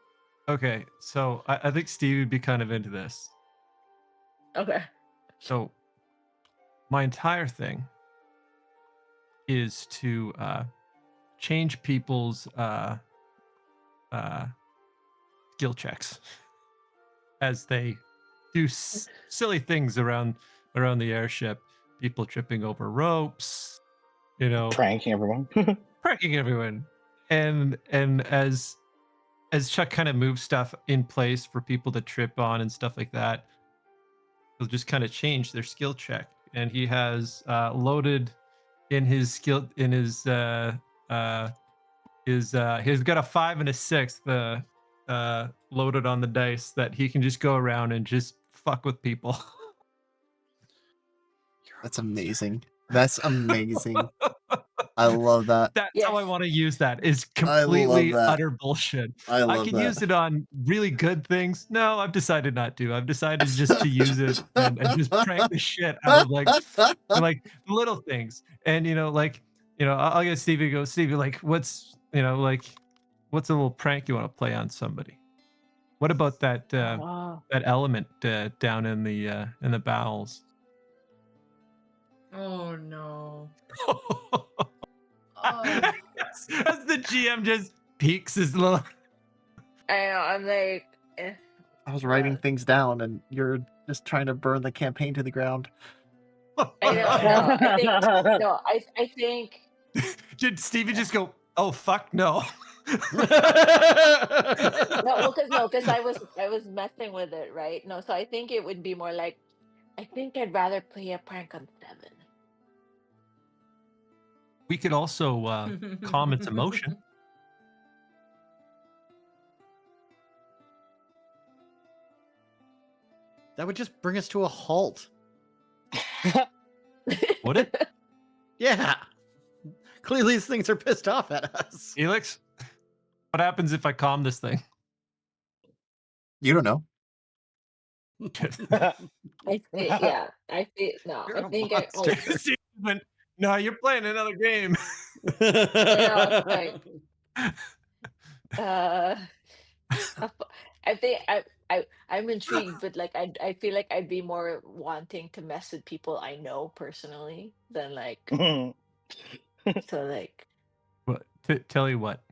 Okay, so I think Steve would be kind of into this. Okay. So my entire thing is to change people's skill checks as they do silly things around the airship. People tripping over ropes, pranking everyone. pranking everyone, and as as Chuck kind of moves stuff in place for people to trip on and stuff like that, he'll just kind of change their skill check. And he has loaded in his skill in his he's got a 5 and a 6 loaded on the dice that he can just go around and just fuck with people. That's amazing. That's amazing. I love that. That's Yes. how I want to use that. Is I love completely that. utter bullshit. I I love can that. use it on really good things. No, I've decided not to. I've decided just to use it and just prank the shit out of like little things. And I'll get Stevie to go, Stevie, like what's what's a little prank you want to play on somebody? What about that Oh. that element down in the bowels? Oh no. As the GM just peeks his little. I know. I'm like, I was writing what? things down, and you're just trying to burn the campaign to the ground. I know. I think no. I think Did Stevie just go, oh fuck no? no. Well, because I was messing with it, right? No, so I think it would be more like, I think I'd rather play a prank on 7. We could also calm its emotion. That would just bring us to a halt. Would it? Yeah. Clearly, these things are pissed off at us. Felix, what happens if I calm this thing? You don't know. I think, yeah. I think no. You're I a think monster. Stevie went, no, you're playing another game. it's fine. I think I'm intrigued, but like I feel like I'd be more wanting to mess with people I know personally than like so like. What? Tell you what,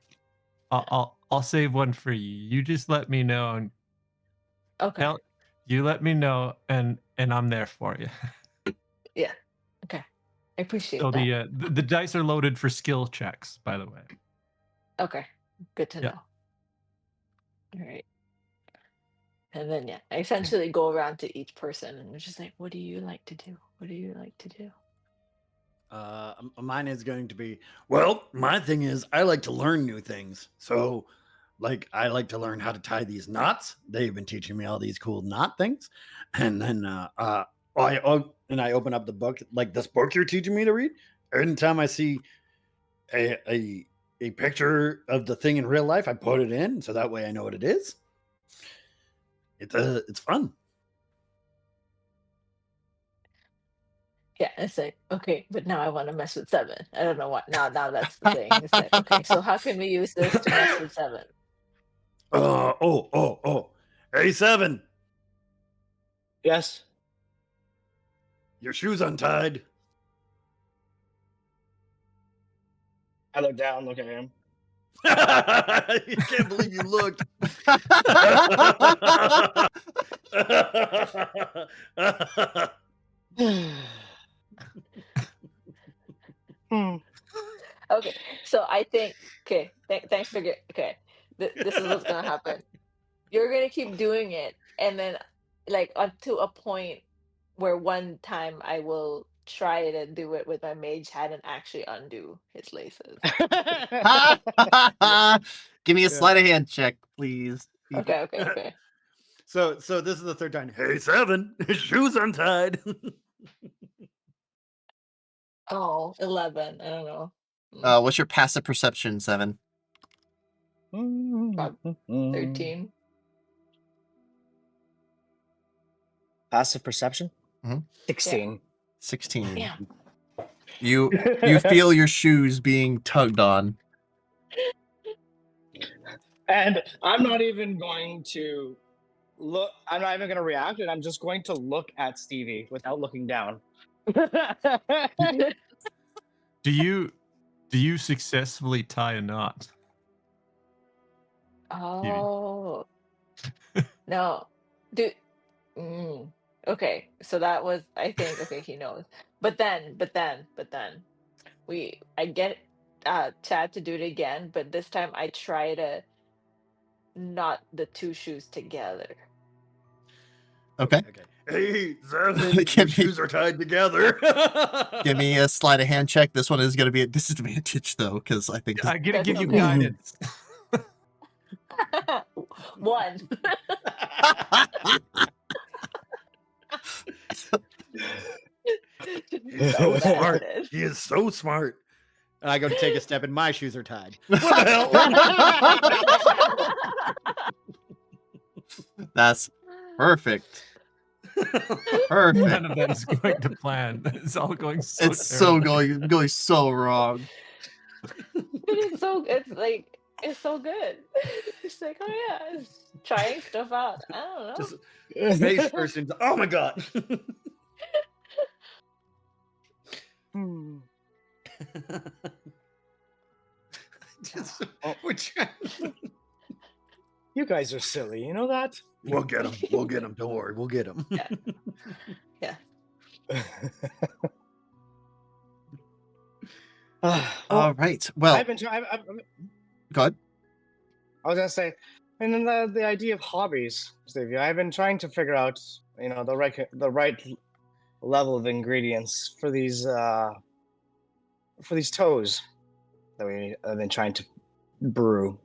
I'll save one for you. You just let me know, and Okay. you let me know, and I'm there for you. Yeah. Okay. I appreciate So that. the dice are loaded for skill checks, by the way. Okay. Good to Yeah. know. All right. And then yeah, I essentially go around to each person and it's just like, what do you like to do? What do you like to do? Mine is going to be, well, my thing is I like to learn new things. So like I like to learn how to tie these knots. They've been teaching me all these cool knot things. And then I open up the book, like this book you're teaching me to read. Every time I see a picture of the thing in real life, I put it in so that way I know what it is. It's fun. Yeah, it's like, okay, but now I want to mess with 7. I don't know what. Now that's the thing. It's like, okay, so how can we use this to mess with 7? Hey, 7. Yes. Your shoe's untied. I look down, look at him. You can't believe you looked. Okay, so I think, okay, thanks for okay. This is what's gonna happen. You're gonna keep doing it, and then like up to a point where one time I will try to do it with my mage hat and actually undo his laces. Give me a Yeah. sleight of hand check, please. Okay. So this is the third time. Hey, 7, his shoe's untied. Oh, 11. I don't know. What's your passive perception, 7? 13. Passive perception? Mhm. 16. 16. Damn. You feel your shoes being tugged on. And I'm not even going to look. I'm not even going to react, and I'm just going to look at Stevie without looking down. Do you successfully tie a knot? Oh. No. Dude. Okay. So that was, I think, okay, he knows. But then I get Chad to do it again, but this time I try to knot the two shoes together. Okay. Okay. Hey, Zevin, Give your me- shoes are tied together. Give me a sleight of hand check. This one is going to be a disadvantage, though, because I think. I'm gonna That's give you okay. guidance. 1. He's So so smart. bad. He is so smart. And I go to take a step, and my shoes are tied. What the hell? That's perfect. None Perfect. of that is going to plan. It's all going so. It's so terribly. going so wrong. But it's so good. It's like, oh yeah, it's trying stuff out. I don't know. Just face first into, oh my god. Just, we're trying- You guys are silly, you know that? We'll get him. We'll get him. Don't worry. We'll get him. Yeah. All right. Well, I've been trying. go ahead. I was gonna say, and then the idea of hobbies, Stevie. I've been trying to figure out, the right level of ingredients for these toes that we have been trying to brew.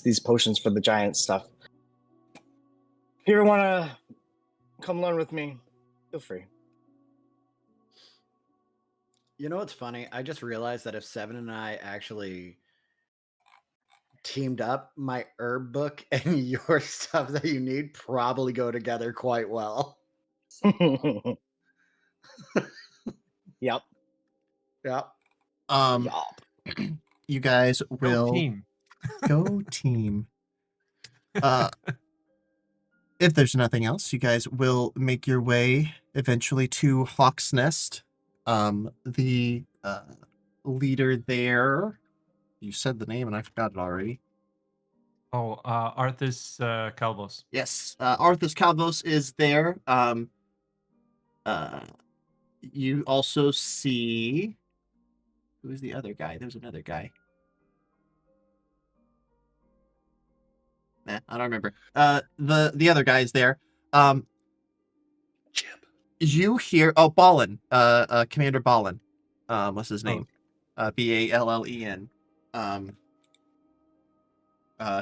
These potions for the giant stuff. If you ever want to come learn with me, feel free. You know what's funny? I just realized that if Seven and I actually teamed up, my herb book and your stuff that you need probably go together quite well. Yep. Yeah. Yup. You guys Go will team. go team. If there's nothing else, you guys will make your way eventually to Hawk's Nest. The leader there. You said the name and I forgot it already. Oh, Arthas Calvos. Yes, Arthas Calvos is there. You also see. Who is the other guy? There's another guy. Nah, I don't remember. The other guy is there. Chip. You hear Ballin, Commander Ballin. What's his name? Ballen.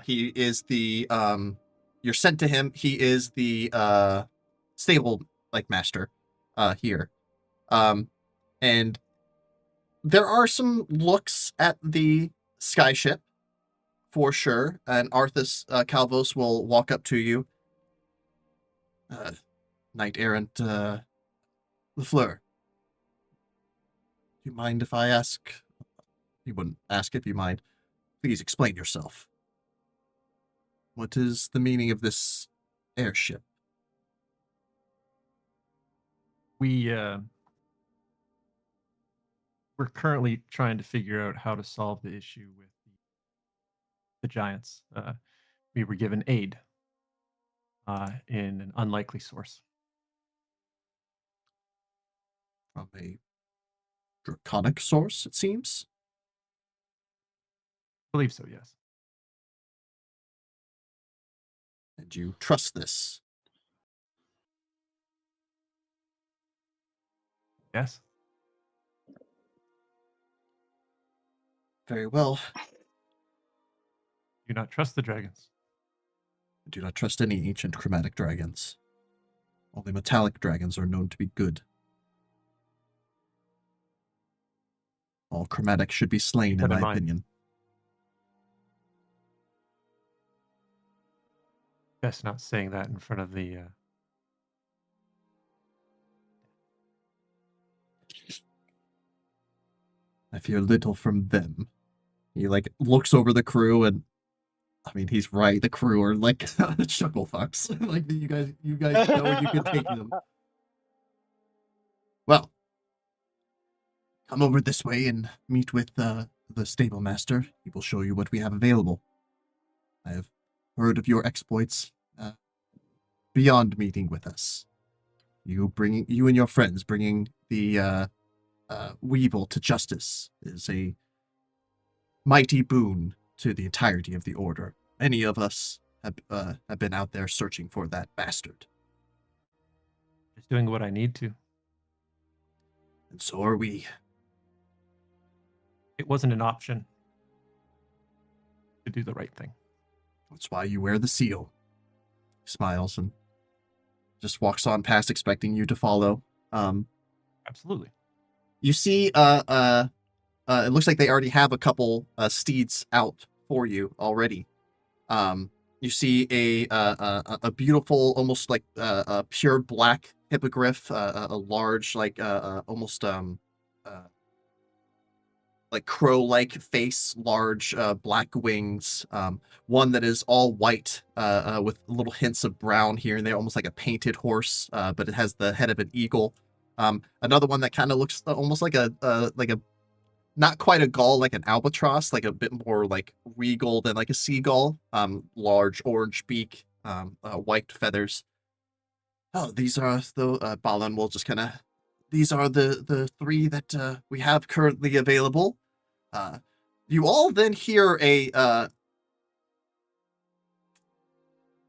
He is the you're sent to him. He is the stable master here. And there are some looks at the skyship for sure, and Arthas Calvos will walk up to you. Knight Errant Lafleur. Do you mind if I ask? You wouldn't ask if you mind. Please explain yourself. What is the meaning of this airship? We're currently trying to figure out how to solve the issue with the giants. We were given aid in an unlikely source. From a draconic source, it seems. I believe so, yes. And you trust this? Yes. Very well. Do not trust the dragons. I do not trust any ancient chromatic dragons. Only metallic dragons are known to be good. All chromatic should be slain, Keep in that in my mind. opinion. Best not saying that in front of the. I fear little from them. He looks over the crew, and I mean he's right. The crew are chuckle fucks. You guys know where you can take them. Well, come over this way and meet with the stable master. He will show you what we have available. I have heard of your exploits beyond meeting with us. You and your friends bringing the Weevil to justice is a mighty boon to the entirety of the Order. Many of us have been out there searching for that bastard, Just doing what I need to. and so are we. It wasn't an option to do the right thing. That's why you wear the seal. He smiles and just walks on past, expecting you to follow. Absolutely. You see, it looks like they already have a couple steeds out for you already. You see a beautiful, almost like a pure black hippogriff, a large, like almost like crow-like face, large black wings. One that is all white with little hints of brown here and there, almost like a painted horse, but it has the head of an eagle. Another one that kind of looks almost like a not quite a gull, like an albatross, like a bit more like regal than like a seagull. Large orange beak, white feathers. Oh, these are the Balan will just kind of. These are the three that we have currently available. You all then hear a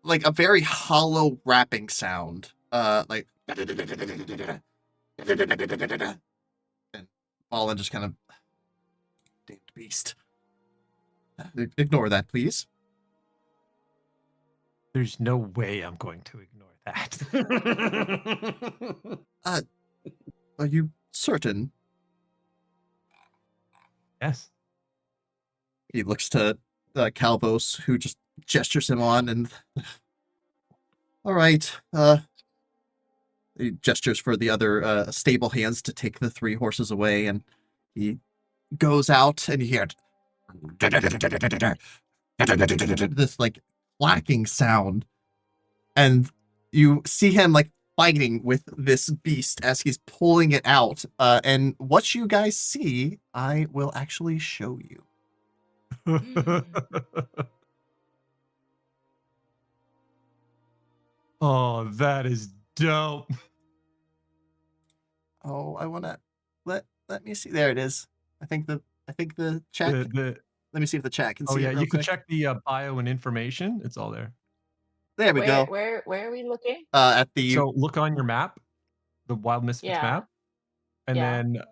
like a very hollow rapping sound, like. And Balan just kind of. Damned beast. Ignore that, please. There's no way I'm going to ignore that. Are you certain? Yes. He looks to Calvos, who just gestures him on, and all right. He gestures for the other stable hands to take the 3 horses away, and he goes out, and you hear this like clacking sound, and you see him like fighting with this beast as he's pulling it out. And what you guys see, I will actually show you. Oh, that is dope. Oh, I want to let me see. There it is. I think the chat. Let me see if the chat can Oh see yeah, it. Real you can quick. check the bio and information. It's all there. There we go. Where are we looking? At the So look on your map, the Wild Misfits Yeah. map, and Yeah. then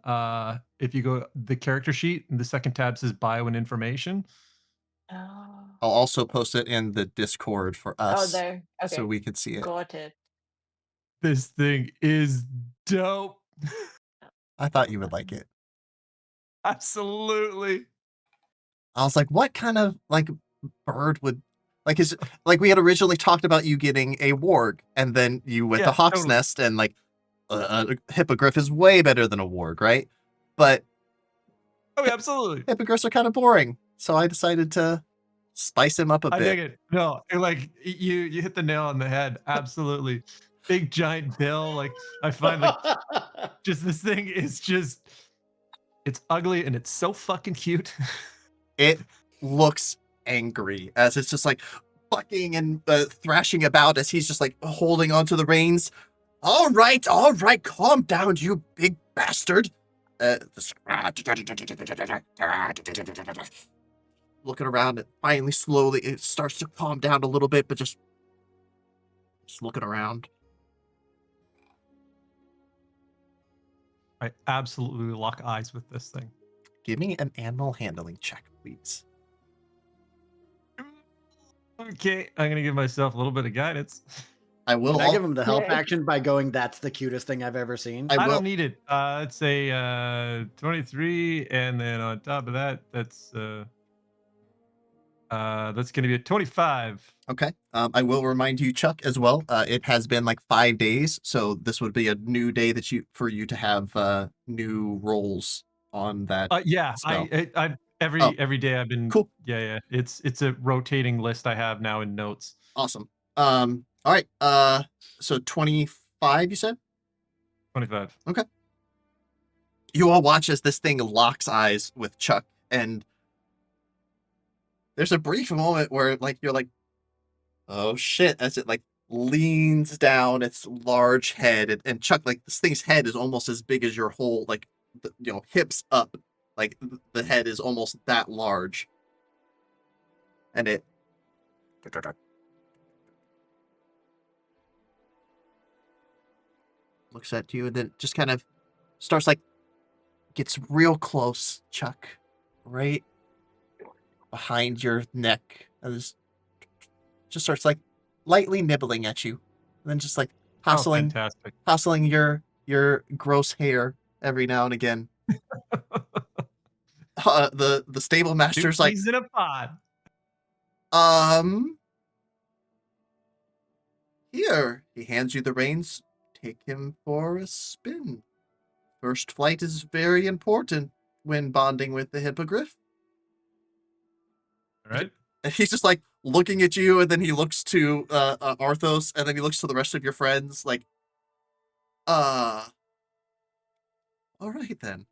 if you go the character sheet, the second tab says bio and information. Oh. I'll also post it in the Discord for Oh, us, there. Okay. so we can see it. Got it. This thing is dope. I thought you would like it. Absolutely. I was like, what kind of like bird would like is like we had originally talked about you getting a warg, and then you went Yeah, to Hawk's totally. Nest, and like a hippogriff is way better than a warg, right? But Oh, yeah, absolutely. hippogriffs are kind of boring, so I decided to spice him up a I bit. dig it. No, like you hit the nail on the head. Absolutely. Big giant bill. Like I find like just this thing is just it's ugly and it's so fucking cute. It looks angry as it's just like bucking and thrashing about as he's just like holding onto the reins. All right, calm down, you big bastard. Looking around, and finally, slowly, it starts to calm down a little bit, but just looking around. I absolutely lock eyes with this thing. Give me an animal handling check, please. Okay, I'm gonna give myself a little bit of guidance. I will. Can I give him the help Yeah. action by going, that's the cutest thing I've ever seen? I I will. don't need it. It's a 23, and then on top of that, that's gonna be a 25. Okay. I will remind you, Chuck, as well. It has been like 5 days, so this would be a new day for you to have new rolls on that. Yeah, spell. I Oh. every day I've been Cool. Yeah. It's a rotating list I have now in notes. Awesome. All right. So 25, you said? 25. Okay. You all watch as this thing locks eyes with Chuck, and there's a brief moment where like you're like, oh shit, as it like leans down its large head, and Chuck, like this thing's head is almost as big as your whole like hips up. Like the head is almost that large. And it looks at you, and then just kind of starts like gets real close, Chuck, right behind your neck, and just starts like lightly nibbling at you, and then just like Oh, hustling fantastic. your gross hair every now and again. The stable Two master's like, peas in a pod. here. He hands you the reins. Take him for a spin. First flight is very important when bonding with the hippogriff. All right. And he's just like looking at you, and then he looks to Arthos, and then he looks to the rest of your friends, like, all right then.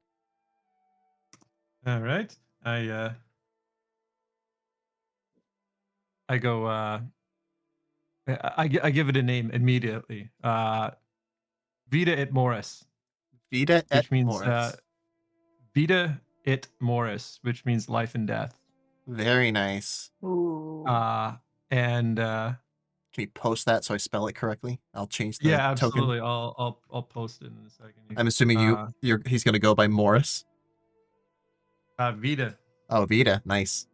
All right. I go. I give it a name immediately. Vita et Morris, Vita et which means Morris. Vita et Morris, which means life and death. Very nice. Ooh. And Can you post that so I spell it correctly? I'll change the yeah, token. absolutely. I'll post it in a second. I'm assuming he's gonna go by Morris. Vita. Oh, Vita, nice.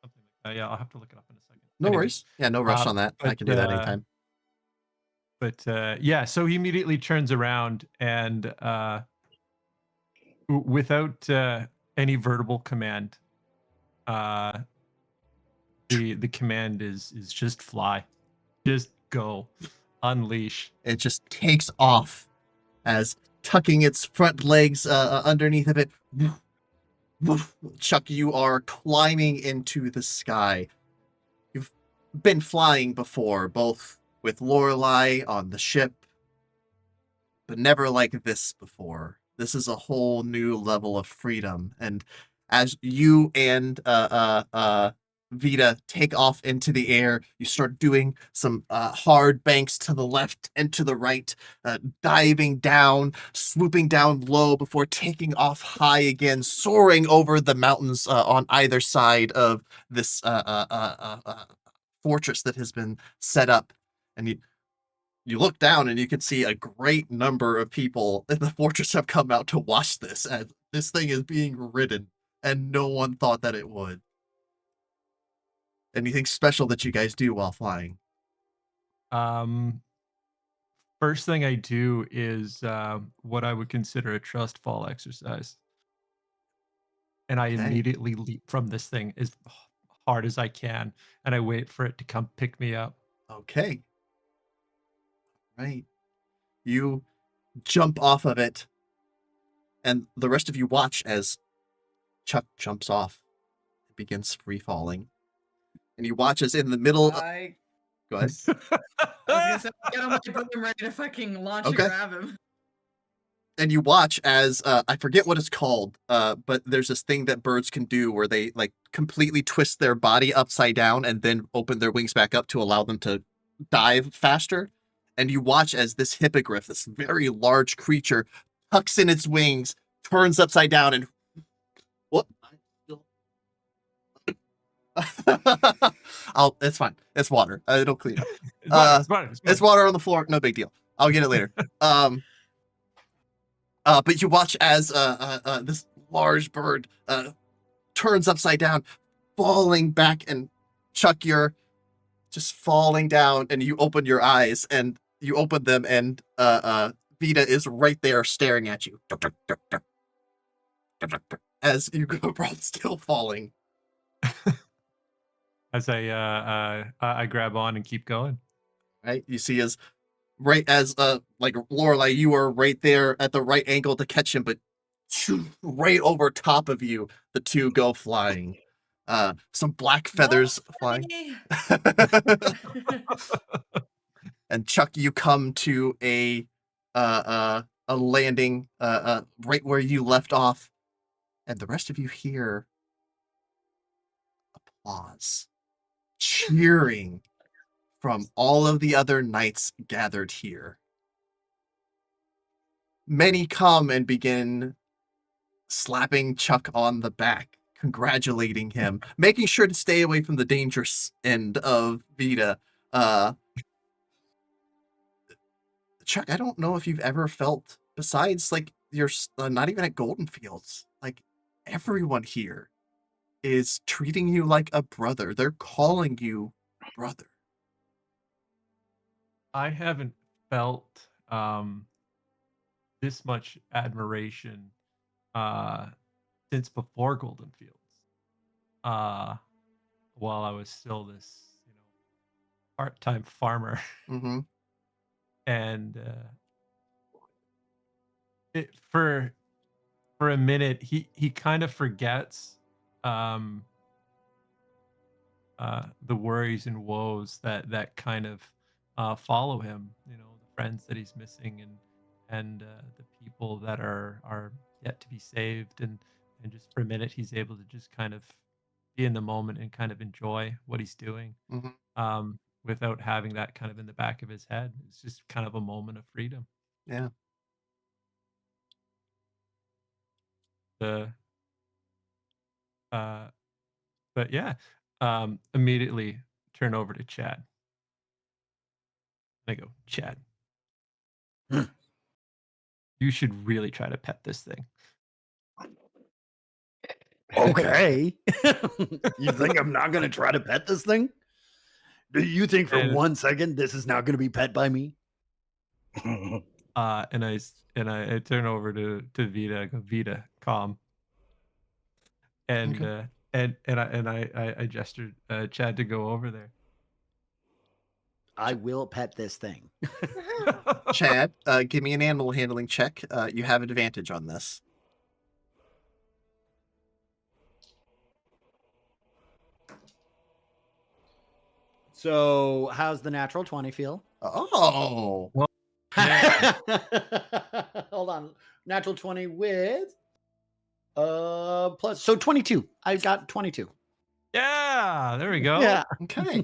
Something like that. Yeah, I'll have to look it up in a second. No Anyways, worries. Yeah, no rush on that. I can do that anytime. But yeah, so he immediately turns around and without any verbal command, the command is just fly, just go, unleash. It just takes off as tucking its front legs underneath of it. Chuck, you are climbing into the sky. You've been flying before, both with Lorelei on the ship, but never like this before. This is a whole new level of freedom. And as you and Vita take off into the air, you start doing some hard banks to the left and to the right, diving down, swooping down low before taking off high again, soaring over the mountains on either side of this fortress that has been set up. And you look down and you can see a great number of people in the fortress have come out to watch this, and this thing is being ridden, and no one thought that it would. Anything special that you guys do while flying? First thing I do is what I would consider a trust fall exercise. And I Okay. immediately leap from this thing as hard as I can, and I wait for it to come pick me up. Okay. Right. You jump off of it, and the rest of you watch as Chuck jumps off and begins free falling. And you watch as in the middle. Go ahead. I was gonna say, get on my boat, I'm ready to fucking launch Okay. and grab him. And you watch as I forget what it's called, but there's this thing that birds can do where they like completely twist their body upside down and then open their wings back up to allow them to dive faster. And you watch as this hippogriff, this very large creature, tucks in its wings, turns upside down, and what? It's fine. It's water. It'll clean up. It's water on the floor. No big deal. I'll get it later. But you watch as this large bird turns upside down, falling back, and Chuck, you're just falling down, and you open your eyes, and you open them, and Vita is right there staring at you. As you go around, still falling. As I grab on and keep going. Right? You see as right as like Lorelei, you are right there at the right angle to catch him, but right over top of you, the two go flying. Some black feathers flying. And Chuck, you come to a landing right where you left off, and the rest of you hear applause, cheering from all of the other knights gathered here. Many come and begin slapping Chuck on the back, congratulating him, making sure to stay away from the dangerous end of Vita. Chuck, I don't know if you've ever felt, besides like you're not even at Golden Fields, like everyone here is treating you like a brother. They're calling you brother. I haven't felt this much admiration since before Golden Fields. While I was still this, part-time farmer, Mm-hmm. and for a minute he kind of forgets um, the worries and woes that kind of follow him. The friends that he's missing, and the people that are yet to be saved, and just for a minute he's able to just kind of be in the moment and kind of enjoy what he's doing, Mm-hmm. without having that kind of in the back of his head. It's just kind of a moment of freedom. Yeah. The But yeah, immediately turn over to Chad. I go, Chad, you should really try to pet this thing. Okay. You think I'm not going to try to pet this thing? Do you think for And- 1 second this is not going to be pet by me? And I turn over to Vita. I go, Vita, calm. And Okay. I gestured Chad to go over there. I will pet this thing. Chad, give me an animal handling check. You have advantage on this. So, how's the natural 20 feel? Oh. Well, yeah. Hold on. Natural 20 with plus, so 22. I got 22. Yeah, there we go. Yeah. Okay.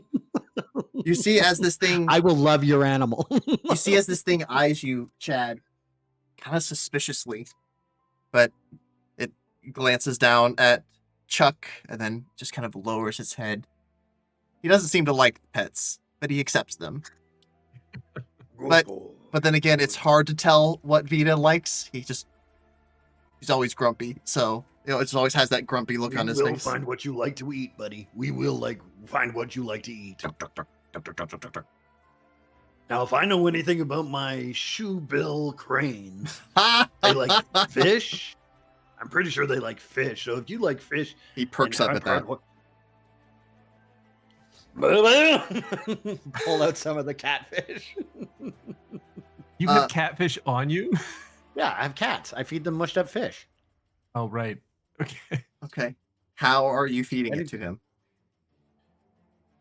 You see as this thing I will love your animal. you see as this thing eyes you, Chad, kind of suspiciously, but it glances down at Chuck and then just kind of lowers his head. He doesn't seem to like pets, but he accepts them. But then again, it's hard to tell what Vita likes. He's always grumpy, so it always has that grumpy look on his We will face. find what you like to eat, buddy. We will find what you like to eat. Now, if I know anything about my shoebill cranes, they like fish. I'm pretty sure they like fish. So if you like fish, He perks up at that. Pull out some of the catfish. You have catfish on you? Yeah, I have cats. I feed them mushed up fish. Oh, right. Okay. Okay. How are you feeding it to him?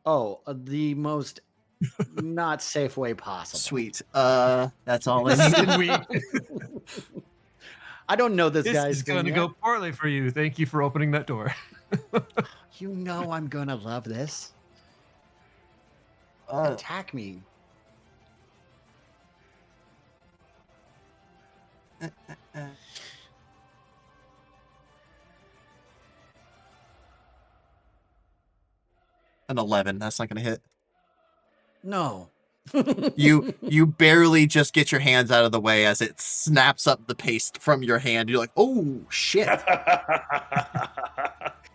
Oh, the most not safe way possible. Sweet. That's all I needed. I don't know this This guy's is going to go poorly for you. Thank you for opening that door. You know I'm gonna love this. Attack me. An 11. That's not going to hit. No. You barely just get your hands out of the way as it snaps up the paste from your hand. You're like, oh shit.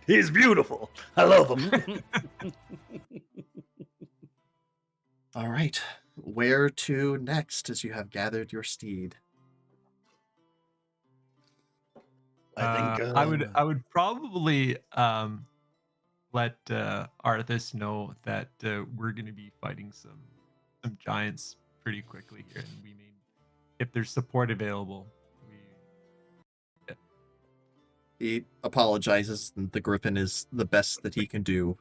He's beautiful. I love him. All right. Where to next as you have gathered your steed? I think I would probably let Arthas know that we're going to be fighting some giants pretty quickly here, and we mean if there's support available. He apologizes, and the griffin is the best that he can do.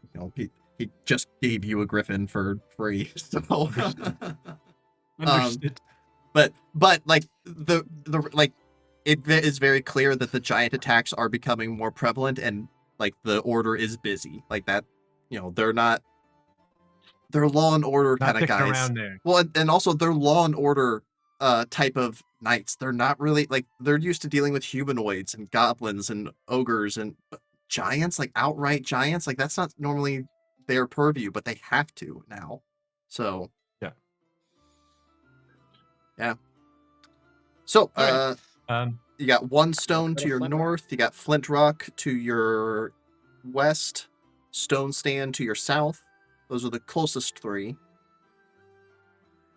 He just gave you a griffin for free, so. Understood. But like the like it is very clear that the giant attacks are becoming more prevalent, and like the order is busy. Like that, they're law and order kind of guys. Around there. Well, and also they're law and order type of knights. They're not really like they're used to dealing with humanoids and goblins and ogres and giants, like outright giants. Like that's not normally their purview, but they have to now. So yeah. So All right. you got one stone go to to your Flint Rock. north. You got Flint Rock to your west. Stone Stand to your south. Those are the closest three.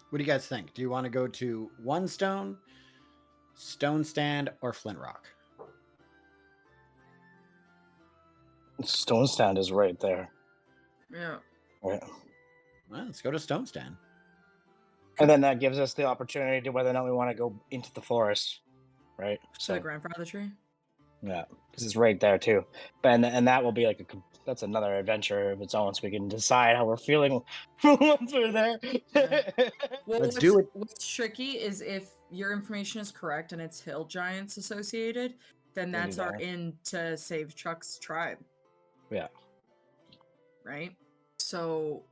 What do you guys think? Do you want to go to One Stone, Stone Stand, or Flint Rock? Stone Stand is right there. Yeah. Right. Well, let's go to Stone Stand. And then that gives us the opportunity to whether or not we want to go into the forest, right? So the grandfather tree. Yeah, because it's right there too. But and that will be like that's another adventure of its own, so we can decide how we're feeling once we're there. Yeah. Well, Let's do it. What's tricky is if your information is correct and it's hill giants associated, then Then that's you our don't. in to save Chuck's tribe. Yeah. Right. So.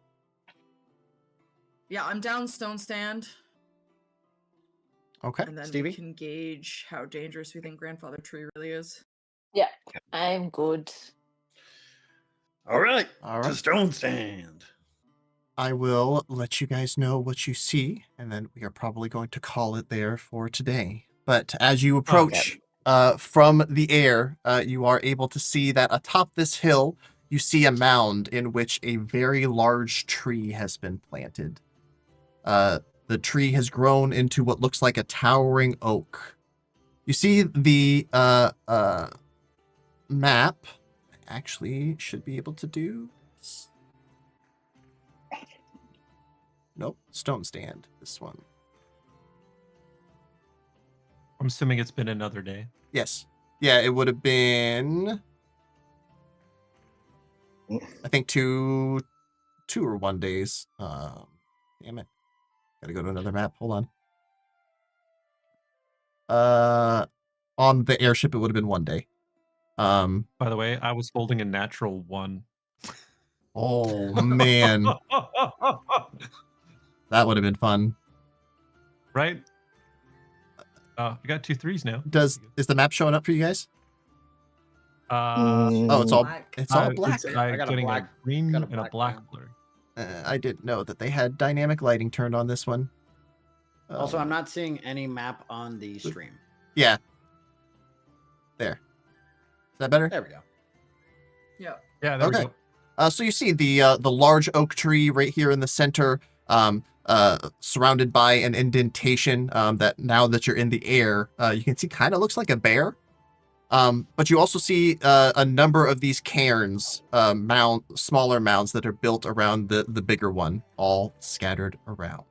Yeah, I'm down Stone Stand. Okay. And then Stevie? we can gauge how dangerous we think Grandfather Tree really is. Yeah, I'm good. All right. All To right. Stone Stand. I will let you guys know what you see, and then we are probably going to call it there for today. But as you approach from the air, you are able to see that atop this hill, you see a mound in which a very large tree has been planted. The tree has grown into what looks like a towering oak. You see the map. Actually, should be able to do. Nope, Stone Stand. This one. I'm assuming it's been another day. Yes. Yeah, it would have been. I think two or 1 days. Damn it. Gotta go to another map. Hold on. On the airship, it would have been 1 day. By the way, I was holding a natural 1. Oh man, that would have been fun. Right? You got 2 3s now. Is the map showing up for you guys? Uh, Oh, it's all Black. black. I'm got a getting black- a green got a and a black black one. blur. I didn't know that they had dynamic lighting turned on this one. Also, I'm not seeing any map on the stream. Yeah. There. Is that better? There we go. Yeah. Yeah, there we Okay. go. So you see the large oak tree right here in the center, surrounded by an indentation that now that you're in the air, you can see kind of looks like a bear. But you also see a number of these cairns, smaller mounds that are built around the bigger one, all scattered around.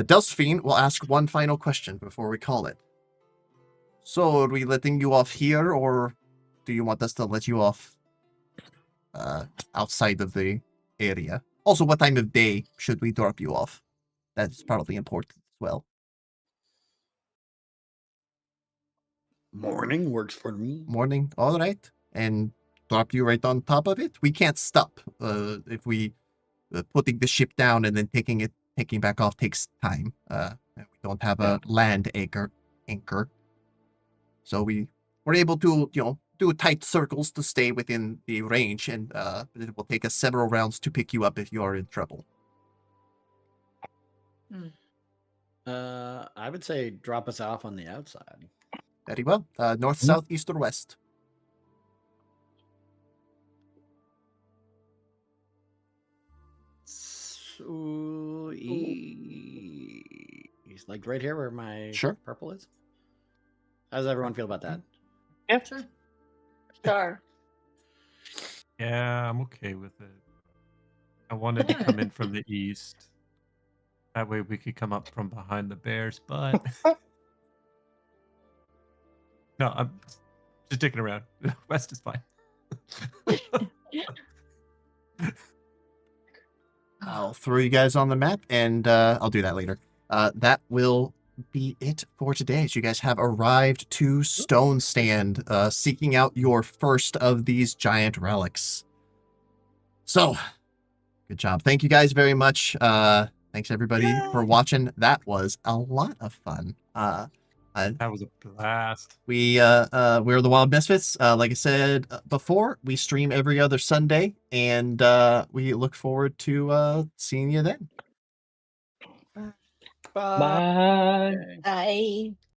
Delphine will ask one final question before we call it. So, are we letting you off here, or do you want us to let you off outside of the area? Also, what time of day should we drop you off? That's probably important as well. Morning works for me. Morning, all right, and drop you right on top of it. We can't stop. If we putting the ship down and then taking back off takes time. We don't have a land anchor, so we're able to do tight circles to stay within the range, and it will take us several rounds to pick you up if you are in trouble. I would say drop us off on the outside. Very well. North, south, east, or west? So, he's like right here where my Sure. purple is. How does everyone feel about that? Yeah. Sure. Sure. Yeah, I'm okay with it. I wanted to come in from the east. That way we could come up from behind the bears, but no, I'm just sticking around. West is fine. I'll throw you guys on the map, and I'll do that later. That will be it for today. As you guys have arrived to Stone Stand, seeking out your first of these giant relics. So, good job. Thank you guys very much. Thanks everybody for watching. That was a lot of fun. That was a blast. We're the Wild Misfits. Like I said before, we stream every other Sunday, and we look forward to seeing you then. Bye. I